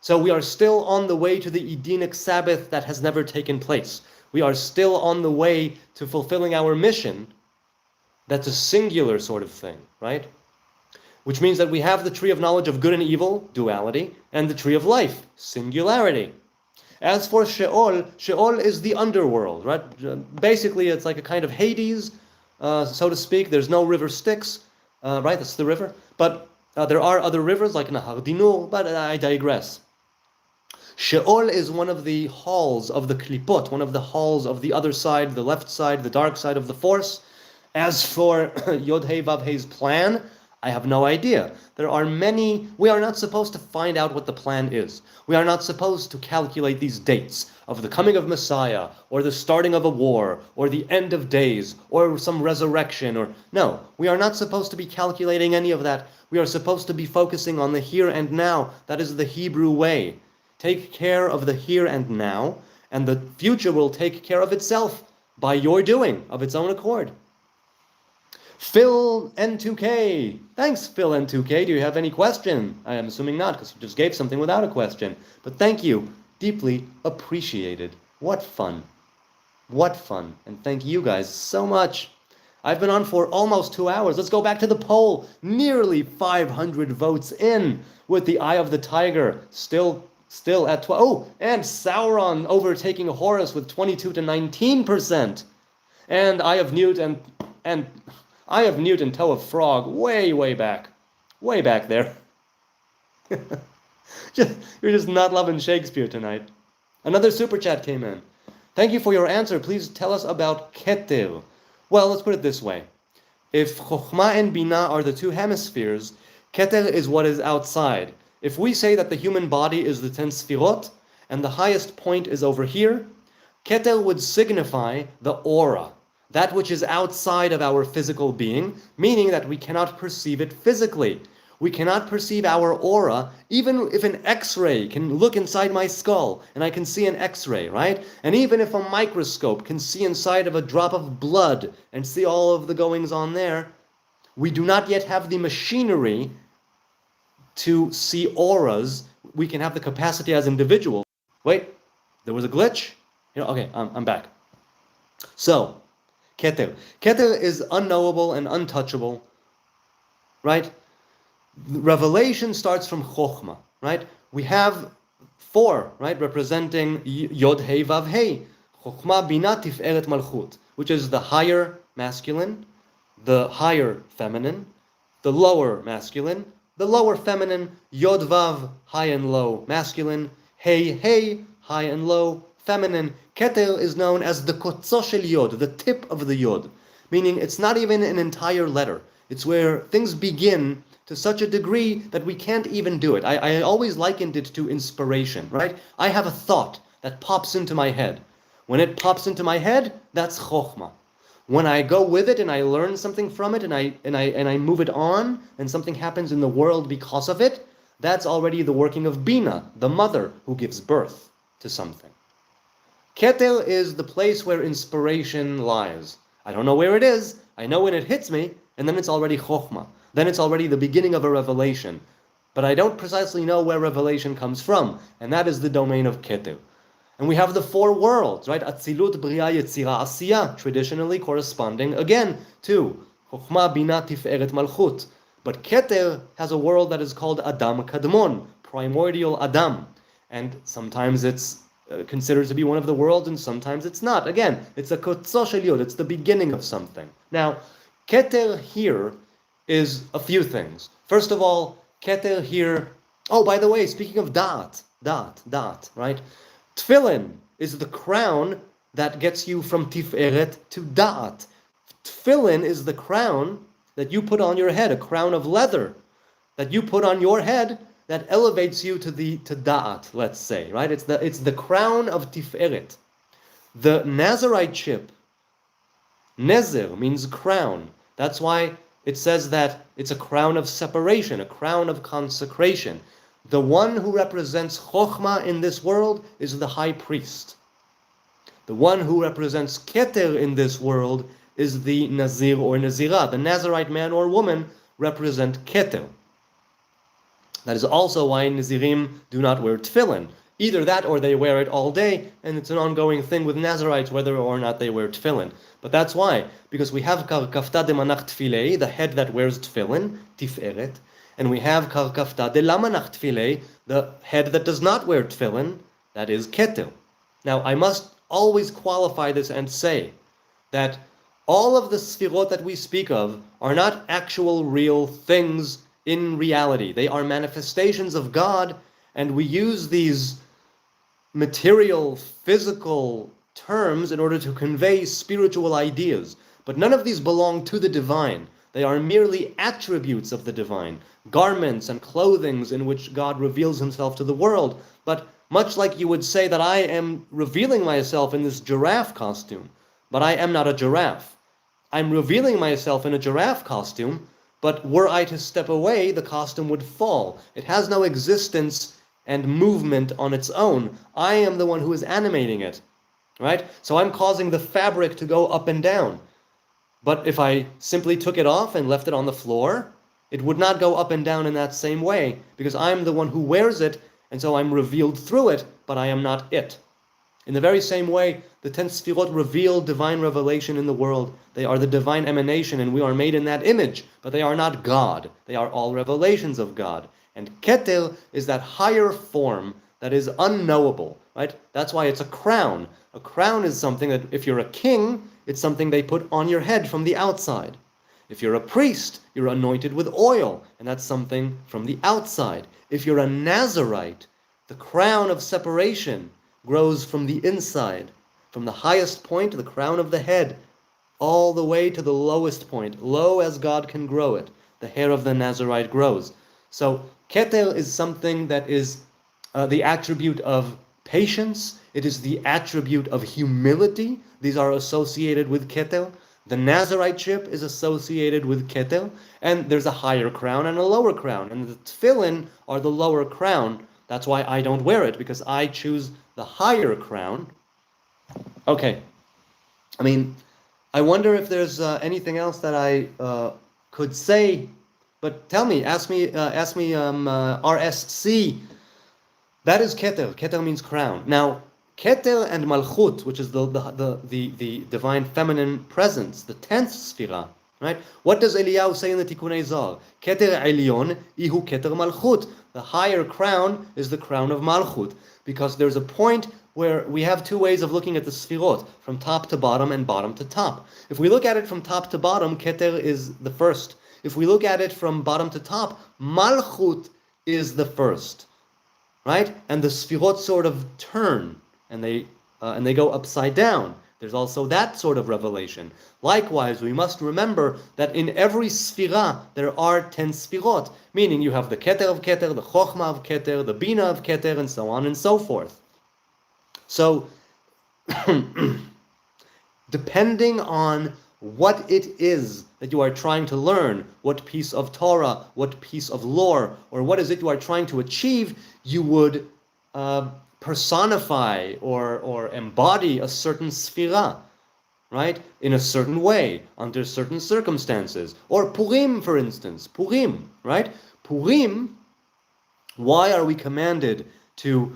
So we are still on the way to the Edenic Sabbath that has never taken place. We are still on the way to fulfilling our mission. That's a singular sort of thing, right? Which means that we have the tree of knowledge of good and evil, duality, and the tree of life, singularity. As for Sheol, Sheol is the underworld, right? Basically, it's like a kind of Hades, so to speak. There's no river Styx, right? That's the river. But there are other rivers like Nahar Dinur, but I digress. Sheol is one of the halls of the Klipot, one of the halls of the other side, the left side, the dark side of the Force. As for Yod He Vav He's plan, I have no idea. There are many. We are not supposed to find out what the plan is. We are not supposed to calculate these dates of the coming of Messiah, or the starting of a war, or the end of days, or some resurrection, or... No, we are not supposed to be calculating any of that. We are supposed to be focusing on the here and now. That is the Hebrew way. Take care of the here and now, and the future will take care of itself by your doing, of its own accord. Phil N2K. Thanks, Phil N2K. Do you have any question? I am assuming not, because you just gave something without a question. But thank you. Deeply appreciated. What fun. What fun. And thank you guys so much. I've been on for almost 2 hours. Let's go back to the poll. Nearly 500 votes in, with the Eye of the Tiger still at 12. Oh, and Sauron overtaking Horus with 22 to 19%. And Eye of Newt and Eye of Newt and Toe of Frog way back. Way back there. You're just not loving Shakespeare tonight. Another super chat came in. Thank you for your answer. Please tell us about Keter. Well, let's put it this way. If Chokhmah and Binah are the two hemispheres, Keter is what is outside. If we say that the human body is the 10 Sfirot, and the highest point is over here, Keter would signify the aura, that which is outside of our physical being, meaning that we cannot perceive it physically. We cannot perceive our aura, even if an X-ray can look inside my skull, and I can see an X-ray, right? And even if a microscope can see inside of a drop of blood and see all of the goings-on there, we do not yet have the machinery to see auras. We can have the capacity as individuals. Wait, there was a glitch? Okay, I'm back. So, Keter. Keter is unknowable and untouchable, right? Revelation starts from Chokhmah, right? We have 4, right, representing Yod He Vav He. Chokhmah Binah Tiferet Malchut, which is the higher masculine, the higher feminine, the lower masculine, the lower feminine, Yod Vav, high and low masculine, He, high and low feminine. Keter is known as the Kotzo Shel Yod, the tip of the Yod, meaning it's not even an entire letter. It's where things begin to such a degree that we can't even do it. I always likened it to inspiration, right? I have a thought that pops into my head. When it pops into my head, that's Chokhmah. When I go with it and I learn something from it and I move it on, and something happens in the world because of it, that's already the working of Binah, the mother who gives birth to something. Keter is the place where inspiration lies. I don't know where it is. I know when it hits me, and then it's already Chokhmah. Then it's already the beginning of a revelation. But I don't precisely know where revelation comes from, and that is the domain of Keter. And we have the 4 worlds, right? Atzilut, Bria, Yetzira, Asiya, traditionally corresponding again to Chokhmah, Bina, Tiferet, Malchut. But Keter has a world that is called Adam Kadmon, primordial Adam. And sometimes it's considered to be one of the worlds, and sometimes it's not. Again, it's a Kotzo Shel Yod, it's the beginning of something. Now, Keter here is a few things. First of all, Keter here, oh, by the way, speaking of Da'at, right? Tefillin is the crown that gets you from Tiferet to Da'at. Tefillin is the crown that you put on your head, a crown of leather that you put on your head that elevates you to Da'at, let's say, right? It's the crown of Tiferet. The Nazarite chip, Nezer, means crown. That's why it says that it's a crown of separation, a crown of consecration. The one who represents Chokhmah in this world is the high priest. The one who represents Keter in this world is the Nazir or Nazirah. The Nazarite man or woman represent Keter. That is also why Nazirim do not wear tefillin. Either that or they wear it all day, and it's an ongoing thing with Nazarites whether or not they wear tefillin. But that's why, because we have Kar Kafta de Manach Tfilei, the head that wears tefillin, Tiferet, and we have Kar Kafta de Lamanach Tfilei, the head that does not wear tefillin, that is Keter. Now, I must always qualify this and say that all of the sfirot that we speak of are not actual real things in reality. They are manifestations of God, and we use these material, physical terms in order to convey spiritual ideas. But none of these belong to the divine. They are merely attributes of the divine, garments and clothings in which God reveals himself to the world. But much like you would say that I am revealing myself in this giraffe costume, but I am not a giraffe. I'm revealing myself in a giraffe costume, but were I to step away, the costume would fall. It has no existence and movement on its own. I am the one who is animating it, right? So I'm causing the fabric to go up and down. But if I simply took it off and left it on the floor, it would not go up and down in that same way, because I'm the one who wears it, and so I'm revealed through it, but I am not it. In the very same way, the 10 Sfirot reveal divine revelation in the world. They are the divine emanation, and we are made in that image, but they are not God. They are all revelations of God. And Keter is that higher form that is unknowable, right? That's why it's a crown. A crown is something that, if you're a king, it's something they put on your head from the outside. If you're a priest, you're anointed with oil, and that's something from the outside. If you're a Nazarite, the crown of separation grows from the inside, from the highest point, the crown of the head, all the way to the lowest point, low as God can grow it. The hair of the Nazarite grows. So Keter is something that is the attribute of patience. It is the attribute of humility. These are associated with Keter. The Nazarite chip is associated with Keter, and there's a higher crown and a lower crown, and the tefillin are the lower crown. That's why I don't wear it, because I choose the higher crown. Okay. I mean, I wonder if there's anything else that I could say, but tell me, ask me, RSC. That is Keter. Keter means crown. Now, Keter and Malchut, which is the divine feminine presence, the 10th Sphira, right? What does Eliyahu say in the Tikkunei Zohar? Keter Elyon, Ihu Keter Malchut. The higher crown is the crown of Malchut, because there's a point where we have two ways of looking at the Sphirot, from top to bottom and bottom to top. If we look at it from top to bottom, Keter is the first. If we look at it from bottom to top, Malchut is the first, right? And the Sphirot sort of turn, and they go upside down. There's also that sort of revelation. Likewise, we must remember that in every Sphira there are 10 Sphirot, meaning you have the Keter of Keter, the Chokhmah of Keter, the Bina of Keter, and so on and so forth. So, depending on what it is that you are trying to learn, what piece of Torah, what piece of lore, or what is it you are trying to achieve, you would personify or embody a certain sphira, right? In a certain way, under certain circumstances. Or Purim, for instance. Purim, right? Purim, why are we commanded to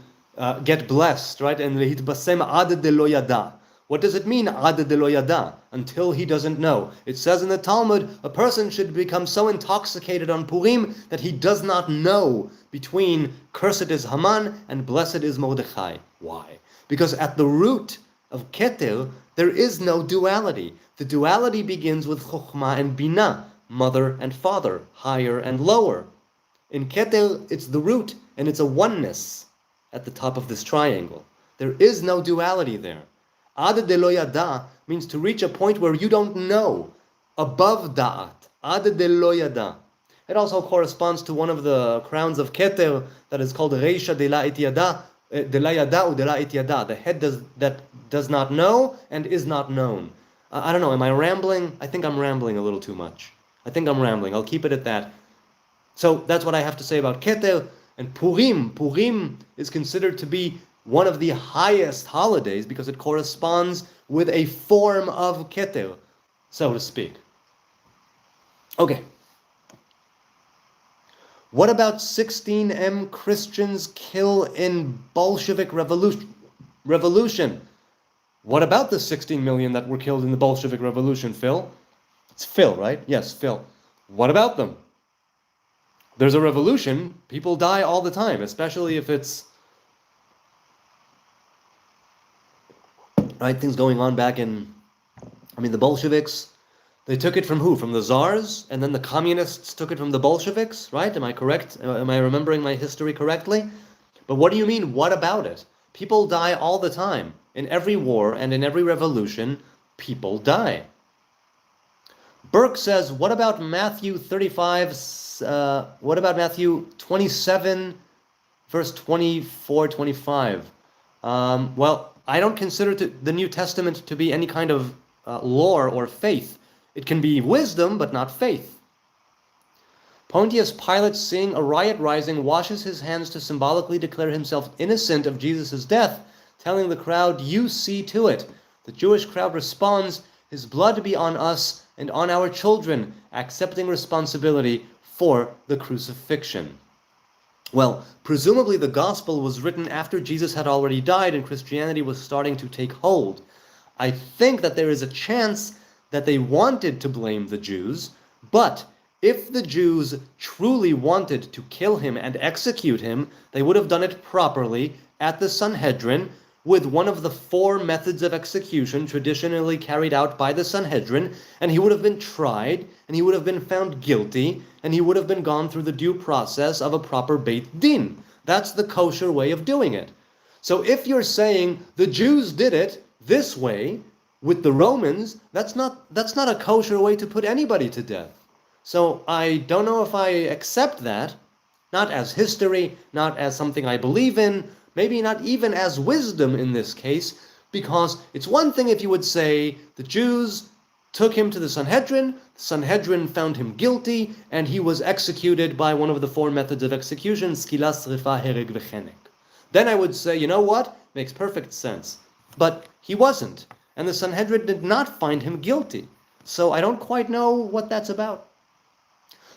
get blessed, right? And lehitbasem ad de lo yada. What does it mean, ad de lo yada, until he doesn't know? It says in the Talmud, a person should become so intoxicated on Purim that he does not know between cursed is Haman and blessed is Mordechai. Why? Because at the root of Keter, there is no duality. The duality begins with Chokhmah and Binah, mother and father, higher and lower. In Keter, it's the root, and it's a oneness at the top of this triangle. There is no duality there. Ad de lo yada means to reach a point where you don't know, above da'at. Ad de lo yada. It also corresponds to one of the crowns of Keter that is called Reisha de la et yada, de la yada u de la et yada. The head that does not know and is not known. I don't know, am I rambling? I think I'm rambling a little too much. I think I'm rambling. I'll keep it at that. So that's what I have to say about Keter. And Purim. Purim is considered to be one of the highest holidays because it corresponds with a form of Keter, so to speak. Okay. What about 16M Christians kill in Bolshevik revolution? What about the 16 million that were killed in the Bolshevik Revolution, Phil? It's Phil, right? Yes, Phil. What about them? There's a revolution. People die all the time, especially if it's right things going on back in, the Bolsheviks, they took it from who? From the Tsars, and then the communists took it from the Bolsheviks, right? Am I correct? Am I remembering my history correctly? But what do you mean, what about it? People die all the time. In every war and in every revolution, people die. Burke says, what about Matthew 35, what about Matthew 27, verse 24, 25? Well, I don't consider the New Testament to be any kind of lore or faith. It can be wisdom, but not faith. Pontius Pilate, seeing a riot rising, washes his hands to symbolically declare himself innocent of Jesus' death, telling the crowd, "You see to it." The Jewish crowd responds, "His blood be on us and on our children," accepting responsibility for the crucifixion. Well, presumably the gospel was written after Jesus had already died and Christianity was starting to take hold. I think that there is a chance that they wanted to blame the Jews, but if the Jews truly wanted to kill him and execute him, they would have done it properly at the Sanhedrin with one of the 4 methods of execution traditionally carried out by the Sanhedrin, and he would have been tried, and he would have been found guilty, and he would have been gone through the due process of a proper Beit Din. That's the kosher way of doing it. So if you're saying the Jews did it this way with the Romans, that's not a kosher way to put anybody to death. So I don't know if I accept that, not as history, not as something I believe in, maybe not even as wisdom in this case, because it's one thing if you would say the Jews took him to the Sanhedrin found him guilty, and he was executed by one of the 4 methods of execution, skilas, rifa, hereg, v'chenek. Then I would say, you know what? Makes perfect sense. But he wasn't, and the Sanhedrin did not find him guilty. So I don't quite know what that's about.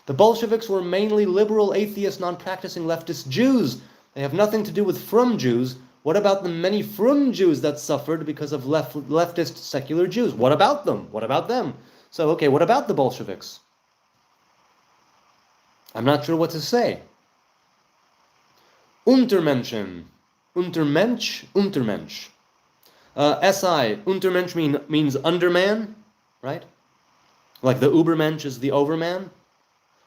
The Bolsheviks were mainly liberal, atheist, non-practicing leftist Jews. They have nothing to do with frum Jews. What about the many frum Jews that suffered because of leftist secular Jews? What about them? What about them? So, okay, what about the Bolsheviks? I'm not sure what to say. Untermenschen. Untermensch. SI. Untermensch means underman, right? Like the Ubermensch is the overman.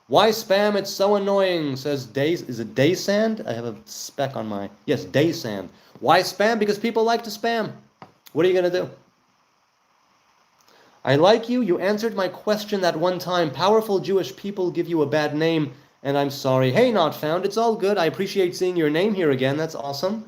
Why spam? It's so annoying, says Days. Is it Daysand? I have a speck on my... Yes, Daysand. Why spam? Because people like to spam. What are you going to do? I like you. You answered my question that one time. Powerful Jewish people give you a bad name, and I'm sorry. Hey, not found. It's all good. I appreciate seeing your name here again. That's awesome.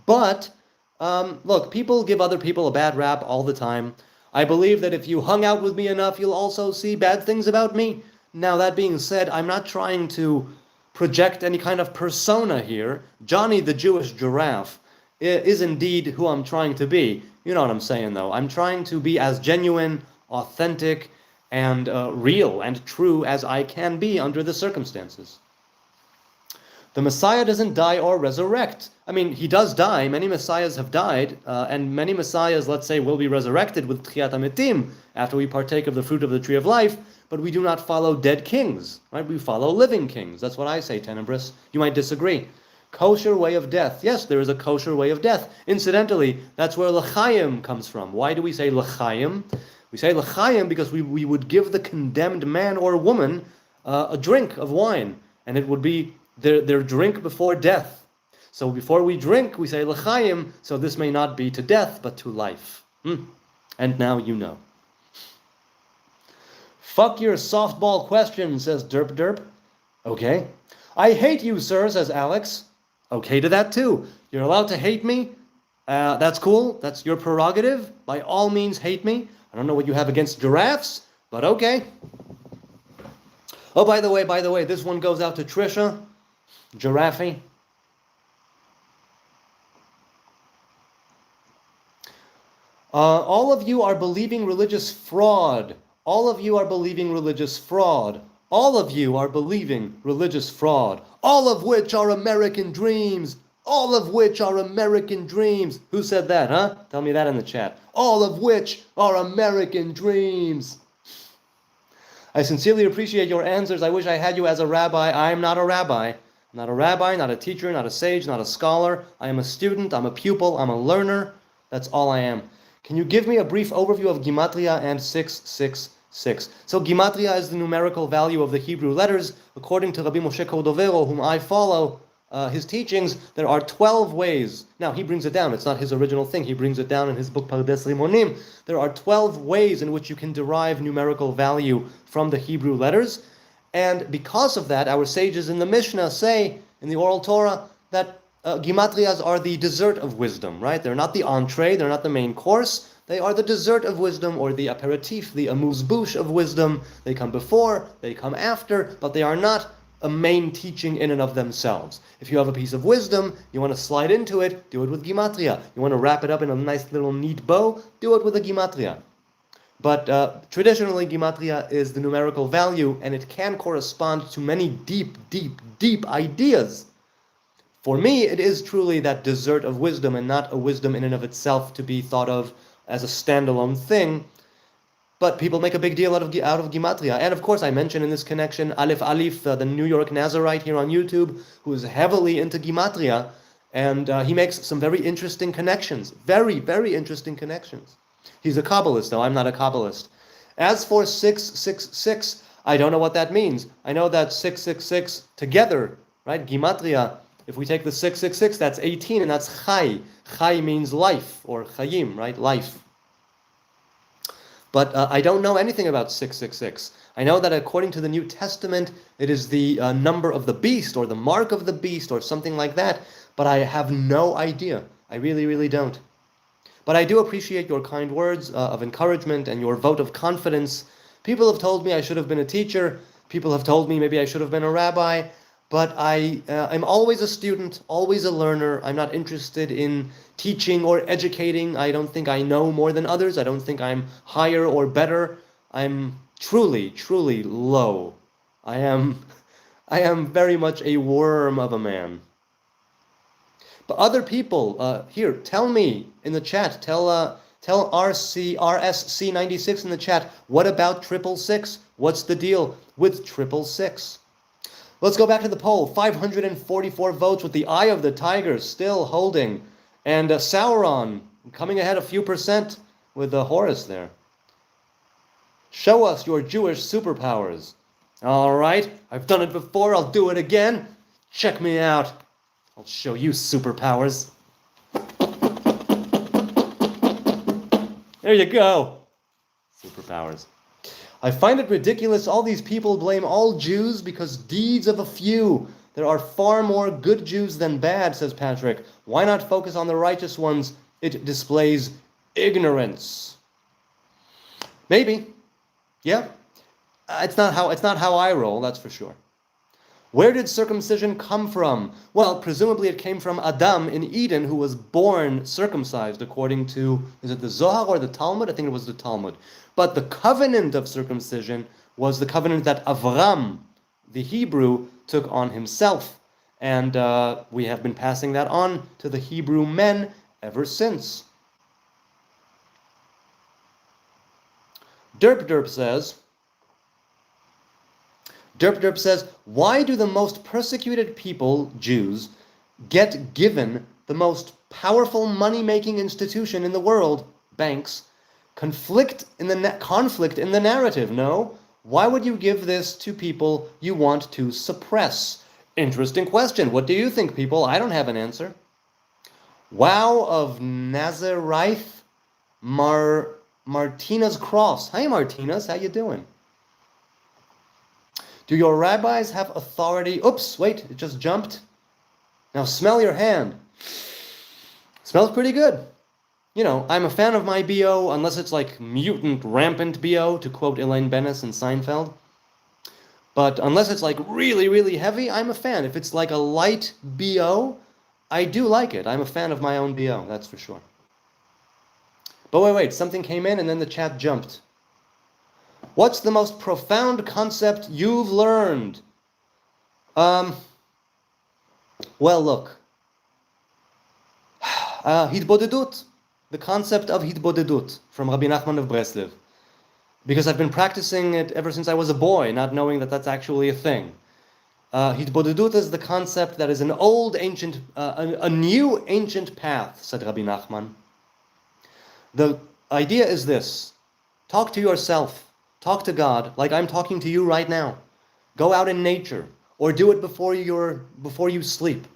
But, look, people give other people a bad rap all the time. I believe that if you hung out with me enough, you'll also see bad things about me. Now, that being said, I'm not trying to project any kind of persona here. Johnny the Jewish giraffe is indeed who I'm trying to be. You know what I'm saying, though. I'm trying to be as genuine, authentic, and real and true as I can be under the circumstances. The Messiah doesn't die or resurrect. I mean, he does die. Many Messiahs have died, and many Messiahs, let's say, will be resurrected with Tchiyat HaMetim after we partake of the fruit of the tree of life, but we do not follow dead kings, right? We follow living kings. That's what I say, Tenebris. You might disagree. Kosher way of death. Yes, there is a kosher way of death. Incidentally, that's where l'chaim comes from. Why do we say l'chaim? We say l'chaim because we would give the condemned man or woman a drink of wine, and it would be their drink before death. So before we drink, we say l'chaim, so this may not be to death, but to life. And now you know. Fuck your softball question, says Derp Derp. Okay. I hate you, sir, says Alex. Okay to that too. You're allowed to hate me. That's cool. That's your prerogative. By all means, hate me. I don't know what you have against giraffes, but okay. Oh, by the way, this one goes out to Trisha, Giraffe. All of you are believing religious fraud. All of you are believing religious fraud. All of you are believing religious fraud. All of which are American dreams. All of which are American dreams. Who said that, huh? Tell me that in the chat. All of which are American dreams. I sincerely appreciate your answers. I wish I had you as a rabbi. I am not a rabbi. I'm not a rabbi, not a teacher, not a sage, not a scholar. I am a student, I'm a pupil, I'm a learner. That's all I am. Can you give me a brief overview of Gematria and 666? So Gematria is the numerical value of the Hebrew letters. According to Rabbi Moshe Cordovero, whom I follow, his teachings, there are 12 ways. Now, he brings it down. It's not his original thing. He brings it down in his book, Pardes Rimonim. There are 12 ways in which you can derive numerical value from the Hebrew letters. And because of that, our sages in the Mishnah say, in the Oral Torah, that Gematrias are the dessert of wisdom, right? They're not the entree, they're not the main course. They are the dessert of wisdom, or the aperitif, the amuse-bouche of wisdom. They come before, they come after, but they are not a main teaching in and of themselves. If you have a piece of wisdom, you want to slide into it, do it with Gematria. You want to wrap it up in a nice little neat bow, do it with a Gematria. But traditionally, Gematria is the numerical value, and it can correspond to many deep, deep, deep ideas. For me, it is truly that dessert of wisdom, and not a wisdom in and of itself to be thought of as a standalone thing. But people make a big deal out of Gematria. And of course, I mentioned in this connection, Aleph Alif, the New York Nazarite here on YouTube, who is heavily into Gematria, and he makes some very interesting connections. Very, very interesting connections. He's a Kabbalist, though. I'm not a Kabbalist. As for 666, I don't know what that means. I know that 666 together, right? Gematria, if we take the 666, that's 18, and that's Chai. Chai means life, or Chayim, right? Life. But I don't know anything about 666. I know that according to the New Testament, it is the number of the beast, or the mark of the beast, or something like that. But I have no idea. I really, really don't. But I do appreciate your kind words of encouragement and your vote of confidence. People have told me I should have been a teacher. People have told me maybe I should have been a rabbi. But I'm always a student, always a learner. I'm not interested in teaching or educating. I don't think I know more than others. I don't think I'm higher or better. I'm truly, truly low. I am very much a worm of a man. But other people, here, tell me in the chat, tell RSC96 in the chat, what about 666? What's the deal with 666? Let's go back to the poll. 544 votes with the Eye of the Tiger still holding. And Sauron coming ahead a few percent with the Horus there. Show us your Jewish superpowers. All right, I've done it before. I'll do it again. Check me out. I'll show you superpowers. There you go. Superpowers. I find it ridiculous all these people blame all Jews because deeds of a few. There are far more good Jews than bad, says Patrick. Why not focus on the righteous ones? It displays ignorance. Maybe. Yeah. It's not how I roll, that's for sure. Where did circumcision come from? Well, presumably it came from Adam in Eden, who was born circumcised, according to, is it the Zohar or the Talmud? I think it was the Talmud. But the covenant of circumcision was the covenant that Avram, the Hebrew, took on himself. And we have been passing that on to the Hebrew men ever since. Derp says, why do the most persecuted people, Jews, get given the most powerful money-making institution in the world, banks, conflict in the narrative? No? Why would you give this to people you want to suppress? Interesting question. What do you think, people? I don't have an answer. Wow of Nazarite Martina's Cross. Hi, Martina's. How you doing? Do your rabbis have authority? Oops, wait, it just jumped. Now smell your hand. Smells pretty good. You know, I'm a fan of my BO, unless it's like mutant rampant BO, to quote Elaine Bennis in Seinfeld. But unless it's like really, really heavy, I'm a fan. If it's like a light BO, I do like it. I'm a fan of my own BO, that's for sure. But wait, something came in and then the chat jumped. What's the most profound concept you've learned? Well, look. Hitbodedut. The concept of Hitbodedut from Rabbi Nachman of Breslev. Because I've been practicing it ever since I was a boy, not knowing that that's actually a thing. Hitbodedut is the concept that is an old ancient, a new ancient path, said Rabbi Nachman. The idea is this. Talk to yourself. Talk to God like I'm talking to you right now. Go out in nature, or do it before you sleep.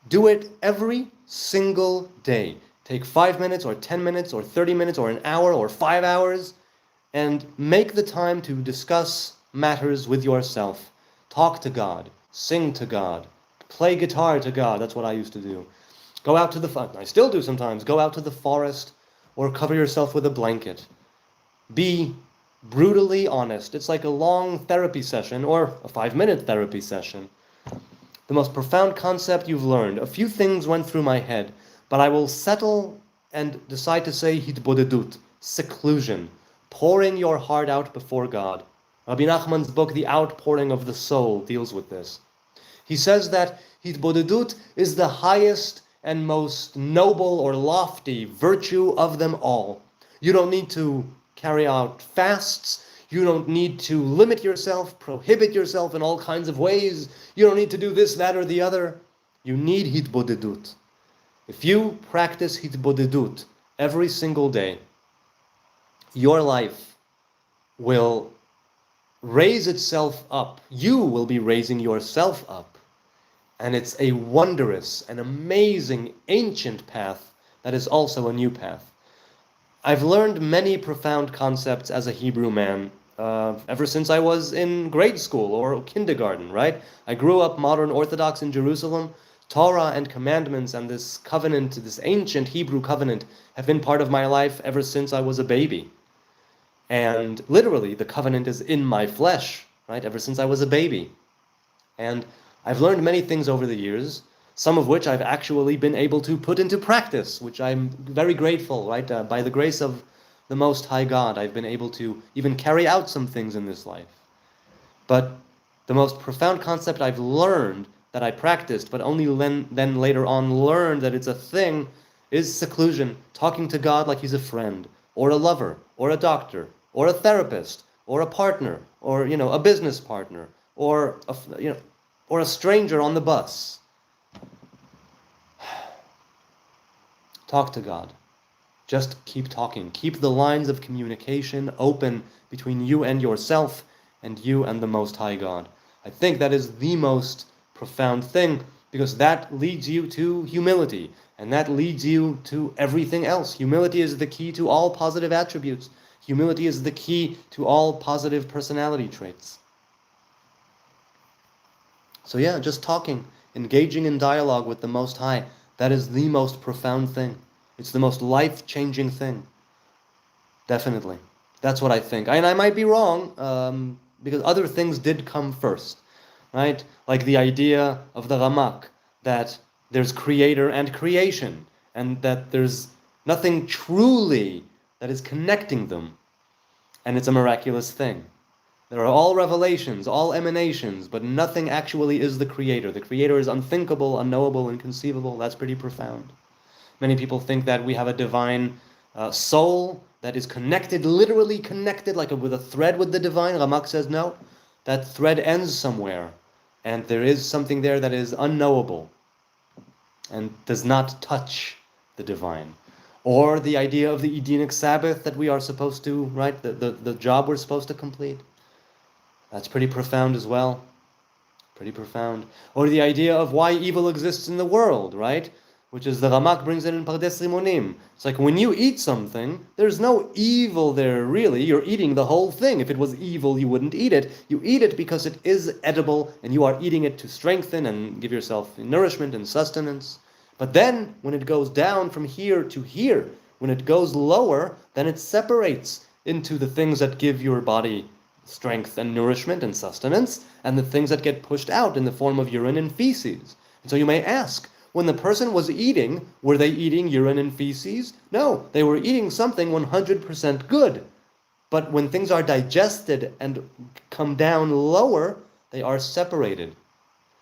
Do it every single day. Take 5 minutes or 10 minutes or 30 minutes or an hour or 5 hours and make the time to discuss matters with yourself. Talk to God. Sing to God. Play guitar to God. That's what I used to do. Go out to I still do sometimes. Go out to the forest or cover yourself with a blanket. Be brutally honest. It's like a long therapy session or a 5-minute therapy session. The most profound concept you've learned. A few things went through my head, but I will settle and decide to say hitbodedut, seclusion, pouring your heart out before God. Rabbi Nachman's book, The Outpouring of the Soul, deals with this. He says that hitbodedut is the highest and most noble or lofty virtue of them all. You don't need to carry out fasts. You don't need to limit yourself, prohibit yourself in all kinds of ways. You don't need to do this, that, or the other. You need hitbodedut. If you practice hitbodedut every single day, your life will raise itself up. You will be raising yourself up. And it's a wondrous and amazing ancient path that is also a new path. I've learned many profound concepts as a Hebrew man ever since I was in grade school or kindergarten, right? I grew up modern Orthodox in Jerusalem. Torah and commandments and this covenant, this ancient Hebrew covenant, have been part of my life ever since I was a baby. And literally, the covenant is in my flesh, right? Ever since I was a baby. And I've learned many things over the years, some of which I've actually been able to put into practice, which I'm very grateful, right? By the grace of the Most High God, I've been able to even carry out some things in this life. But the most profound concept I've learned, that I practiced, but only then later on learned that it's a thing, is seclusion, talking to God like he's a friend, or a lover, or a doctor, or a therapist, or a partner, or a business partner, or a stranger on the bus. Talk to God. Just keep talking. Keep the lines of communication open between you and yourself, and you and the Most High God. I think that is the most profound thing, because that leads you to humility, and that leads you to everything else. Humility is the key to all positive attributes. Humility is the key to all positive personality traits. So yeah, just talking, engaging in dialogue with the Most High, that is the most profound thing. It's the most life-changing thing. Definitely. That's what I think. And I might be wrong, because other things did come first. Right? Like the idea of the Ramak, that there's creator and creation, and that there's nothing truly that is connecting them, and it's a miraculous thing. There are all revelations, all emanations, but nothing actually is the Creator. The Creator is unthinkable, unknowable, inconceivable. That's pretty profound. Many people think that we have a divine soul that is connected, literally connected, like with a thread with the divine. Ramak says no. That thread ends somewhere, and there is something there that is unknowable and does not touch the divine. Or the idea of the Edenic Sabbath that we are supposed to, right, the job we're supposed to complete. That's pretty profound as well. Pretty profound. Or the idea of why evil exists in the world, right? Which is the Ramak brings it in Pardes Rimonim. It's like when you eat something, there's no evil there really. You're eating the whole thing. If it was evil, you wouldn't eat it. You eat it because it is edible and you are eating it to strengthen and give yourself nourishment and sustenance. But then, when it goes down from here to here, when it goes lower, then it separates into the things that give your body strength and nourishment and sustenance, and the things that get pushed out in the form of urine and feces. And so you may ask, when the person was eating, were they eating urine and feces? No, they were eating something 100% good. But when things are digested and come down lower, they are separated.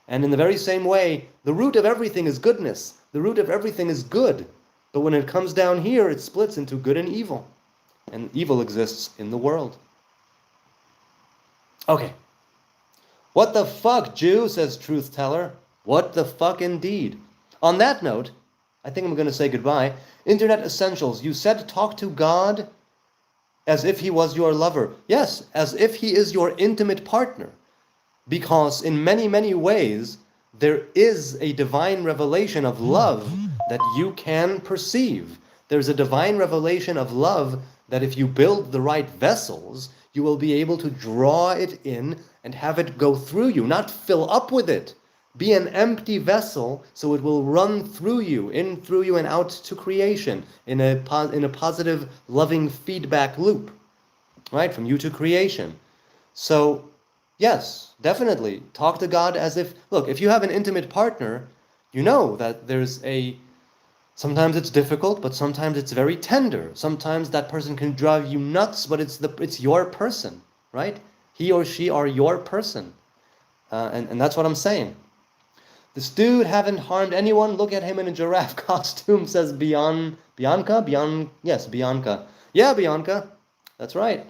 And in the very same way, the root of everything is goodness. The root of everything is good. But when it comes down here, it splits into good and evil. And evil exists in the world. Okay. What the fuck, Jew, says Truth Teller. What the fuck indeed. On that note, I think I'm going to say goodbye. Internet Essentials, you said talk to God as if he was your lover. Yes, as if he is your intimate partner. Because in many, many ways, there is a divine revelation of love that you can perceive. There's a divine revelation of love that if you build the right vessels, you will be able to draw it in and have it go through you, not fill up with it. Be an empty vessel so it will run through you, in through you and out to creation in a positive, loving feedback loop, right, from you to creation. So, yes, definitely, talk to God as if, look, if you have an intimate partner, you know that sometimes it's difficult, but sometimes it's very tender. Sometimes that person can drive you nuts, but it's your person, right? He or she are your person. And that's what I'm saying. This dude haven't harmed anyone. Look at him in a giraffe costume, says Bianca. Yes, Bianca. Yeah, Bianca. That's right.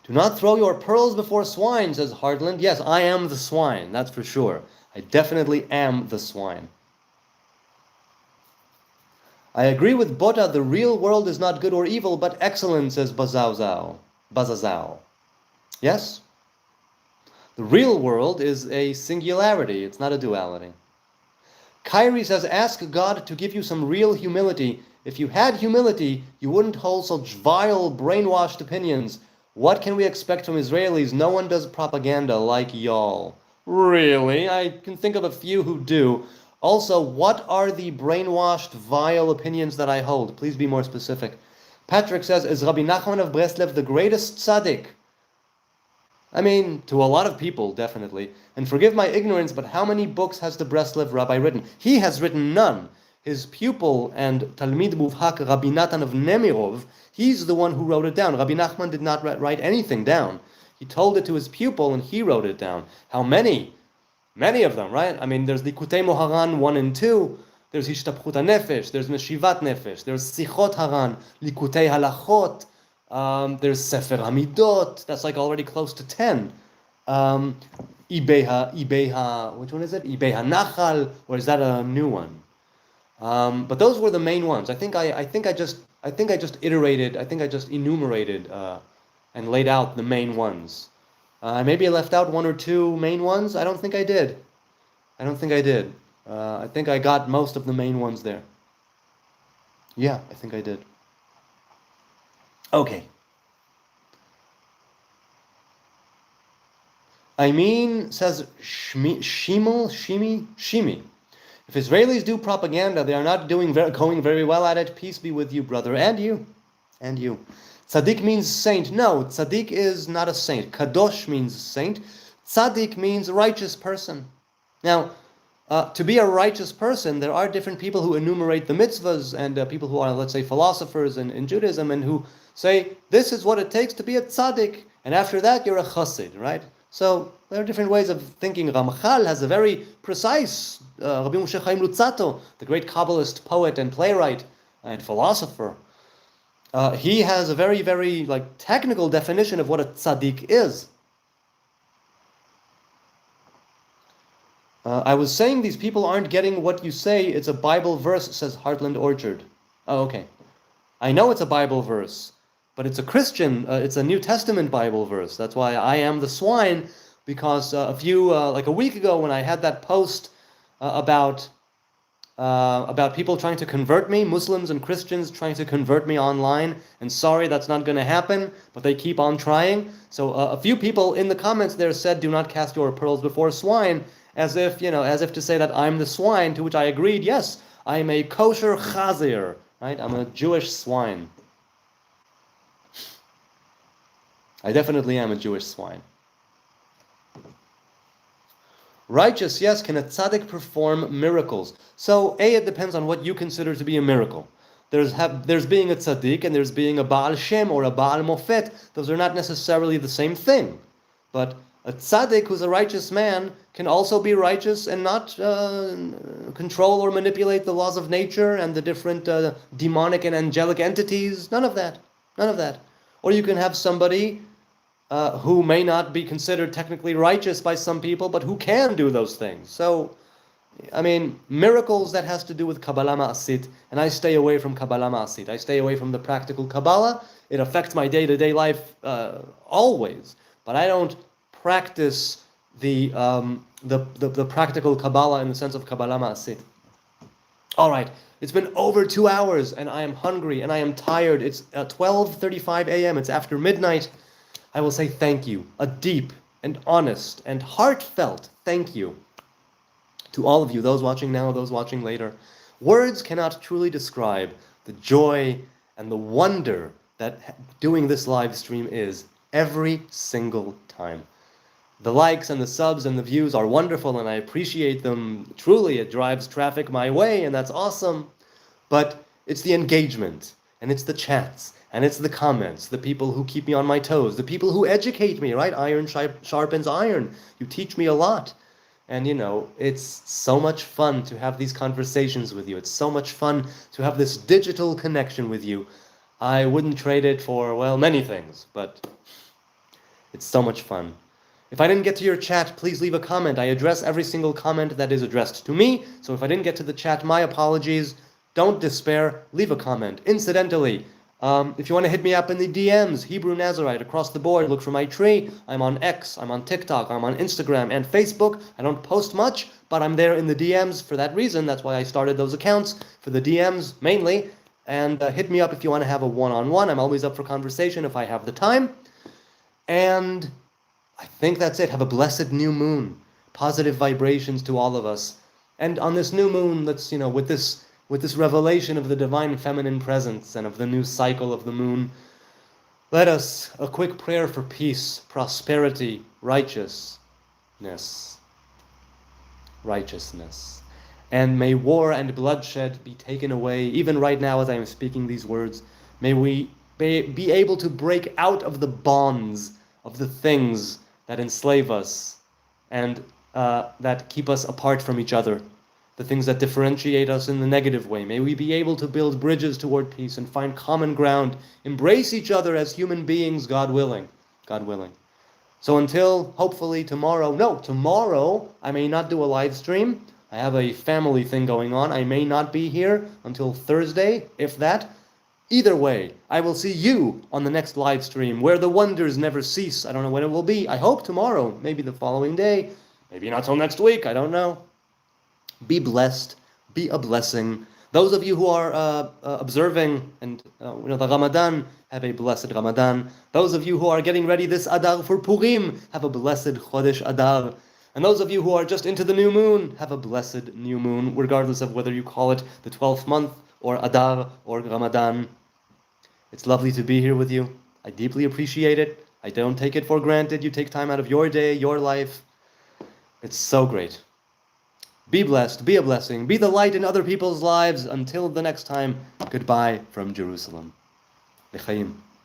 Do not throw your pearls before swine, says Hardland. Yes, I am the swine, that's for sure. I definitely am the swine. I agree with Bota, the real world is not good or evil, but excellent, says Bazazao. Yes? The real world is a singularity, it's not a duality. Kyrie says, ask God to give you some real humility. If you had humility, you wouldn't hold such vile, brainwashed opinions. What can we expect from Israelis? No one does propaganda like y'all. Really? I can think of a few who do. Also, what are the brainwashed, vile opinions that I hold? Please be more specific. Patrick says, is Rabbi Nachman of Breslev the greatest tzaddik? I mean, to a lot of people, definitely. And forgive my ignorance, but how many books has the Breslev rabbi written? He has written none. His pupil and Talmid Muvhak, Rabbi Natan of Nemirov, he's the one who wrote it down. Rabbi Nachman did not write anything down. He told it to his pupil and he wrote it down. How many? Many of them, right? I mean, there's the Likutei Moharan 1 and 2, there's Hishtapchut HaNefesh, there's Meshivat Nefesh, there's Sichot Haran, Likutei Halachot, there's Sefer Hamidot, that's like already close to 10. Ibeha, which one is it? Ibeha Nachal, or is that a new one? But those were the main ones. I think I just enumerated and laid out the main ones. Maybe I left out one or two main ones. I don't think I did. I think I got most of the main ones there. Yeah, I think I did. Okay. I mean, says Shimi. If Israelis do propaganda, they are not going very well at it. Peace be with you, brother, and you. Tzaddik means saint. No, tzaddik is not a saint. Kadosh means saint. Tzaddik means righteous person. Now, to be a righteous person, there are different people who enumerate the mitzvahs and people who are, let's say, philosophers in Judaism and who say, this is what it takes to be a tzaddik, and after that you're a chassid, right? So there are different ways of thinking. Ramchal has a very precise, Rabbi Moshe Chaim Luzzatto, the great Kabbalist poet and playwright and philosopher, he has a very, very technical definition of what a tzaddik is. I was saying these people aren't getting what you say. It's a Bible verse, says Heartland Orchard. Oh, okay. I know it's a Bible verse, but it's a Christian, it's a New Testament Bible verse. That's why I am the swine, because a week ago when I had that post about people trying to convert me, Muslims and Christians trying to convert me online, and sorry, that's not going to happen, but they keep on trying. So a few people in the comments there said, do not cast your pearls before swine, as if to say that I'm the swine, to which I agreed, yes, I'm a kosher chazir, right? I'm a Jewish swine. I definitely am a Jewish swine. Righteous, yes, can a tzaddik perform miracles? So, it depends on what you consider to be a miracle. There's being a tzaddik and there's being a Baal Shem or a Baal Mofet. Those are not necessarily the same thing. But a tzaddik who's a righteous man can also be righteous and not control or manipulate the laws of nature and the different demonic and angelic entities. None of that. None of that. Or you can have somebody who may not be considered technically righteous by some people, but who can do those things. So, I mean, miracles that has to do with Kabbalah Ma'asit, and I stay away from Kabbalah Ma'asit. I stay away from the practical Kabbalah. It affects my day-to-day life always, but I don't practice the practical Kabbalah in the sense of Kabbalah Ma'asit. All right, it's been over 2 hours, and I am hungry, and I am tired. It's 12:35 a.m. It's after midnight. I will say thank you, a deep and honest and heartfelt thank you to all of you, those watching now, those watching later. Words cannot truly describe the joy and the wonder that doing this live stream is every single time. The likes and the subs and the views are wonderful and I appreciate them. Truly, it drives traffic my way and that's awesome. But it's the engagement and it's the chats and it's the comments, the people who keep me on my toes, the people who educate me, right? Iron sharpens iron. You teach me a lot. And it's so much fun to have these conversations with you. It's so much fun to have this digital connection with you. I wouldn't trade it for, well, many things, but it's so much fun. If I didn't get to your chat, please leave a comment. I address every single comment that is addressed to me. So if I didn't get to the chat, my apologies. Don't despair. Leave a comment. Incidentally, if you want to hit me up in the DMs, Hebrew Nazarite, across the board, look for my tree. I'm on X, I'm on TikTok, I'm on Instagram and Facebook. I don't post much, but I'm there in the DMs for that reason. That's why I started those accounts, for the DMs mainly. And hit me up if you want to have a one-on-one. I'm always up for conversation if I have the time. And I think that's it. Have a blessed new moon. Positive vibrations to all of us. And on this new moon, let's, with this revelation of the divine feminine presence and of the new cycle of the moon, let us a quick prayer for peace, prosperity, righteousness. And may war and bloodshed be taken away, even right now as I am speaking these words. May we be able to break out of the bonds of the things that enslave us and that keep us apart from each other. The things that differentiate us in the negative way. May we be able to build bridges toward peace and find common ground, embrace each other as human beings, God willing. God willing. So until, hopefully, tomorrow, I may not do a live stream. I have a family thing going on. I may not be here until Thursday, if that. Either way, I will see you on the next live stream, where the wonders never cease. I don't know when it will be. I hope tomorrow, maybe the following day, maybe not till next week, I don't know. Be blessed, be a blessing. Those of you who are observing and the Ramadan, have a blessed Ramadan. Those of you who are getting ready this Adar for Purim, have a blessed Chodesh Adar. And those of you who are just into the new moon, have a blessed new moon, regardless of whether you call it the 12th month or Adar or Ramadan. It's lovely to be here with you. I deeply appreciate it. I don't take it for granted. You take time out of your day, your life. It's so great. Be blessed, be a blessing, be the light in other people's lives. Until the next time, goodbye from Jerusalem. L'chaim.